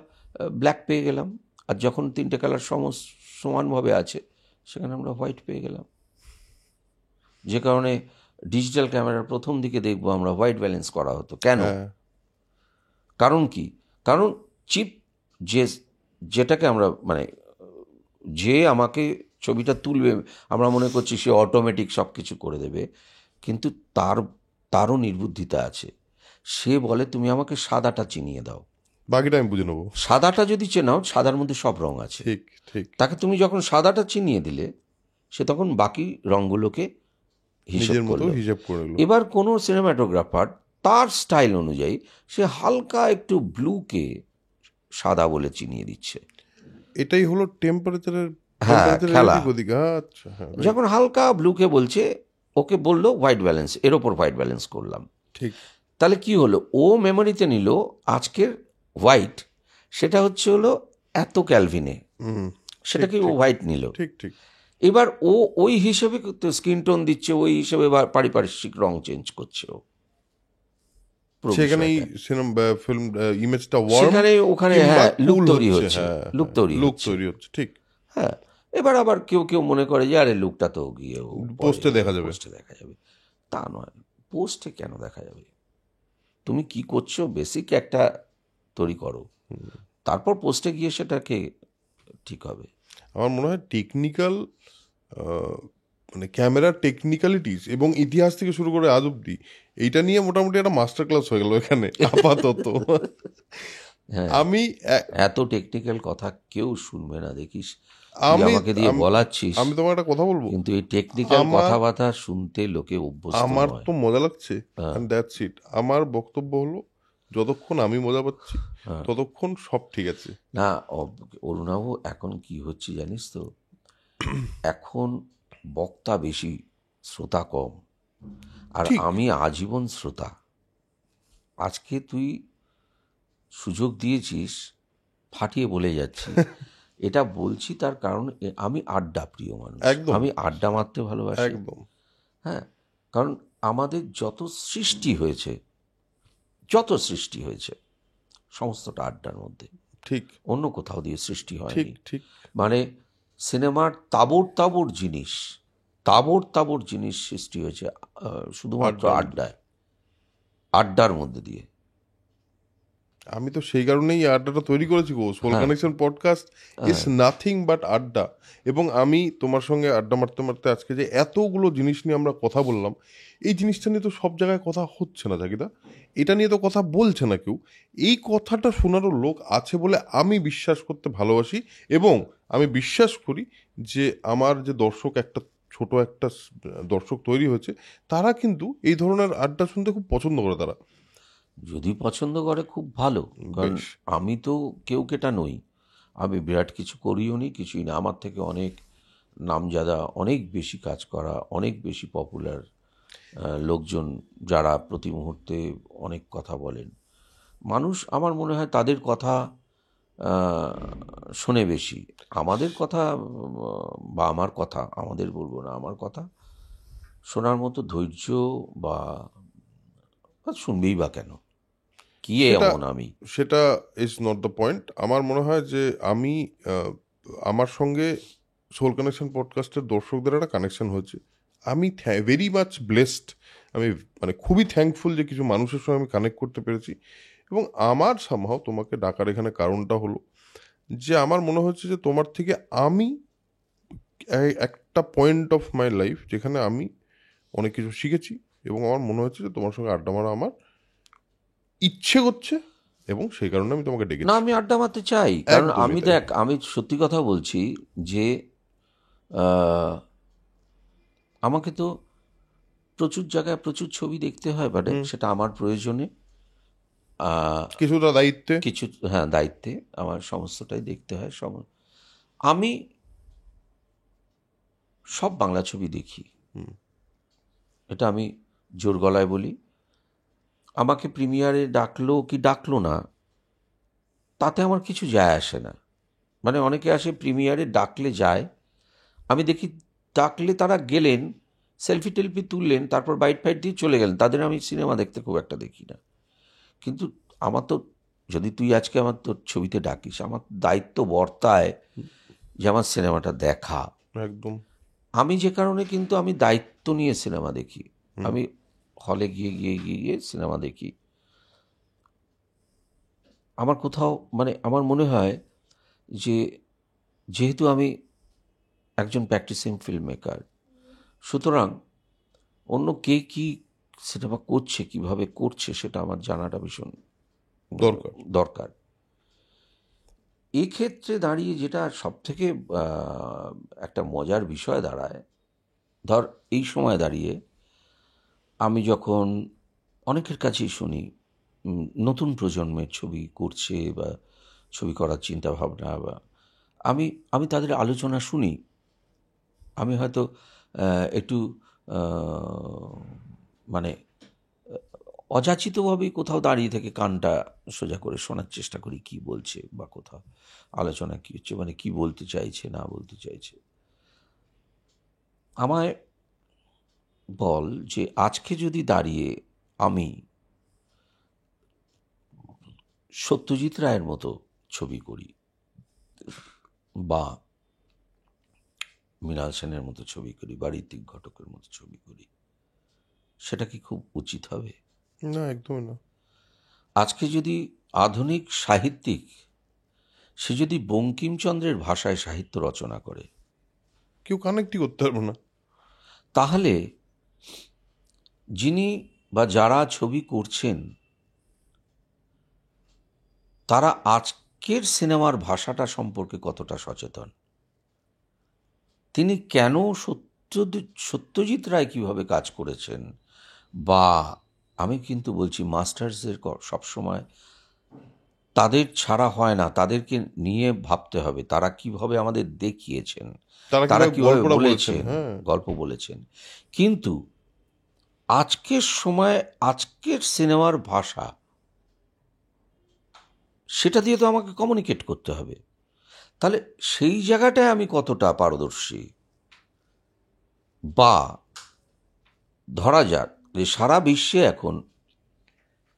ব্ল্যাক পেয়ে গেলাম। আর যখন 3টে কালার সমানভাবে আছে সেখানে আমরা হোয়াইট পেয়ে গেলাম। যে কারণে ডিজিটাল ক্যামেরার প্রথম দিকে দেখবো আমরা হোয়াইট ব্যালেন্স করা হতো। কেন? কারণ কি? কারণ চিপ যেটাকে আমরা মানে যে আমাকে ছবিটা তুলবে আমরা মনে করছি সে অটোমেটিক সব কিছু করে দেবে, কিন্তু তারও নির্বুদ্ধিতা আছে। সে বলে তুমি আমাকে সাদাটা চিনিয়ে দাও, বাকিটা আমি বুঝে নেবো। সাদাটা যদি চেনাও, সাদার মধ্যে সব রং আছে। ঠিক ঠিক। তাকে তুমি যখন সাদাটা চিনিয়ে দিলে, সে তখন বাকি রঙগুলোকে হিসেব করে নিল। এবার কোনো সিনেমাটোগ্রাফার তার স্টাইল অনুযায়ী সে হালকা একটু ব্লুকে সাদা বলে চিনিয়ে দিচ্ছে। এটাই হলো টেম্পারেচারের খেলা। আচ্ছা, যখন হালকা ব্লুকে বলছে, ওকে বললো হোয়াইট ব্যালেন্স, এর ওপর হোয়াইট ব্যালেন্স করলাম। ঠিক। তাহলে কি হলো, ও মেমোরিতে নিল আজকের হোয়াইট সেটা হলো এত ক্যালভিনে, সেটাকে ও হোয়াইট নিল। ঠিক ঠিক। এবার ও ওই হিসেবে স্কিন টোন দিচ্ছে, ওই হিসেবে পারিপার্শ্বিক রং চেঞ্জ করছে। ও সেখানেই ফিল্ম ইমেজটা সেখানে ওখানে লুক তৈরি হচ্ছে, লুক তৈরি হচ্ছে। ঠিক। হ্যাঁ, এবার আবার কেউ কেউ মনে করে যে আরে লুকটা তো গিয়ে পোস্টে দেখা যাবে। তা নয়, পোস্টে কেন দেখা যাবে? তুমি কি করছো বেসিক একটা তৈরি করো, তারপর পোস্টে গিয়ে সেটাকে ঠিক হবে। আমার মনে হয় টেকনিক্যাল মানে ক্যামেরার টেকনিক্যালিটিস এবং ইতিহাস থেকে শুরু করে আজ অব্দি এইটা নিয়ে মোটামুটি একটা মাস্টার ক্লাস হয়ে গেল এখানে আপাতত। হ্যাঁ, আমি এত টেকনিক্যাল কথা কেউ শুনবে না, দেখিস তুই আমি আমাকে দিয়ে আমি বলাচ্ছিস, আমি তোমার একটা কথা বলবো। কিন্তু এই টেকনিক্যাল আমার কথাবার্তা শুনতে লোকে অভ্যস্ত আমার নয়। তো মজা লাগছে, হ্যাঁ, অ্যান্ড দ্যাটস ইট। আমার বক্তব্য হলো, যতক্ষণ আমি মজা পাচ্ছি হ্যাঁ। ততক্ষণ সব ঠিক আছে। না, অরুণাবু, এখন কি হচ্ছে জানিস তো, এখন বক্তা বেশি, শ্রোতা কম। আর ঠিক। আমি আজীবন শ্রোতা। আজকে তুই সুযোগ দিয়েছিস, ফাটিয়ে বলে যাচ্ছি। এটা বলছি তার কারণ আমি আড্ডা প্রিয় মানুষ, একদম আমি আড্ডা মারতে ভালোবাসি। একদম হ্যাঁ, কারণ আমাদের যত সৃষ্টি হয়েছে সমস্তটা আড্ডার মধ্যে, ঠিক অন্য কোথাও দিয়ে সৃষ্টি ঠিক হয়নি। ঠিক মানে সিনেমার তাবড় তাবড় জিনিস সৃষ্টি হয়েছে শুধুমাত্র আড্ডার মধ্যে। আড্ডার মধ্যে দিয়ে। আমি তো সেই কারণেই এই আড্ডাটা তৈরি করেছি গো। সোল হ্যাঁ, কানেকশন পডকাস্ট ইজ হ্যাঁ, নাথিং বাট আড্ডা। এবং আমি তোমার সঙ্গে আড্ডা মারতে মারতে আজকে যে এতগুলো জিনিস নিয়ে আমরা কথা বললাম, এই জিনিসটা নিয়ে তো সব জায়গায় কথা হচ্ছে না জাকিদা, এটা নিয়ে তো কথা বলছে না কেউ। এই কথাটা শোনারও লোক আছে বলে আমি বিশ্বাস করতে ভালোবাসি, এবং আমি বিশ্বাস করি যে আমার যে দর্শক, একটা ছোট একটা দর্শক তৈরি হয়েছে, তারা কিন্তু এই ধরনের আড্ডা শুনতে খুব পছন্দ করে তারা। যদি পছন্দ করে খুব ভালো। কারণ বেশ। আমি তো কেউ কেটা নই, আমি বিরাট কিছু করিও নি, কিছুই না। আমার থেকে অনেক নামজাদা, অনেক বেশি কাজ করা, অনেক বেশি পপুলার লোকজন যারা প্রতি মুহূর্তে অনেক কথা বলেন, মানুষ আমার মনে হয় তাদের কথা শোনে বেশি। আমাদের কথা বা আমার কথা, আমাদের বলবো না, আমার কথা শোনার মতো ধৈর্য বা শুনবেই বা কেন, কি সেটা এমন আমি। সেটা ইজ নট দ্য পয়েন্ট। আমার মনে হয় যে আমি আমার সঙ্গে সোল কানেকশন পডকাস্টের দর্শকদের একটা কানেকশন হয়েছে। আমি ভেরি মাচ ব্লেসড। আমি মানে খুবই থ্যাঙ্কফুল যে কিছু মানুষের সঙ্গে আমি কানেক্ট করতে পেরেছি। এবং আমার সামহাও তোমাকে ডাকার এখানে কারণটা হলো যে আমার মনে হচ্ছে যে তোমার থেকে আমি একটা পয়েন্ট অফ মাই লাইফ যেখানে আমি অনেক কিছু শিখেছি, এবং আমার মনে হচ্ছে যে তোমার সঙ্গে আড্ডা মারা আমার ইচ্ছে করছে, এবং সেই কারণে আমি তোমাকে না, ডেকেছি। আমি আড্ডা মারতে চাই, কারণ একদমই আমি তাই। দেখ, আমি সত্যি কথা বলছি যে আহ, আমাকে তো প্রচুর জায়গায় প্রচুর ছবি দেখতে হয়, বাট হুম। সেটা আমার প্রয়োজনে, আহ, কিছুটা দায়িত্বে। কিছু, হ্যাঁ, দায়িত্বে আমার সমস্তটাই দেখতে হয়। আমি সব বাংলা ছবি দেখি, হুম। এটা আমি জোর গলায় বলি। আমাকে প্রিমিয়ারে ডাকলো কি ডাকলো না, তাতে আমার কিছু যায় আসে না। মানে অনেকে আসে প্রিমিয়ারে, ডাকলে যায়, আমি দেখি ডাকলে তারা গেলেন, সেলফি টেলফি তুললেন, তারপর বাইট ফাইট দিয়ে চলে গেলেন, তাদের আমি সিনেমা দেখতে খুব একটা দেখি না। কিন্তু আমার তো, যদি তুই আজকে আমার তোর ছবিতে ডাকিস, আমার দায়িত্ব বর্তায় যে আমার সিনেমাটা দেখা। একদম। আমি যে কারণে কিন্তু আমি দায়িত্ব নিয়ে সিনেমা দেখি, হুম। আমি হলে গিয়ে গিয়ে গিয়ে গিয়ে সিনেমা দেখি। আমার কোথাও মানে আমার মনে হয় যে যেহেতু আমি একজন প্র্যাকটিসিং ফিল্ম মেকার, সুতরাং অন্য কে কি সিনেমা করছে, কিভাবে করছে, সেটা আমার জানাটা ভীষণ দরকার। দরকার। এক্ষেত্রে দাঁড়িয়ে যেটা সব থেকে একটা মজার বিষয় দাঁড়ায়, ধর এই সময় দাঁড়িয়ে আমি যখন অনেকের কাছেই শুনি নতুন প্রজন্মের ছবি করছে বা ছবি করার চিন্তা ভাবনা, বা আমি আমি তাদের আলোচনা শুনি। আমি হয়তো একটু মানে অযাচিতভাবেই কোথাও দাঁড়িয়ে থেকে কানটা সোজা করে শোনার চেষ্টা করি কি বলছে, বা কোথাও আলোচনা কী হচ্ছে, মানে কি বলতে চাইছে না বলতে চাইছে। আমায় বল যে আজকে যদি দাঁড়িয়ে আমি সত্যজিৎ রায়ের মতো ছবি করি, বা মৃণাল সেনের মতো ছবি করি, বা ঋত্বিক ঘটকের মতো ছবি করি, সেটা কি খুব উচিত হবে? না, একদমই না। আজকে যদি আধুনিক সাহিত্যিক, সে যদি বঙ্কিমচন্দ্রের ভাষায় সাহিত্য রচনা করে, কেউ কানেক্টই করতে পারবো না। তাহলে যিনি বা যারা ছবি করছেন তারা আজকের সিনেমার ভাষাটা সম্পর্কে কতটা সচেতন, তিনি কেন সত্যজিৎ রায় কীভাবে কাজ করেছেন, বা আমি কিন্তু বলছি মাস্টার্সের সবসময় তাদের ছাড়া হয় না, তাদেরকে নিয়ে ভাবতে হবে তারা কিভাবে আমাদের দেখিয়েছেন, তারা কিভাবে বলেছেন, গল্প বলেছেন। কিন্তু আজকের সময় আজকের সিনেমার ভাষা, সেটা দিয়ে তো আমাকে কমিউনিকেট করতে হবে। তাহলে সেই জায়গাটায় আমি কতটা পারদর্শী, বা ধরা যাক যে সারা বিশ্বে এখন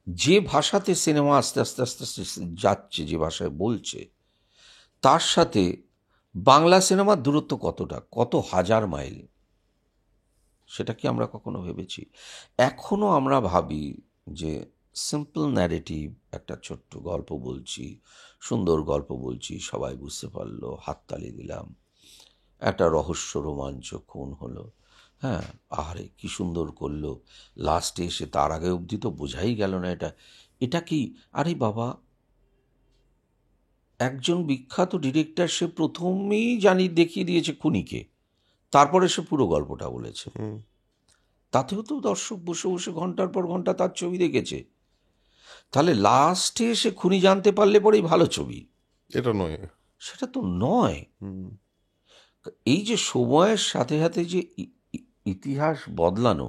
যে ভাষাতে সিনেমা আস্তে আস্তে আস্তে আস্তে যাচ্ছে, যে ভাষায় বলছে, তার সাথে বাংলা সিনেমার দূরত্ব কতটা, কত হাজার মাইল, সেটা কি আমরা কখনো ভেবেছি? এখনও আমরা ভাবি যে সিম্পল ন্যারেটিভ, একটা ছোট্ট গল্প বলছি, সুন্দর গল্প বলছি, সবাই বুঝতে পারলো, হাততালি দিলাম, একটা রহস্য রোমাঞ্চ, খুন হলো, হ্যাঁ, আহারে কি সুন্দর করলো, লাস্টে এসে তার আগে অবধি তো বোঝাই গেল না এটা কি। আরে বাবা, একজন বিখ্যাত ডিরেক্টর, সে প্রথমেই দেখিয়ে দিয়েছে খুনিকে, তারপরে সে পুরো গল্পটা বলেছে। তাতেও তো দর্শক বসে বসে ঘন্টার পর ঘন্টা তার ছবি দেখেছে। তাহলে লাস্টে এসে খুনি জানতে পারলে পরেই ভালো ছবি, এটা নয়, সেটা তো নয়। এই যে সময়ের সাথে সাথে যে ইতিহাস বদলানো,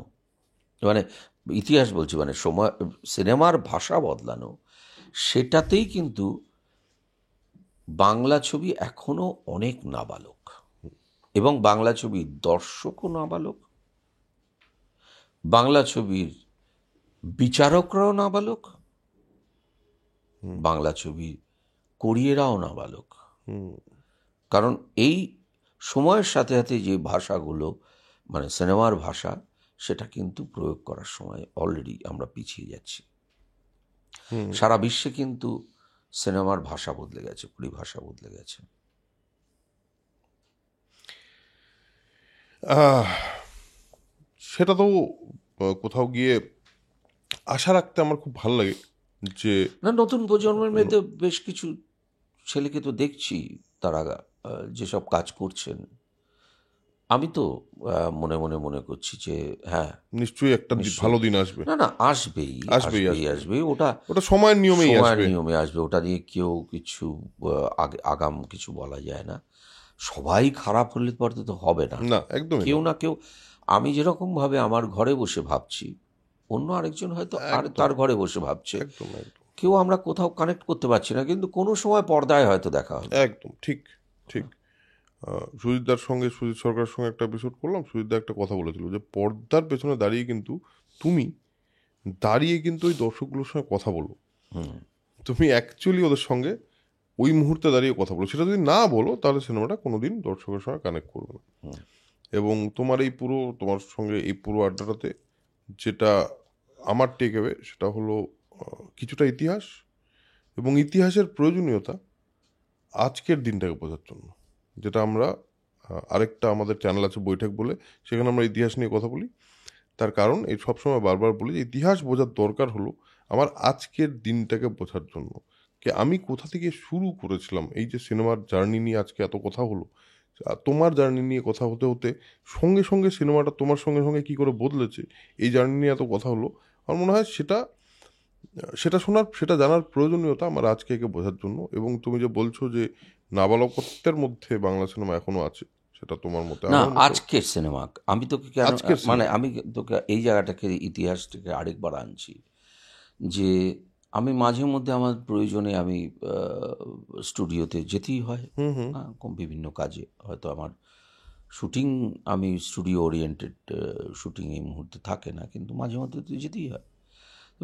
মানে ইতিহাস বলছি, মানে সময়, সিনেমার ভাষা বদলানো, সেটাতেই কিন্তু বাংলা ছবি এখনো অনেক নাবালক, এবং বাংলা ছবির দর্শকও নাবালক, বাংলা ছবির বিচারকরাও নাবালক, বাংলা ছবির কোরিয়েরাও নাবালক। কারণ এই সময়ের সাথে সাথে যে ভাষাগুলো, মানে সিনেমার ভাষা, সেটা কিন্তু প্রয়োগ করার সময় অলরেডি আমরা পিছিয়ে যাচ্ছি। সারা বিশ্বে কিন্তু সিনেমার ভাষা বদলে গেছে, পরিভাষা বদলে গেছে। সেটা তো কোথাও গিয়ে আশা রাখতে আমার খুব ভালো লাগে যে না, নতুন প্রজন্মের মধ্যে বেশ কিছু ছেলেকে তো দেখছি, তারা যেসব কাজ করছেন, আমি তো মনে মনে মনে করছি যে হ্যাঁ, নিশ্চয়ই একটা ভালো দিন আসবে। না, আসবেই আসবে, ওটা সময়ের নিয়মেই আসবে, ওটা নিয়ে কেউ কিছু আগাম কিছু বলা যায় না। সবাই খারাপ হলে পরে তো হবে না, একদম কেউ না কেউ। আমি যেরকম ভাবে আমার ঘরে বসে ভাবছি, অন্য আরেকজন হয়তো আর তার ঘরে বসে ভাবছে, কেউ আমরা কোথাও কানেক্ট করতে পারছি না, কিন্তু কোনো সময় পর্দায় হয়তো দেখা হবে। একদম ঠিক। সুজিতদার সঙ্গে, সুজিত সরকারের সঙ্গে একটা এপিসোড করলাম, সুজিতদা একটা কথা বলেছিল যে পর্দার পেছনে দাঁড়িয়ে কিন্তু তুমি কিন্তু ওই দর্শকগুলোর সঙ্গে কথা বলো, তুমি অ্যাকচুয়ালি ওদের সঙ্গে ওই মুহূর্তে দাঁড়িয়ে কথা বলো। সেটা যদি না বলো তাহলে সিনেমাটা কোনোদিন দর্শকের সঙ্গে কানেক্ট করবে না। এবং তোমার সঙ্গে এই পুরো আড্ডাটাতে যেটা আমার টেক অ্যাওয়ে, সেটা হলো কিছুটা ইতিহাস, এবং ইতিহাসের প্রয়োজনীয়তা আজকের দিনটাকে বোঝার জন্য, যেটা আমরা আরেকটা আমাদের চ্যানেল আছে বৈঠক বলে, সেখানে আমরা ইতিহাস নিয়ে কথা বলি। তার কারণ এই সবসময় বারবার বলি যে ইতিহাস বোঝার দরকার হলো আমার আজকের দিনটাকে বোঝার জন্য, যে আমি কোথা থেকে শুরু করেছিলাম। এই যে সিনেমার জার্নি নিয়ে আজকে এত কথা হলো, তোমার জার্নি নিয়ে কথা হতে হতে সঙ্গে সঙ্গে সিনেমাটা তোমার সঙ্গে সঙ্গে কী করে বদলেছে, এই জার্নি নিয়ে এত কথা হলো। আমার মনে হয় সেটা জানার প্রয়োজনীয়তা আমার আজকে একে বোঝার জন্য। এবং তুমি যে বলছো যে নাবালকত্বের মধ্যে বাংলা সিনেমা এখনো আছে, সেটা তোমার মতে না, আজকের সিনেমা। আমি তোকে কেন, মানে আমি তোকে এই জায়গাটাকে, ইতিহাস থেকে আরেকবার আনছি, যে আমি মাঝে মধ্যে আমার প্রয়োজনে আমি স্টুডিওতে যেতেই হয়, বিভিন্ন কাজে, হয়তো আমার শুটিং, আমি স্টুডিও ওরিয়েন্টেড শুটিং এই মুহূর্তে থাকে না, কিন্তু মাঝে মধ্যে তো যেতেই হয়।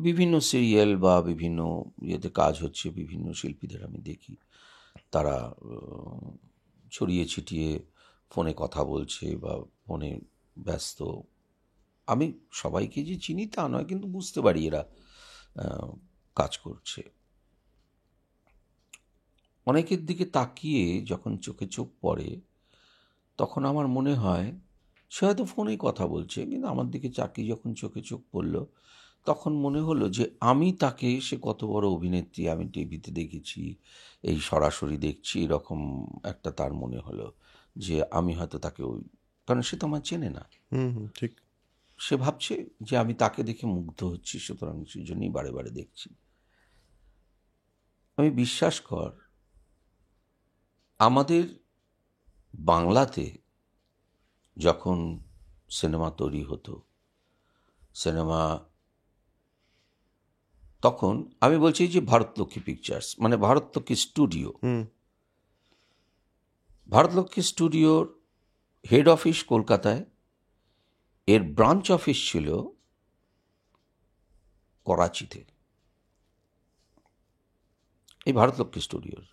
বিভিন্ন সিরিয়াল বা বিভিন্ন ইয়েতে কাজ হচ্ছে, বিভিন্ন শিল্পীদের আমি দেখি, তারা ছড়িয়ে ছিটিয়ে ফোনে কথা বলছে বা ফোনে ব্যস্ত। আমি সবাইকে যে চিনি তা নয়, কিন্তু বুঝতে পারি এরা কাজ করছে। অনেকের দিকে তাকিয়ে যখন চোখে চোখ পড়ে, তখন আমার মনে হয় সে হয়তো ফোনেই কথা বলছে, কিন্তু আমার দিকে চাকি যখন চোখে চোখ পড়ল, তখন মনে হলো যে আমি তাকে, সে কত বড় অভিনেত্রী, আমি টিভিতে দেখেছি, এই সরাসরি দেখছি, এরকম একটা তার মনে হলো যে আমি হয়তো তাকে ওই, কারণ সে তো আমার চেনে না, হুম, ঠিক। সে ভাবছে যে আমি তাকে দেখে মুগ্ধ হচ্ছি, সুতরাং সেই জন্যই বারে বারে দেখছি। আমি বিশ্বাস কর, আমাদের বাংলাতে যখন সিনেমা তৈরি হতো, সিনেমা তখন আমি বলছি যে ভারতলক্ষ্মী পিকচার্স, মানে ভারতলক্ষ্মী স্টুডিও, হুম, ভারতলক্ষ্মী স্টুডিওর হেড অফিস কলকাতায়, এর ব্রাঞ্চ অফিস ছিল করাচিতে, এই ভারতলক্ষ্মী স্টুডিওর।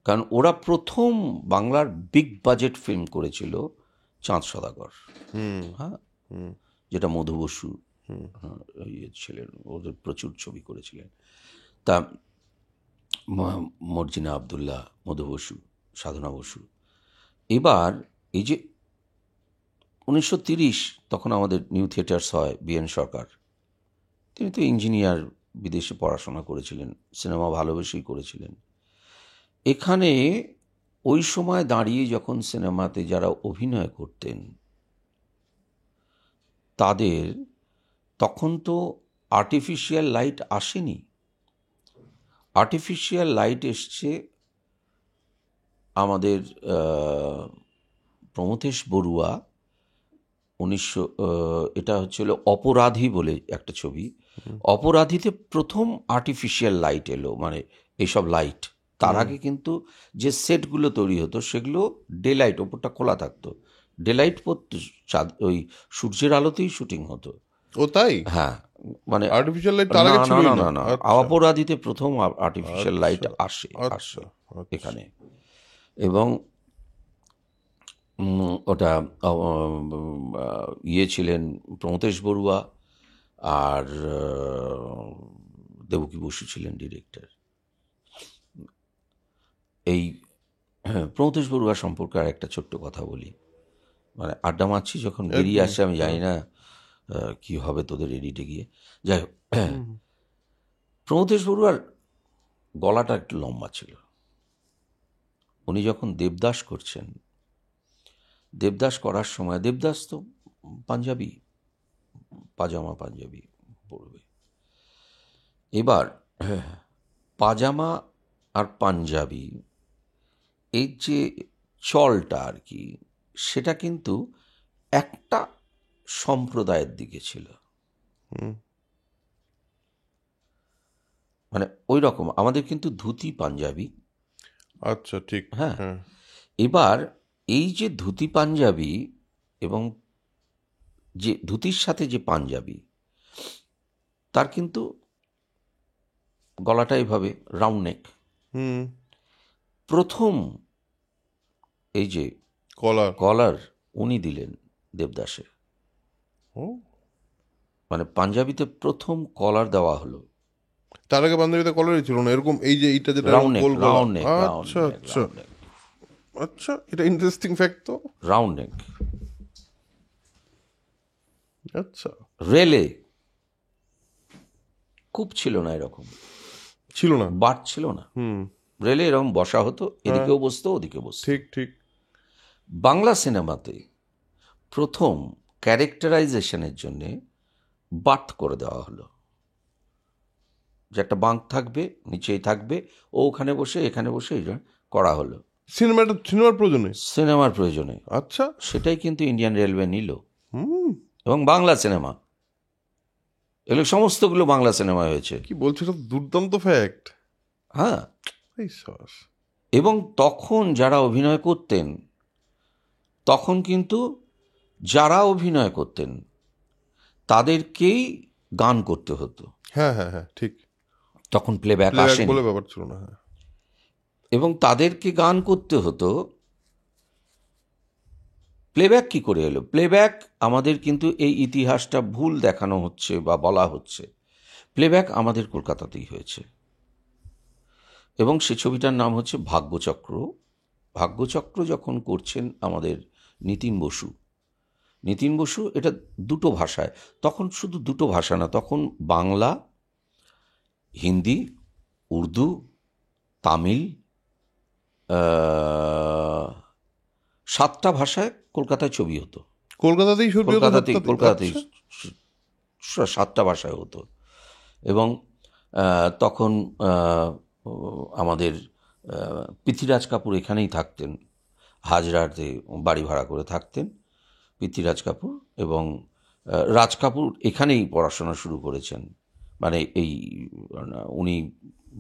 কারণ ওরা প্রথম বাংলার বিগ বাজেট ফিল্ম করেছিল চাঁদ সদাগর, হুম, হ্যাঁ, হুম, যেটা মধু বসু হুম, ইয়ে ছিলেন, ওদের প্রচুর ছবি করেছিলেন। তা মর্জিনা আবদুল্লাহ, মধু বসু, সাধনা বসু। এবার এই যে 1930, তখন আমাদের নিউ থিয়েটার্স হয়, বিএন সরকার, তিনি তো ইঞ্জিনিয়ার, বিদেশে পড়াশোনা করেছিলেন, সিনেমা ভালোবেসেই করেছিলেন। এখানে ওই সময় দাঁড়িয়ে যখন সিনেমাতে যারা অভিনয় করতেন, তাদের তখন তো আর্টিফিশিয়াল লাইট আসেনি, আর্টিফিশিয়াল লাইট এসছে আমাদের প্রমথেশ বড়ুয়া 1900, এটা হচ্ছিল অপরাধী বলে একটা ছবি, অপরাধীতে প্রথম আর্টিফিশিয়াল লাইট এলো, মানে এইসব লাইট। তার আগে কিন্তু যে সেটগুলো তৈরি হতো সেগুলো ডে লাইট, ওপরটা খোলা থাকতো, ডে লাইট পড়তো, চাঁদ ওই সূর্যের আলোতেই শুটিং হতো। ও তাই? হ্যাঁ, মানে আর্টিফিশিয়াল লাইট তার না আগে না ছিলই না না? না না, আচ্ছা, অপরাধীতে প্রথম আর্টিফিশিয়াল লাইট আচ্ছা, আসে আচ্ছা, আচ্ছা। এখানে। এবং ওটা ইয়ে ছিলেন প্রমথেশ বড়ুয়া, আর দেবকী বসু ছিলেন ডিরেক্টর। এই প্রমথেশ বড়ুয়া সম্পর্কে আর একটা ছোট্ট কথা বলি, মানে আড্ডা মারছি যখন বেরিয়ে একদম, আসছে, আমি জানি না কি হবে তোদের এডিটে গিয়ে, যাই হোক। হুম, প্রমথেশ বড়ুয়ার গলাটা একটু লম্বা ছিল। উনি যখন দেবদাস করছেন, দেবদাস করার সময়, দেবদাস তো পাঞ্জাবি, পাজামা পাঞ্জাবি পরবে। এবার পাজামা আর পাঞ্জাবি, এই যে চলটা আর কি, সেটা কিন্তু একটা সম্প্রদায়ের দিকে ছিল, হুম, মানে ওই রকম। আমাদের কিন্তু ধুতি পাঞ্জাবি, আচ্ছা, ঠিক। হ্যাঁ। হ্যাঁ, এবার এই যে ধুতি পাঞ্জাবি, এবং যে ধুতির সাথে যে পাঞ্জাবি, তার কিন্তু গলাটা এইভাবে রাউন্ড নেক। হুম, প্রথম এই যে কলার। কলার উনি দিলেন দেবদাসে, ও, মানে পাঞ্জাবিতে প্রথম কলার দেওয়া হলো। তার আগে পাঞ্জাবিতে কলারই ছিল না, এরকম এই যে এইটা যেটা রাউন্ড নেক, গোল গলা। রাউন্ড নেক, রাউন্ড আচ্ছা, নেক, আচ্ছা, রাউন্ড নেক, আচ্ছা, এটা ইন্টারেস্টিং ফ্যাক্ট তো। Round neck. আচ্ছা, রেলে খুব ছিল না এরকম, ছিল না। বাট ছিল না, হুম, রেলে এরকম বসা হতো, এদিকেও বসতো ওদিকে বসতো। ঠিক, ঠিক। বাংলা সিনেমাতে প্রথম ক্যারেক্টারাইজেশনের জন্য বাট করে দেওয়া হলো, যে একটা বাঁক থাকবে, নিচেই থাকবে, ও ওখানে বসে এখানে বসে, এই জন্য করা হলো সিনেমার প্রয়োজনে। সিনেমার প্রয়োজনে। আচ্ছা, সেটাই কিন্তু ইন্ডিয়ান রেলওয়ে নিল, হুম, এবং বাংলা সিনেমা, এগুলো সমস্তগুলো বাংলা সিনেমায় হয়েছে, কি বলছো, এটা দুর্দান্ত ফ্যাক্ট। হ্যাঁ। এই সস। এবং তখন যারা অভিনয় করতেন, তখন কিন্তু যারা অভিনয় করতেন তাদেরকেই গান করতে হতো, হ্যাঁ, হ্যাঁ, হ্যাঁ, ঠিক। তখন প্লেব্যাক প্লেব্যাক আসেনি, বলে ব্যাপার ছিল না, হ্যাঁ। এবং তাদেরকে গান করতে হতো। প্লেব্যাক কি করে এলো? প্লেব্যাক, আমাদের কিন্তু এই ইতিহাসটা ভুল দেখানো হচ্ছে বা বলা হচ্ছে, প্লেব্যাক আমাদের কলকাতাতেই হয়েছে, এবং সে ছবিটার নাম হচ্ছে ভাগ্যচক্র। ভাগ্যচক্র যখন করছেন আমাদের নিতিন বসু, নিতিন বসু এটা দুটো ভাষায়, তখন শুধু দুটো ভাষা না, তখন বাংলা, হিন্দি, উর্দু, তামিল, 7টা ভাষায় কলকাতায় ছবি হতো। কলকাতাতেই ছবি হতো? কলকাতাতেই আচ্ছা। 7টা ভাষায় হতো। এবং তখন আমাদের পৃথ্বীরাজ কাপুর এখানেই থাকতেন, হাজরাতে বাড়ি ভাড়া করে থাকতেন পৃথ্বীরাজ কাপুর, এবং রাজ কাপুর এখানেই পড়াশোনা শুরু করেছেন। মানে এই উনি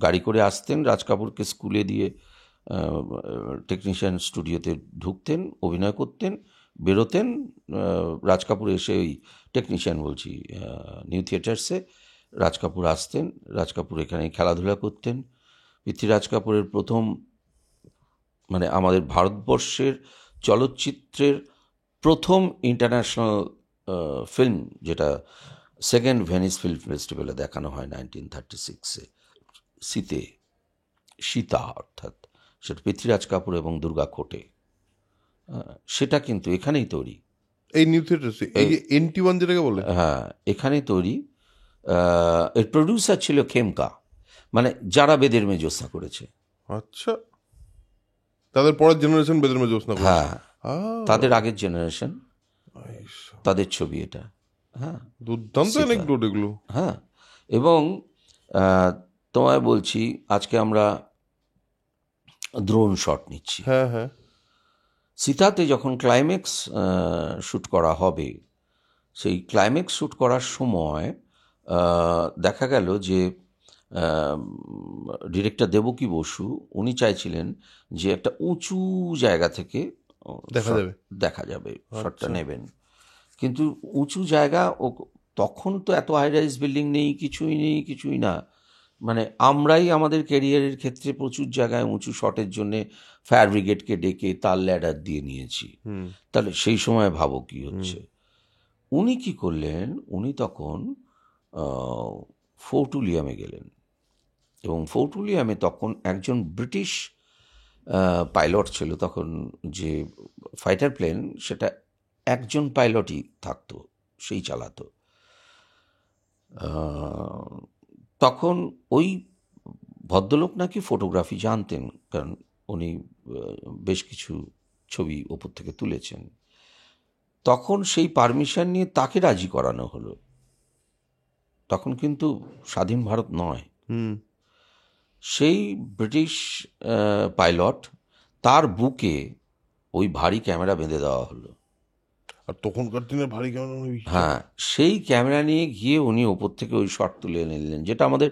গাড়ি করে আসতেন, রাজ কাপুরকে স্কুলে দিয়ে টেকনিশিয়ান স্টুডিওতে ঢুকতেন, অভিনয় করতেন, বেরোতেন। রাজ কাপুর এসে ওই টেকনিশিয়ান বলছি নিউ থিয়েটার্সে রাজ কাপুর আসতেন, রাজ কাপুর এখানে খেলাধুলা করতেন। পৃথ্বীরাজ কাপুরের প্রথম, মানে আমাদের ভারতবর্ষের চলচ্চিত্রের প্রথম ইন্টারন্যাশনাল ফিল্ম, যেটা সেকেন্ড ভেনিস ফিল্ম ফেস্টিভ্যালে দেখানো হয় 1936-এ, সীতা অর্থাৎ, সেটা পৃথ্বীরাজ কাপুর এবং দুর্গা খোটে, সেটা কিন্তু এখানেই তৈরি। এই নিউ থিয়েটার্সে, এই যে NT1 যেটাকে বলে, হ্যাঁ, এখানেই তৈরি। এর প্রডিউসার ছিল খেমকা, মানে যারা বেদের মেজোসনা করেছে। আচ্ছা, তাদের পরের জেনারেশন বেদের মেজোসনা করেছে। হ্যাঁ, তাদের আগের জেনারেশন, তাদের ছবি এটা। হ্যাঁ, দুর্দান্ত অ্যানেকডোট এগুলো। হ্যাঁ, এবং তোমায় বলছি, আজকে আমরা ড্রোন শট নিচ্ছি। হ্যাঁ হ্যাঁ, সীতাতে যখন ক্লাইম্যাক্স শ্যুট করা হবে, সেই ক্লাইম্যাক্স শ্যুট করার সময় দেখা গেল যে ডিরেক্টর দেবকী বসু উনি চাইছিলেন যে একটা উঁচু জায়গা থেকে দেখা যাবে শটটা নেবেন, কিন্তু উঁচু জায়গা, ও তখন তো এত হাই রাইজ বিল্ডিং নেই, কিছুই না। মানে আমরাই আমাদের ক্যারিয়ারের ক্ষেত্রে প্রচুর জায়গায় উঁচু শটের জন্য ফায়ার ব্রিগেডকে ডেকে তার ল্যাডার দিয়ে নিয়েছি। তাহলে সেই সময় ভাবো কি হচ্ছে। উনি কি করলেন, উনি তখন ফোর্ট উইলিয়ামে গেলেন, এবং ফোর্ট উইলিয়ামে তখন একজন ব্রিটিশ পাইলট ছিল। তখন যে ফাইটার প্লেন, সেটা একজন পাইলটই থাকতো, সেই চালাতো। তখন ওই ভদ্রলোক নাকি ফটোগ্রাফি জানতেন, কারণ উনি বেশ কিছু ছবি ওপর থেকে তুলেছেন। তখন সেই পারমিশন নিয়ে তাকে রাজি করানো হলো। তখন কিন্তু স্বাধীন ভারত নয়। সেই ব্রিটিশ পাইলট, তার বুকে ওই ভারী ক্যামেরা বেঁধে দেওয়া হলো। আর তখনকার দিনে ভারী ক্যামেরা, হ্যাঁ, সেই ক্যামেরা নিয়ে গিয়ে উনি ওপর থেকে ওই শট তুলে নিলেন, যেটা আমাদের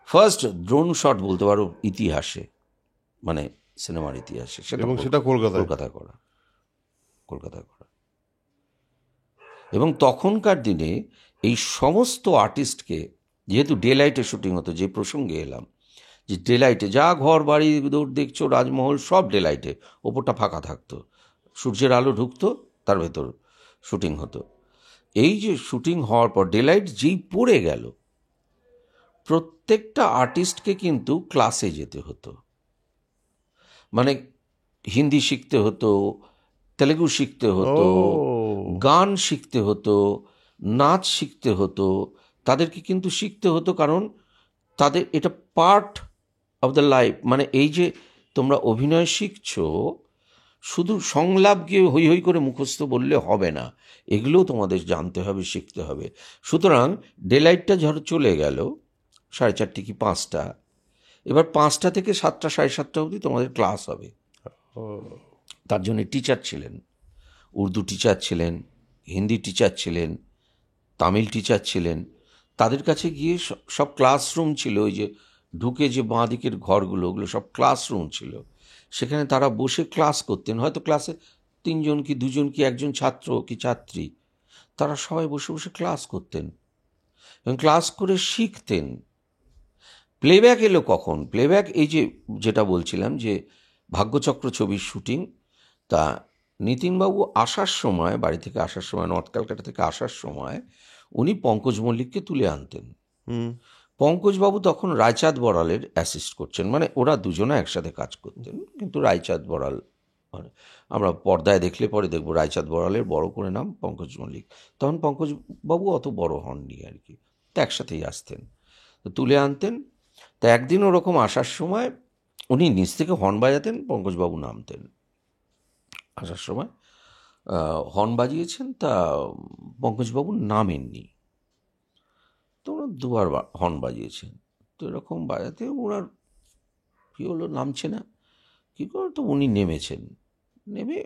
ফার্স্ট ড্রোন শট বলতে পারো ইতিহাসে, মানে সিনেমার ইতিহাসে। সেটা কলকাতায় করা। এবং তখনকার দিনে এই সমস্ত আর্টিস্টকে, যেহেতু ডে লাইটে শুটিং হতো, যে প্রসঙ্গে এলাম, যে ডে লাইটে যা ঘর বাড়ি দৌড় দেখছো, রাজমহল সব ডে লাইটে, ওপরটা ফাঁকা থাকতো, সূর্যের আলো ঢুকতো, তার ভেতর শুটিং হতো। এই যে শুটিং হওয়ার পর ডে লাইট যেই পড়ে গেল, প্রত্যেকটা আর্টিস্টকে কিন্তু ক্লাসে যেতে হতো। মানে হিন্দি শিখতে হতো, তেলেগু শিখতে হতো, গান শিখতে হতো, নাচ শিখতে হতো, তাদেরকে কিন্তু শিখতে হতো, কারণ তাদের এটা পার্ট অফ দ্য লাইফ। মানে এই যে তোমরা অভিনয় শিখছো, শুধু সংলাপ গিয়ে হৈ হৈ করে মুখস্থ বললে হবে না, এগুলোও তোমাদের জানতে হবে, শিখতে হবে। সুতরাং ডে লাইটটা ধরো চলে গেল 4:30 কি 5টা, এবার 5টা থেকে 7টা 7:30 অবধি তোমাদের ক্লাস হবে। তার জন্য টিচার ছিলেন, উর্দু টিচার ছিলেন, হিন্দি টিচার ছিলেন, তামিল টিচার ছিলেন। তাদের কাছে গিয়ে সব ক্লাসরুম ছিল, ওই যে ঢুকে যে বাঁ দিকের ঘরগুলো, ওগুলো সব ক্লাসরুম ছিল। সেখানে তারা বসে ক্লাস করতেন। হয়তো ক্লাসে 3 জন কি 2 জন কি 1 জন ছাত্র কি ছাত্রী, তারা সবাই বসে বসে ক্লাস করতেন এবং ক্লাস করে শিখতেন। প্লেব্যাক এলো কখন? প্লেব্যাক এই যে যেটা বলছিলাম, যে ভাগ্যচক্র ছবির শুটিং, তা নিতিনবাবু আসার সময়, বাড়ি থেকে আসার সময়, নর্থ ক্যালকাটা থেকে আসার সময়, উনি পঙ্কজ মল্লিককে তুলে আনতেন। পঙ্কজবাবু তখন রায়চাঁদ বড়ালের অ্যাসিস্ট করছেন, মানে ওরা দুজনে একসাথে কাজ করতেন, কিন্তু রায়চাঁদ বড়াল মানে আমরা পর্দায় দেখলে পরে দেখবো রায়চাঁদ বড়ালের বড় করে নাম পঙ্কজ মল্লিক। তখন পঙ্কজবাবু অত বড় হননি আর কি, তো একসাথেই আসতেন, তো তুলে আনতেন। তা একদিন ওরকম আসার সময় উনি নিচ থেকে হর্ন বাজাতেন, পঙ্কজবাবু নামতেন। আসার সময় হর্ন বাজিয়েছেন, তা পঙ্কজবাবু নামেননি, তো ওনার দুবার হর্ন বাজিয়েছেন। তো এরকম বাজাতে ওনার কী হলো, নামছে না, কী করে, তো উনি নেমেছেন, নেমে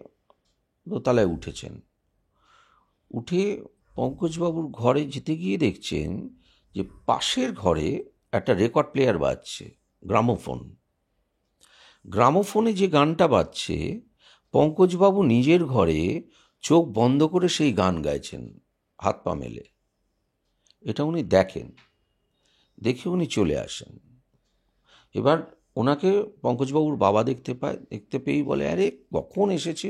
দোতলায় উঠেছেন। উঠে পঙ্কজবাবুর ঘরে যেতে গিয়ে দেখছেন যে পাশের ঘরে একটা রেকর্ড প্লেয়ার বাজছে, গ্রামোফোন। গ্রামোফোনে যে গানটা বাজছে, পঙ্কজবাবু নিজের ঘরে চোখ বন্ধ করে সেই গান গাইছেন, হাত পা মেলে। এটা উনি দেখেন, দেখে উনি চলে আসেন। এবার ওনাকে পঙ্কজবাবুর বাবা দেখতে পায়, দেখতে পেয়েই বলে, আরে কখন এসেছে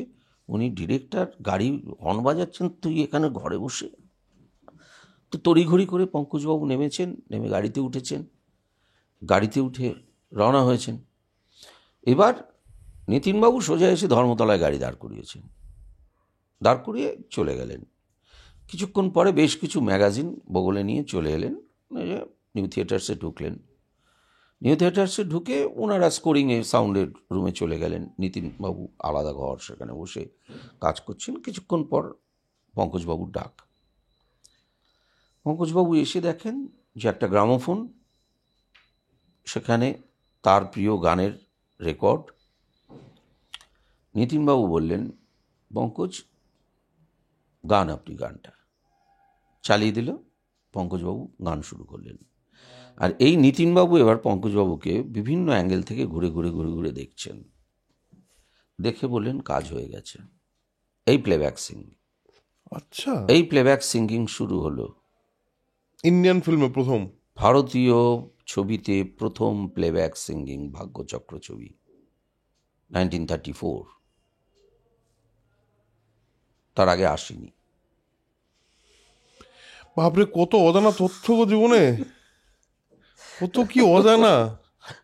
উনি, ডিরেক্টর গাড়ি হর্ন বাজাচ্ছেন, তুই এখানে ঘরে বসে। তো তড়িঘড়ি করে পঙ্কজবাবু নেমেছেন, নেমে গাড়িতে উঠেছেন, গাড়িতে উঠে রওনা হয়েছেন। এবার নিতিনবাবু সোজা এসে ধর্মতলায় গাড়ি দাঁড় করিয়েছেন, দাঁড় করিয়ে চলে গেলেন। কিছুক্ষণ পরে বেশ কিছু ম্যাগাজিন বগলে নিয়ে চলে এলেন, নিউ থিয়েটার্সে ঢুকলেন। নিউ থিয়েটার্সে ঢুকে ওনারা স্কোরিংয়ে সাউন্ডের রুমে চলে গেলেন। নিতিনবাবু আলাদা ঘর, সেখানে বসে কাজ করছেন। কিছুক্ষণ পর পঙ্কজবাবুর ডাক। পঙ্কজবাবু এসে দেখেন যে একটা গ্রামোফোন, সেখানে তার প্রিয় গানের রেকর্ড। নিতিনবাবু বললেন, পঙ্কজ গান, আপনি গানটা চালিয়ে দিল। পঙ্কজবাবু গান শুরু করলেন। আর এই নিতিনবাবু এবার পঙ্কজবাবুকে বিভিন্ন অ্যাঙ্গেল থেকে ঘুরে ঘুরে ঘুরে ঘুরে দেখছেন, দেখে বললেন, কাজ হয়ে গেছে। এই প্লেব্যাক সিঙ্গিং, আচ্ছা, এই প্লেব্যাক সিঙ্গিং শুরু হলো। ইন্ডিয়ান ফিল্মে প্রথম, ভারতীয় ছবিতে প্রথম প্লেব্যাক সিঙ্গিং, ভাগ্যচক্র ছবি, 1934। তার আগে আসেনি। বাপরে কত অজানা তথ্য গো জীবনে, কত কি অজানা।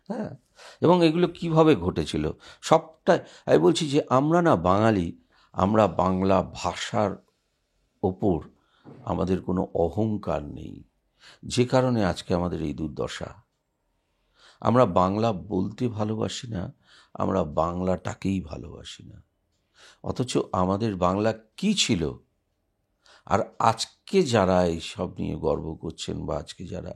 হ্যাঁ, এবং এগুলো কিভাবে ঘটেছিল সবটাই আমি বলছি যে আমরা না বাঙালি, আমরা বাংলা ভাষার ওপর আমাদের কোনো অহংকার নেই, যে কারণে আজকে আমাদের এই দুর্দশা। আমরা বাংলা বলতে ভালোবাসি না, আমরা বাংলাটাকেই ভালোবাসি না। অথচ আমাদের বাংলা কি ছিল, আর আজকে যারা এইসব নিয়ে গর্ব করছেন, বা আজকে যারা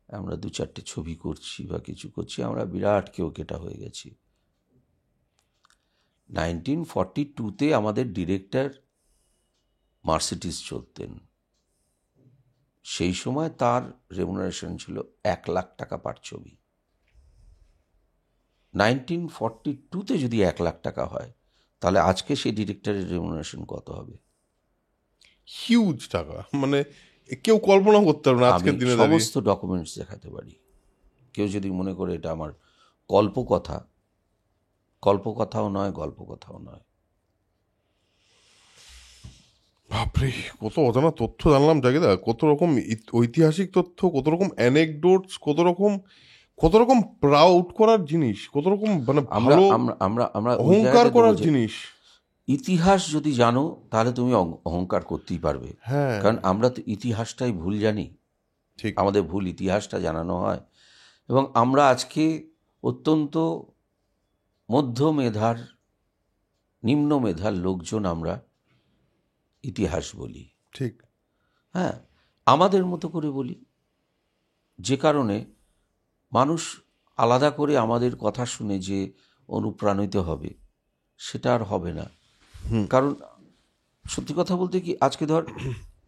আমরা দু চারটে ছবি করছি বা কিছু করছি, আমরা বিরাট কেটা হয়ে গেছি। 1942-তে আমাদের ডিরেক্টর মার্সিডিজ চলতেন। সেই সময় তার রেমুনারেশন ছিল 1 লাখ টাকা পার ছবি। 1942-তে যদি 1 লাখ টাকা হয়, তাহলে আজকে সেই ডিরেক্টরের রেমুনারেশন কত হবে? হিউজ টাকা, মানে কেউ কল্পনা করতে পারবে না আমি আজকের দিনে দাঁড়িয়ে। সমস্ত ডকুমেন্টস দেখাতে পারি। কেউ যদি মনে করে এটা আমার কল্পকথা, কল্পকথাও নয়, গল্পকথাও নয়। বাপরে কত অজানা তথ্য জানলাম জাগিদা, কত রকম ঐতিহাসিক তথ্য, কত রকম অ্যানেকডোটস, কত রকম প্রাউড করার জিনিস, কত রকম মানে আমরা ভালো আমরা আমরা আমরা ওই অহংকার জায়গাটায় করার দেবো যে জিনিস। ইতিহাস যদি জানো তাহলে তুমি অহংকার করতেই পারবে। হ্যাঁ, কারণ আমরা তো ইতিহাসটাই ভুল জানি, ঠিক। আমাদের ভুল ইতিহাসটা জানানো হয়। এবং আমরা আজকে অত্যন্ত মধ্য মেধার, নিম্ন মেধার লোকজন আমরা ইতিহাস বলি। ঠিক। হ্যাঁ, আমাদের মতো করে বলি, যে কারণে মানুষ আলাদা করে আমাদের কথা শুনে যে অনুপ্রাণিত হবে, সেটা আর হবে না। কারণ সত্যি কথা বলতে কি, আজকে ধর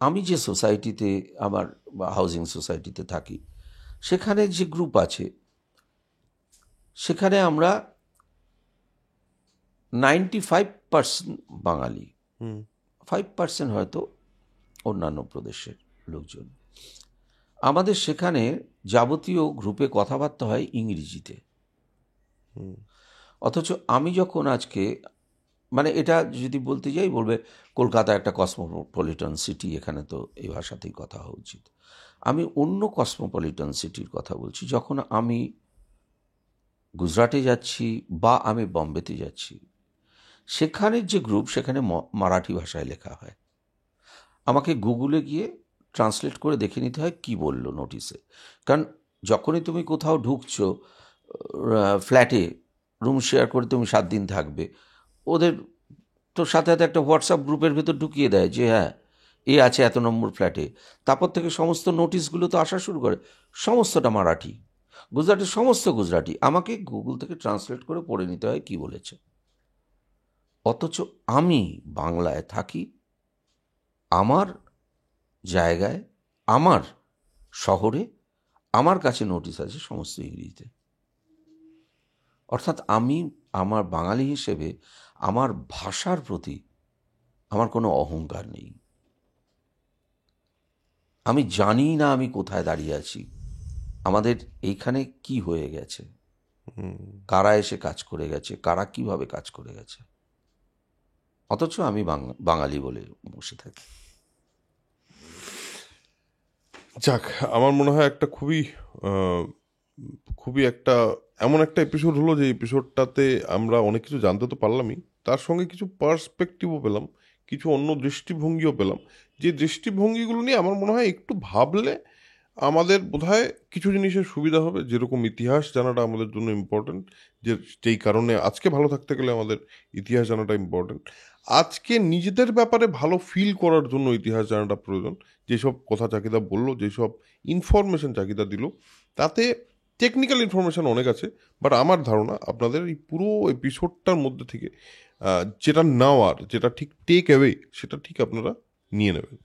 আমি যে সোসাইটিতে, আমার বা হাউজিং সোসাইটিতে থাকি, সেখানে যে গ্রুপ আছে, সেখানে আমরা 95% বাঙালি, 5% হয়তো অন্যান্য প্রদেশের লোকজন। আমাদের সেখানে যাবতীয় গ্রুপে কথাবার্তা হয় ইংরেজিতে। অথচ আমি যখন আজকে, মানে এটা যদি বলতে যাই বলবে কলকাতা একটা কসমোপলিটন সিটি, এখানে তো এই ভাষাতেই কথা হওয়া উচিত। আমি অন্য কসমোপলিটন সিটির কথা বলছি। যখন আমি গুজরাটে যাচ্ছি বা আমি বম্বেতে যাচ্ছি, সেখানের যে গ্রুপ, সেখানে মারাঠি ভাষায় লেখা হয়। আমাকে গুগলে গিয়ে ট্রান্সলেট করে দেখে নিতে হয় কি বললো নোটিশে। কারণ যখনই তুমি কোথাও ঢুকছো, ফ্ল্যাটে রুম শেয়ার করে তুমি 7 দিন থাকবে, ওদের তো সাথে সাথে একটা হোয়াটসঅ্যাপ গ্রুপের ভেতর ঢুকিয়ে দেয় যে হ্যাঁ, এ আছে এত নম্বর ফ্ল্যাটে। তারপর থেকে সমস্ত নোটিশগুলো তো আসা শুরু করে, সমস্তটা মারাঠি, গুজরাটি, সমস্ত গুজরাটি। আমাকে গুগল থেকে ট্রান্সলেট করে পড়ে নিতে হয় কি বলেছে। অথচ আমি বাংলায় থাকি, আমার জায়গায়, আমার শহরে, আমার কাছে নোটিশ আছে সমস্ত ইংরেজিতে। অর্থাৎ আমি আমার বাঙালি হিসেবে আমার ভাষার প্রতি আমার কোনো অহংকার নেই। আমি জানি না আমি কোথায় দাঁড়িয়ে আছি, আমাদের এইখানে কি হয়ে গেছে, কারা এসে কাজ করে গেছে, কারা কিভাবে কাজ করে গেছে, অথচ আমি বাঙালি বলে বসে থাকি। যাক, আমার মনে হয় একটা খুবই একটা এমন একটা এপিসোড হলো যে এপিসোডটাতে আমরা অনেক কিছু জানতে তো পারলামই, তার সঙ্গে কিছু পার্সপেক্টিভও পেলাম, কিছু অন্য দৃষ্টিভঙ্গিও পেলাম। যে দৃষ্টিভঙ্গিগুলো নিয়ে আমার মনে হয় একটু ভাবলে আমাদের বোধহয় কিছু জিনিসের সুবিধা হবে। যেরকম ইতিহাস জানাটা আমাদের জন্য ইম্পর্টেন্ট, যেই কারণে আজকে ভালো থাকতে গেলে আমাদের ইতিহাস জানাটা ইম্পর্টেন্ট। আজকে নিজেদের ব্যাপারে ভালো ফিল করার জন্য ইতিহাস জানাটা প্রয়োজন। যেসব কথা চাকিদা বললো, যেসব ইনফরমেশন চাকিদা দিল, তাতে টেকনিক্যাল ইনফরমেশন অনেক আছে, বাট আমার ধারণা আপনাদের এই পুরো এপিসোডটার মধ্যে থেকে যেটা নেওয়ার, যেটা ঠিক টেক অ্যাওয়ে, সেটা ঠিক আপনারা নিয়ে নেবেন।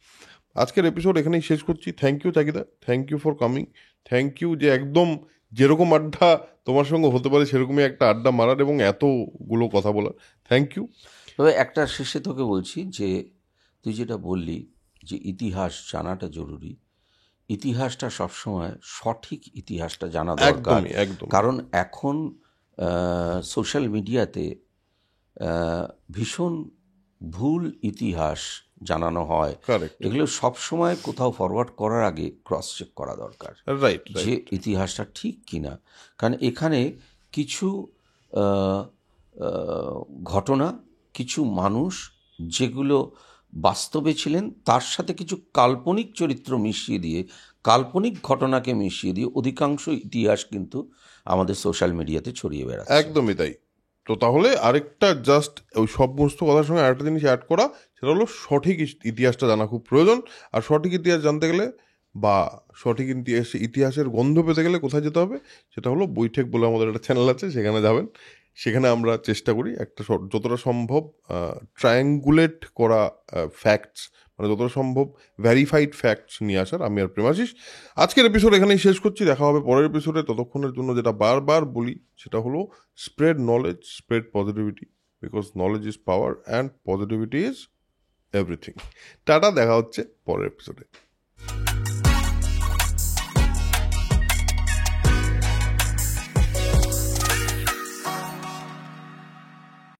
আজকের এপিসোড এখানেই শেষ করছি। Thank you Chakida, thank you for coming, thank you যে একদম যেরকম আড্ডা তোমার সঙ্গে হতে পারে সেরকমই একটা আড্ডা মারার এবং এতগুলো কথা বলার। Thank you. তবে একটা শেষে তোকে বলছি যে তুই যেটা বললি যে ইতিহাস জানাটা জরুরি, ইতিহাসটা সবসময় সঠিক ইতিহাসটা জানা দরকার। একদমই, একদম। কারণ এখন সোশ্যাল মিডিয়াতে ভীষণ ভুল ইতিহাস জানানো হয়। কারেক্ট, এগুলো সবসময় কোথাও ফরওয়ার্ড করার আগে ক্রস চেক করা দরকার রাইট, যে রাইট। ইতিহাসটা ঠিক কিনা। কারণ এখানে কিছু আহ, আহ, ঘটনা, কিছু মানুষ যেগুলো বাস্তবে ছিলেন, তার সাথে কিছু কাল্পনিক চরিত্র মিশিয়ে দিয়ে, কাল্পনিক ঘটনাকে মিশিয়ে দিয়ে অধিকাংশ ইতিহাস কিন্তু আমাদের সোশ্যাল মিডিয়াতে ছড়িয়ে বেড়াচ্ছে। একদমই তাই। তো তাহলে আরেকটা জাস্ট ওই সমস্ত কথার সঙ্গে আরেকটা জিনিস অ্যাড করা, সেটা হলো সঠিক ইতিহাসটা জানা খুব প্রয়োজন। আর সঠিক ইতিহাস জানতে গেলে বা সঠিক ইতিহাসের গন্ধ পেতে গেলে কোথায় যেতে হবে, সেটা হলো বৈঠক বলে আমাদের একটা চ্যানেল আছে, সেখানে যাবেন। সেখানে আমরা চেষ্টা করি একটা যতটা সম্ভব ট্রায়াঙ্গুলেট করা ফ্যাক্টস, মানে যতটা সম্ভব ভ্যারিফাইড ফ্যাক্টস নিয়ে আসার। আমি আর প্রেমাশিস আজকের এপিসোড এখানেই শেষ করছি। দেখা হবে পরের এপিসোডে। ততক্ষণের জন্য যেটা বারবার বলি সেটা হলো spread knowledge, spread positivity, because knowledge is power and positivity is everything. Tata, দেখা হচ্ছে পরের এপিসোডে।